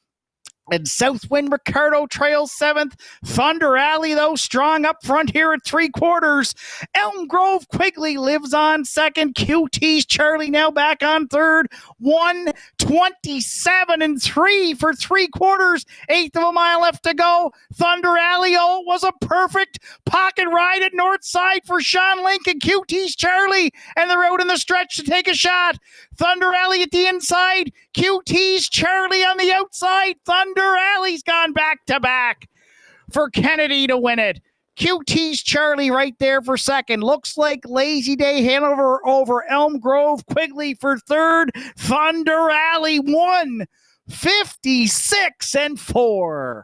S1: And Southwind Ricardo trails seventh. Thunder Alley, though, strong up front here at three quarters. Elm Grove Quigley lives on second. QT's Charlie now back on third. 1:27 and 3 for three quarters. Eighth of a mile left to go. Thunder Alley, oh, it was a perfect pocket ride at Northside for Sean Link and QT's Charlie. And they're out in the stretch to take a shot. Thunder Alley at the inside. QT's Charlie on the outside. Thunder Alley's gone back to back for Kennedy to win it. QT's Charlie right there for second. Looks like Lazy Day Hanover over Elm Grove Quigley for third. Thunder Alley won 56 and 4.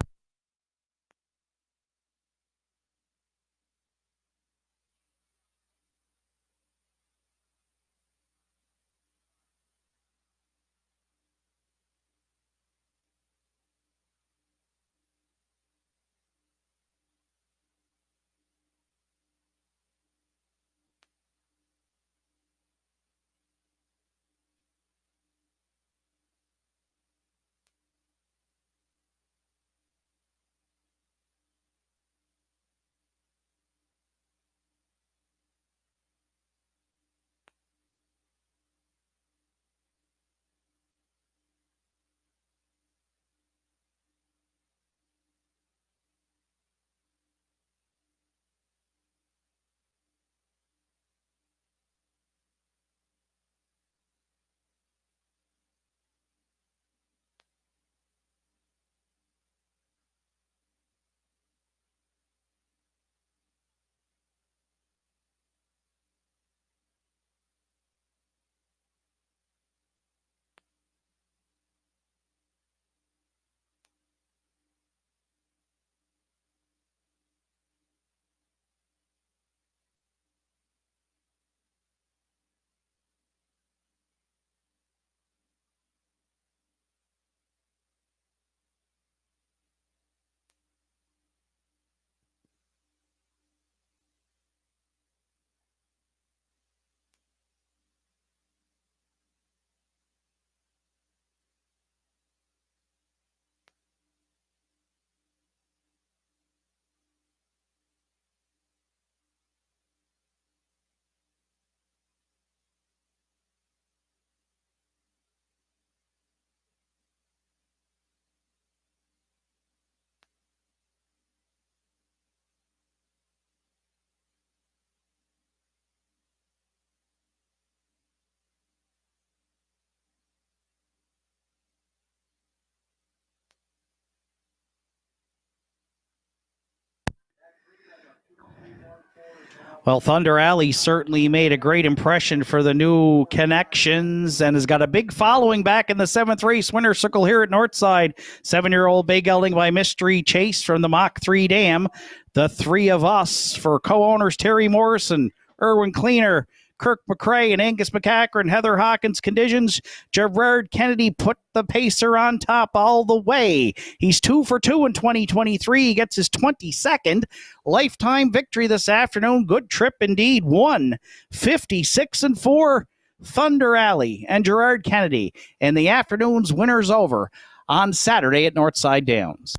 S1: Well, Thunder Alley certainly made a great impression for the new connections and has got a big following back in the 7th race winner circle here at Northside. 7-year-old bay gelding by Mystery Chase from the Mach 3 Dam. The Three of Us for co-owners Terry Morrison, Erwin Cleaner, Kirk McRae, and Angus McCacker, and Heather Hawkins. Conditions, Gerard Kennedy put the pacer on top all the way. He's 2 for 2 in 2023. He gets his 22nd lifetime victory this afternoon. Good trip indeed. 1:56-4. Thunder Alley and Gerard Kennedy. And the afternoon's winner's over on Saturday at Northside Downs.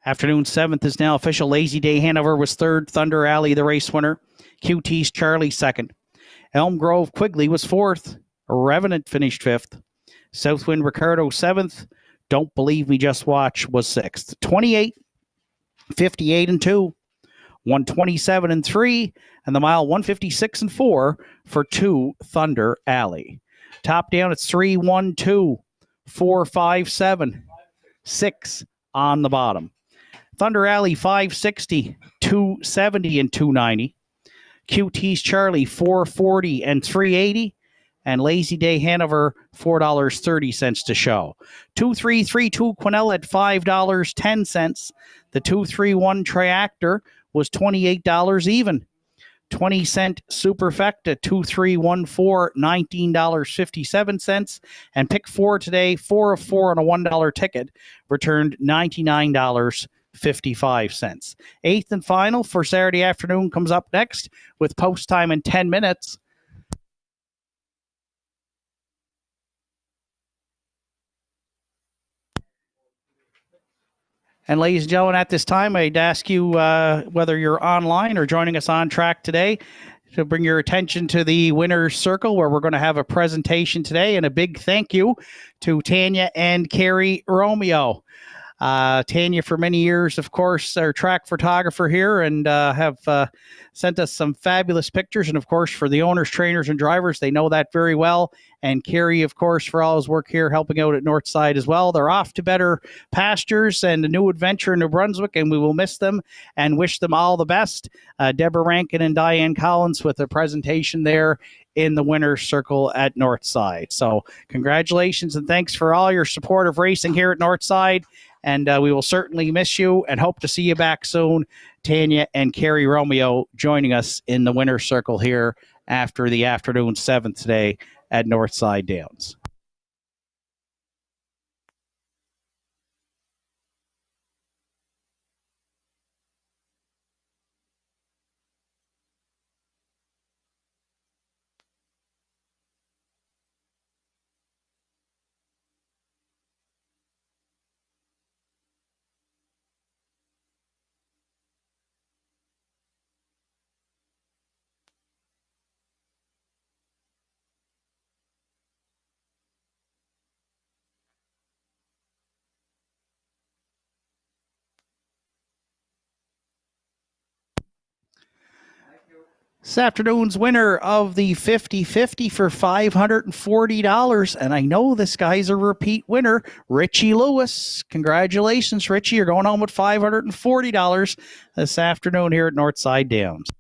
S1: Afternoon 7th is now official. Lazy Day Hanover was 3rd. Thunder Alley, the race winner. QT's Charlie 2nd. Elm Grove Quigley was 4th. Revenant finished 5th. Southwind Ricardo 7th. Don't Believe Me, Just Watch was 6th. 28, 58-2. 127-3. And the mile 156-4 for 2 Thunder Alley. Top down, it's 3, 1, 2, 4, 5, 7, 6 on the bottom. Thunder Alley 560, 270, and 290. QT's Charlie 440 and 380. And Lazy Day Hanover $4.30 to show. 2332 Quinell at $5.10. The 231 Triactor was $28 even. 20-cent Superfecta 2314, $19.57. And pick 4 today, 4 of 4 on a $1 ticket, returned $99.55. 8th and final for Saturday afternoon comes up next with post time in 10 minutes. And ladies and gentlemen, at this time, I'd ask you whether you're online or joining us on track today to bring your attention to the winner's circle, where we're going to have a presentation today. And a big thank you to Tanya and Carrie Romeo. Tanya, for many years, of course, our track photographer here, and have sent us some fabulous pictures. And, of course, for the owners, trainers, and drivers, they know that very well. And Kerry, of course, for all his work here, helping out at Northside as well. They're off to better pastures and a new adventure in New Brunswick, and we will miss them and wish them all the best. Deborah Rankin and Diane Collins with a presentation there in the winner's circle at Northside. So congratulations and thanks for all your support of racing here at Northside. And we will certainly miss you and hope to see you back soon. Tanya and Kerry Romeo joining us in the winner's circle here after the afternoon 7th today at Northside Downs. This afternoon's winner of the 50-50 for $540. And I know this guy's a repeat winner, Richie Lewis. Congratulations, Richie. You're going home with $540 this afternoon here at Northside Downs.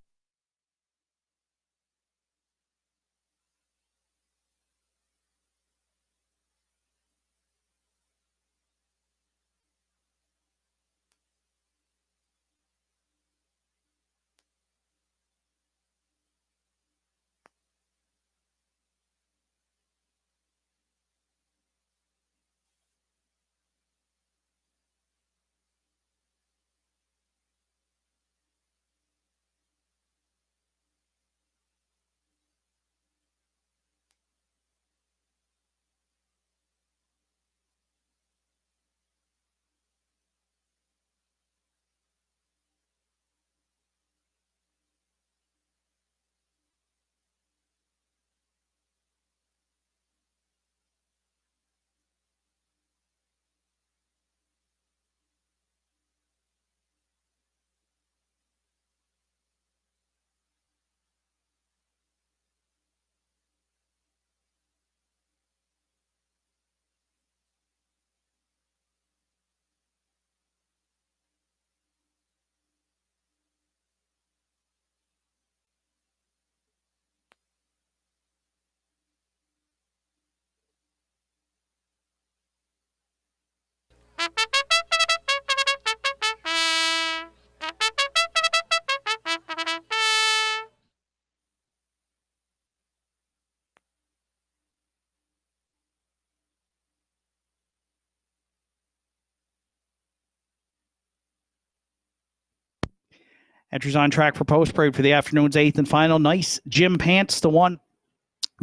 S1: Entries on track for post parade for the afternoon's 8th and final. Nice Jim Pants, the one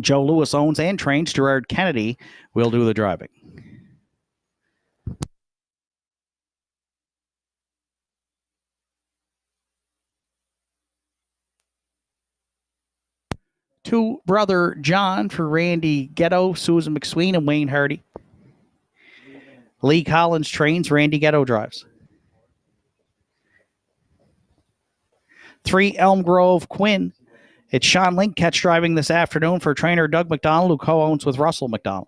S1: Joe Lewis owns and trains. Gerard Kennedy will do the driving. To brother John for Randy Ghetto, Susan McSween, and Wayne Hardy. Lee Collins trains, Randy Ghetto drives. 3 Elm Grove Quinn. It's Sean Link catch driving this afternoon for trainer Doug McDonald, who co-owns with Russell McDonald.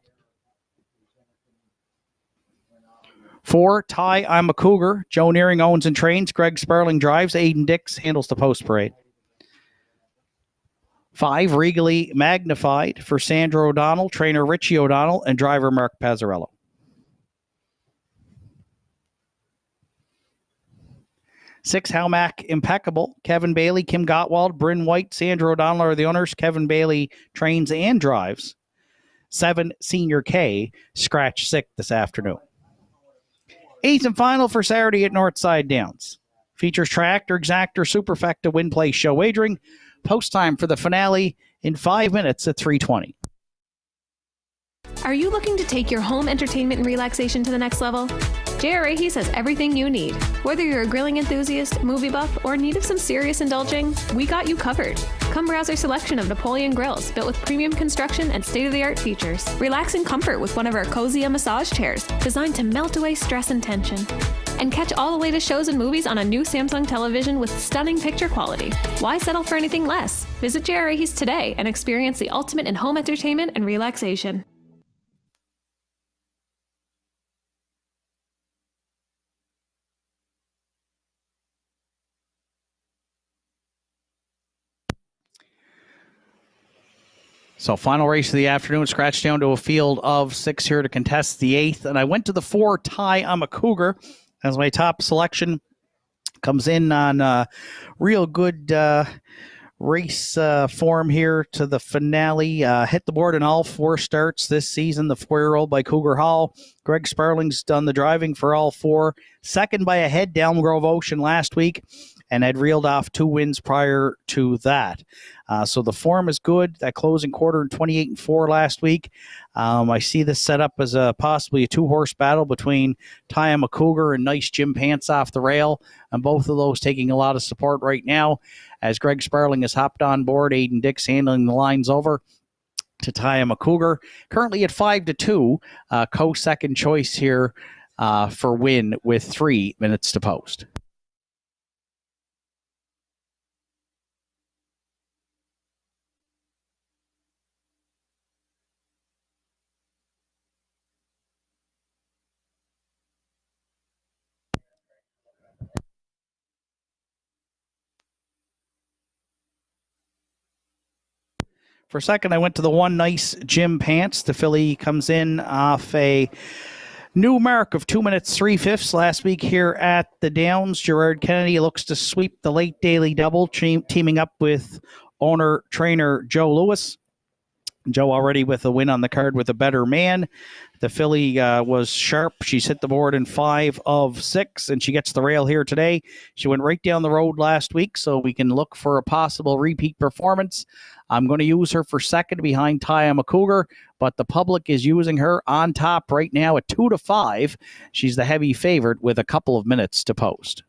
S1: 4 Ty I'm a Cougar. Joe Nearing owns and trains. Greg Sparling drives. Aiden Dix handles the post parade. 5 Regally Magnified for Sandra O'Donnell, trainer Richie O'Donnell, and driver Mark Pazzarello. 6 Halmack Impeccable. Kevin Bailey, Kim Gottwald, Bryn White, Sandra O'Donnell are the owners. Kevin Bailey trains and drives. 7 Senior K, scratch sick this afternoon. 8th and final for Saturday at Northside Downs. Features Tractor, Exactor, Superfecta, Win Play Show Wagering. Post time for the finale in 5 minutes at 3:20.
S3: Are you looking to take your home entertainment and relaxation to the next level? J.R. Ahis has everything you need. Whether you're a grilling enthusiast, movie buff, or in need of some serious indulging, we got you covered. Come browse our selection of Napoleon grills built with premium construction and state-of-the-art features. Relax in comfort with one of our Cozy massage chairs designed to melt away stress and tension. And catch all the latest shows and movies on a new Samsung television with stunning picture quality. Why settle for anything less? Visit J.R. Ahis today and experience the ultimate in home entertainment and relaxation.
S1: So final race of the afternoon, scratched down to a field of 6 here to contest the 8th. And I went to the 4 Ty I'm a Cougar as my top selection. Comes in on real good race form here to the finale. Hit the board in all 4 starts this season. The 4-year-old by Cougar Hall. Greg Sparling's done the driving for all 4. Second by a head down Grove Ocean last week and had reeled off 2 wins prior to that. So the form is good. That closing quarter in 28-4 last week. I see this set up as possibly a 2-horse battle between Ty I'm a Cougar and Nice Jim Pants off the rail, and both of those taking a lot of support right now as Greg Sparling has hopped on board. Aiden Dix handling the lines over to Ty I'm a Cougar. Currently at 5-2, co-second choice here for win with 3 minutes to post. For second, I went to the 1 Nice Jim Pants. The filly comes in off a new mark of 2 minutes 3/5 last week here at the Downs. Gerard Kennedy looks to sweep the late daily double, teaming up with owner-trainer Joe Lewis. Joe already with a win on the card with a better man. The filly was sharp. She's hit the board in 5 of 6, and she gets the rail here today. She went right down the road last week, so we can look for a possible repeat performance. I'm going to use her for second behind Ty I'm a Cougar, but the public is using her on top right now at 2-5. She's the heavy favorite with a couple of minutes to post.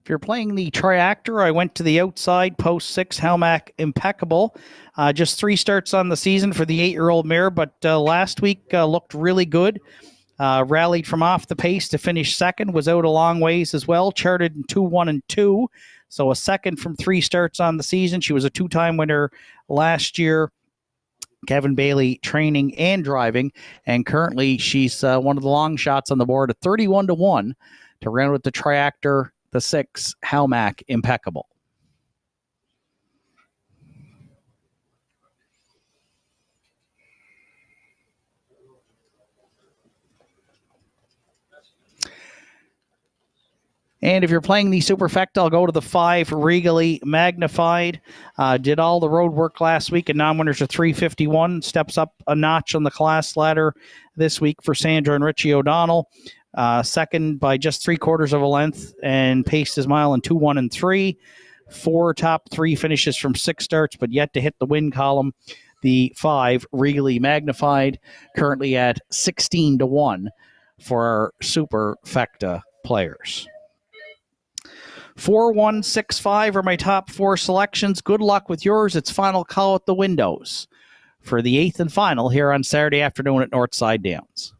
S1: If you're playing the triactor, I went to the outside, post 6, Halmack Impeccable. Just 3 starts on the season for the 8-year-old mare, but last week looked really good. Rallied from off the pace to finish second, was out a long ways as well, charted in 2-1-2. So a second from 3 starts on the season. She was a 2-time winner last year. Kevin Bailey training and driving, and currently she's one of the long shots on the board at 31-1 to round with the triactor. The 6, Halmack Impeccable. And if you're playing the Superfecta, I'll go to the 5 Regally Magnified. Did all the road work last week, and non-winners are 351. Steps up a notch on the class ladder this week for Sandra and Richie O'Donnell. Second by just 3/4 of a length, and paced his mile in 2, 1, and 3. 4 top 3 finishes from 6 starts, but yet to hit the win column. The 5 Regally Magnified, currently at 16-1 for our Superfecta players. 4165 are my top 4 selections. Good luck with yours. It's final call at the windows for the 8th and final here on Saturday afternoon at Northside Downs.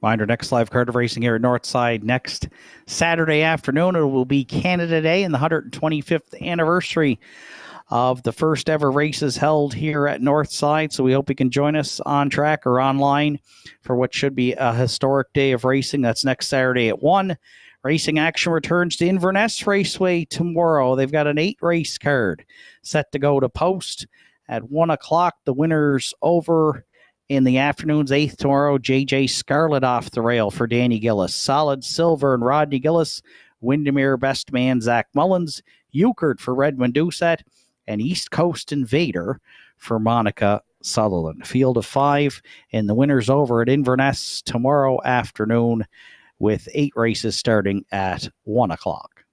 S1: Reminder, next live card of racing here at Northside next Saturday afternoon. It will be Canada Day and the 125th anniversary of the first ever races held here at Northside. So we hope you can join us on track or online for what should be a historic day of racing. That's next Saturday at 1. Racing action returns to Inverness Raceway tomorrow. They've got an 8-race card set to go to post at 1 o'clock. The winners over in the afternoon's 8th tomorrow. JJ Scarlett off the rail for Danny Gillis. Solid Silver and Rodney Gillis. Windermere Best Man Zach Mullins. Euchert for Redmond Doucette. And East Coast Invader for Monica Sutherland. Field of 5, and the winners over at Inverness tomorrow afternoon with 8 races starting at 1 o'clock.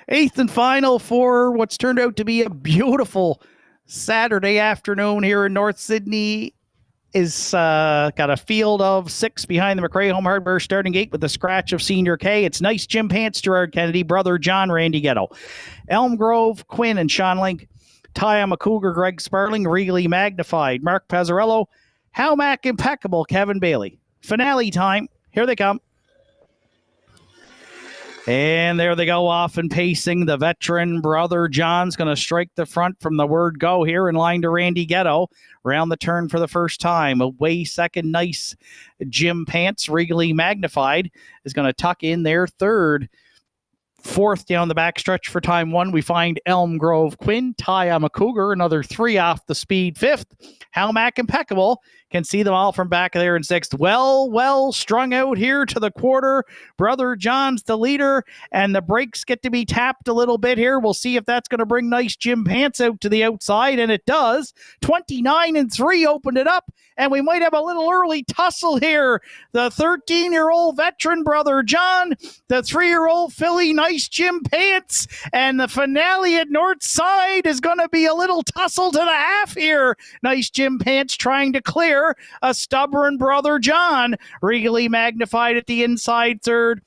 S1: Eighth and final for what's turned out to be a beautiful Saturday afternoon here in North Sydney is got a field of 6 behind the McRae Home Hardware starting gate with the scratch of Senior K. It's Nice Jim Pants, Gerard Kennedy, Brother John, Randy Ghetto, Elm Grove, Quinn and Sean Link, Ty I'm a Cougar, Greg Sparling, Regally Magnified, Mark Pazzarello, How Mac Impeccable, Kevin Bailey. Finale time. Here they come. And there they go off and pacing. The veteran Brother John's going to strike the front from the word go here in line to Randy Ghetto. Round the turn for the first time. Away second, Nice Jim Pants, Regally Magnified, is going to tuck in there third. Fourth down the backstretch for time one, we find Elm Grove Quinn, Ty I'm a Cougar, another 3 off the speed. Fifth, How Mac Impeccable. Can see them all from back there in sixth. Well strung out here to the quarter. Brother John's the leader, and the brakes get to be tapped a little bit here. We'll see if that's going to bring Nice Jim Pants out to the outside, and it does. 29-3 opened it up, and we might have a little early tussle here. The 13-year-old veteran Brother John, the 3-year-old filly Nice Jim Pants, and the finale at Northside is going to be a little tussle to the half here. Nice Jim Pants trying to clear a stubborn Brother John. Regally Magnified at the inside third.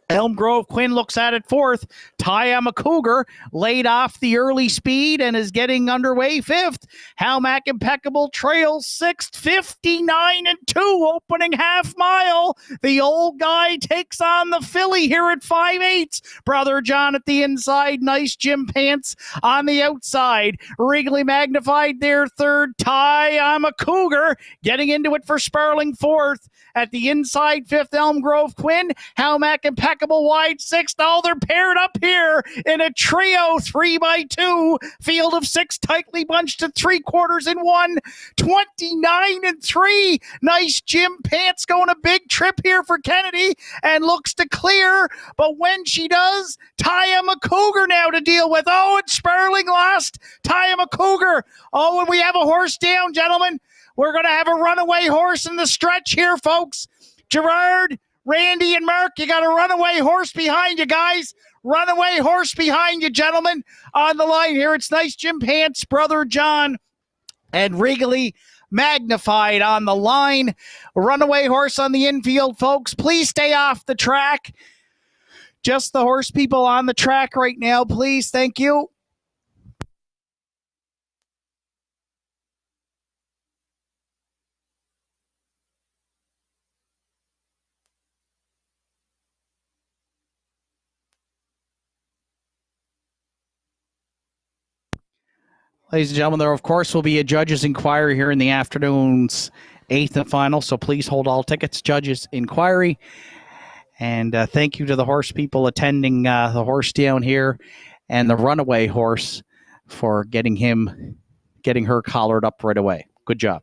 S1: Elm Grove Quinn looks at it fourth. Ty I'm a Cougar laid off the early speed and is getting underway fifth. How Mac Impeccable trails sixth. 59-2 opening half mile. The old guy takes on the filly here at 5/8. Brother John at the inside. Nice Jim Pants on the outside. Regally Magnified there third. Ty I'm a Cougar getting into it for Sparling fourth. At the inside, fifth, Elm Grove Quinn. How Mac Impeccable wide sixth. Oh, they're paired up here in a trio, 3x2. Field of 6 tightly bunched at 3/4 in 1. 29-3. Nice Jim Pants going a big trip here for Kennedy and looks to clear. But when she does, Ty I'm a Cougar now to deal with. Oh, and Sparling lost. Ty I'm a Cougar. Oh, and we have a horse down, gentlemen. We're going to have a runaway horse in the stretch here, folks. Gerard, Randy, and Mark, you got a runaway horse behind you, guys. Runaway horse behind you, gentlemen. On the line here, it's Nice Jim Pants, Brother John, and Regally Magnified on the line. Runaway horse on the infield, folks. Please stay off the track. Just the horse people on the track right now, please. Thank you. Ladies and gentlemen, there, of course, will be a judges' inquiry here in the afternoon's 8th and final, so please hold all tickets. Judges' inquiry. And thank you to the horse people attending the horse down here and the runaway horse for getting her collared up right away. Good job.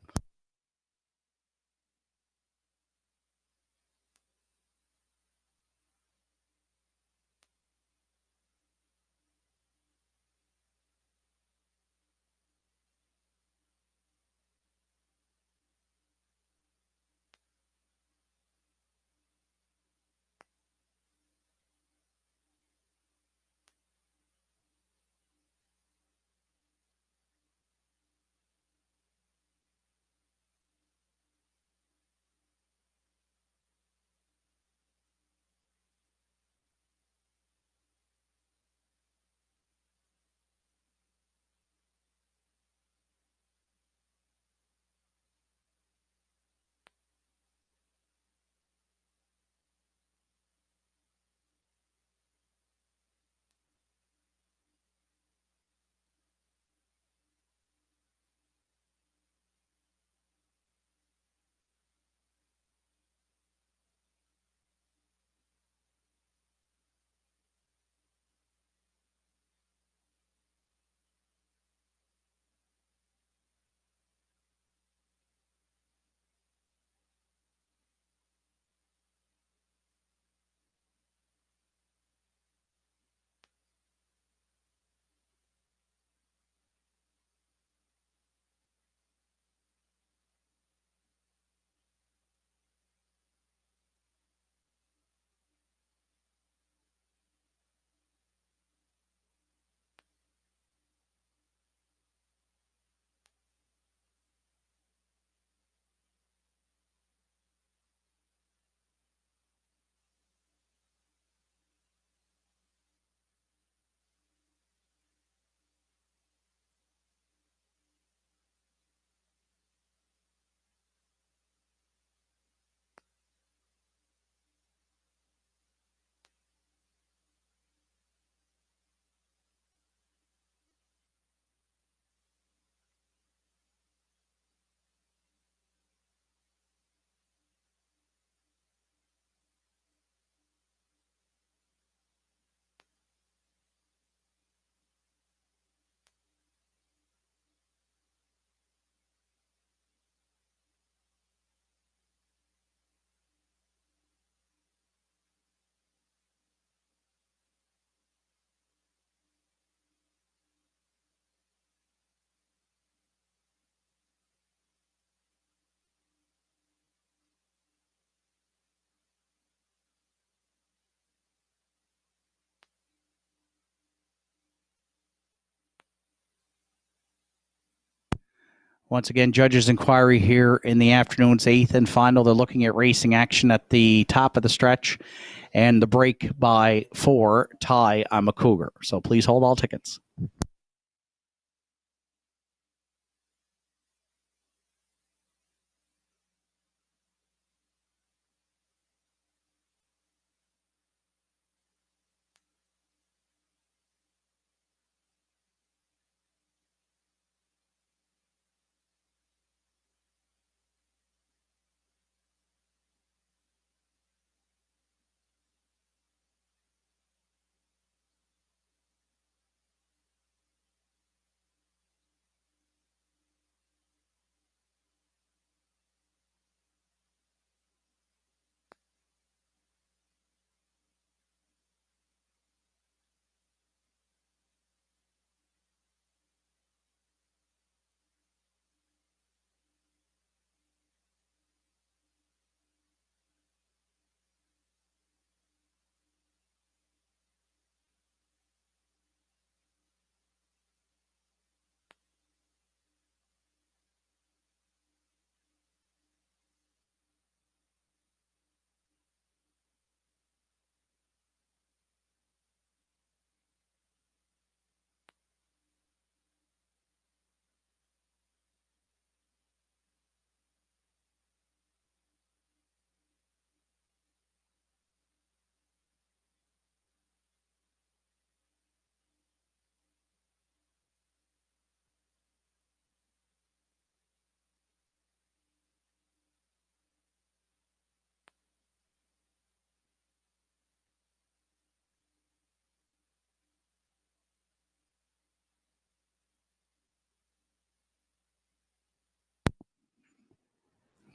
S1: Once again, judges' inquiry here in the afternoon's 8th and final. They're looking at racing action at the top of the stretch and the break by 4 tie. I'm a Cougar. So please hold all tickets.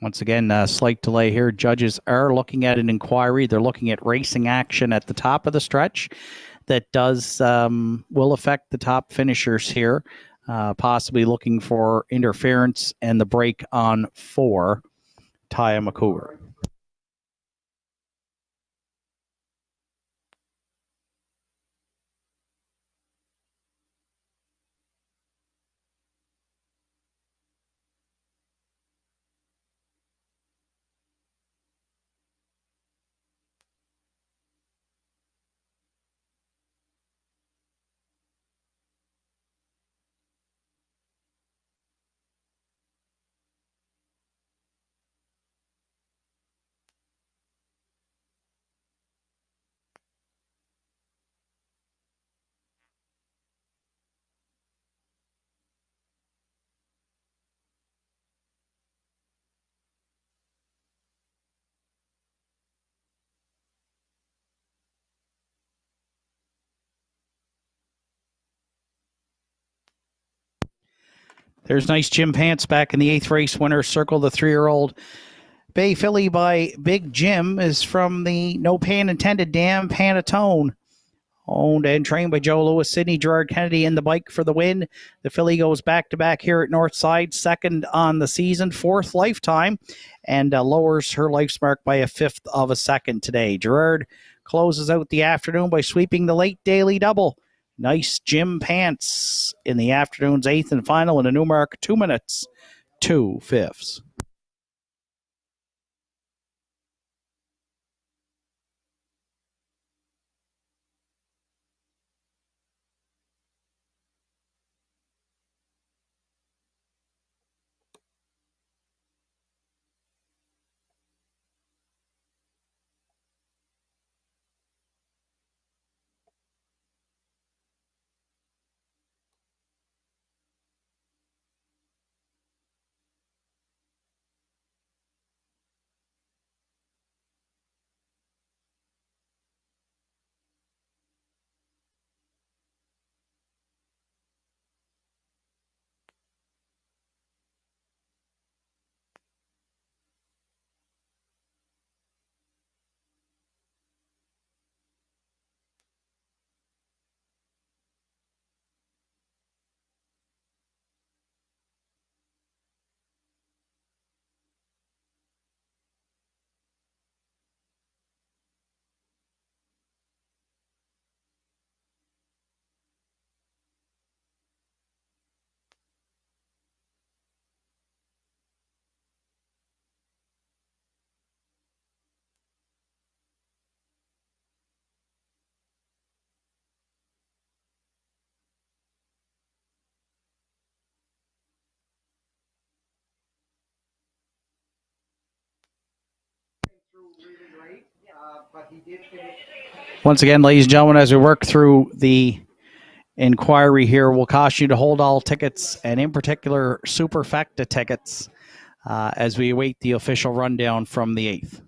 S1: Once again, slight delay here. Judges are looking at an inquiry. They're looking at racing action at the top of the stretch that will affect the top finishers here, possibly looking for interference and the break on 4, Taya McCougar. There's nice Jim Pants back in the 8th race. Winner circle the 3-year-old Bay Filly by Big Jim is from the no pan intended dam Panatone. Owned and trained by Joe Lewis, Sidney Gerard Kennedy in the bike for the win. The filly goes back-to-back here at Northside, second on the season, 4th lifetime, and lowers her life's mark by a 1/5 of a second today. Gerard closes out the afternoon by sweeping the late daily double. Nice Jim Pants in the afternoon's 8th and final in a new mark, 2 minutes, 2/5. Once again, ladies and gentlemen, as we work through the inquiry here, we'll caution you to hold all tickets, and in particular, superfecta tickets, as we await the official rundown from the 8th.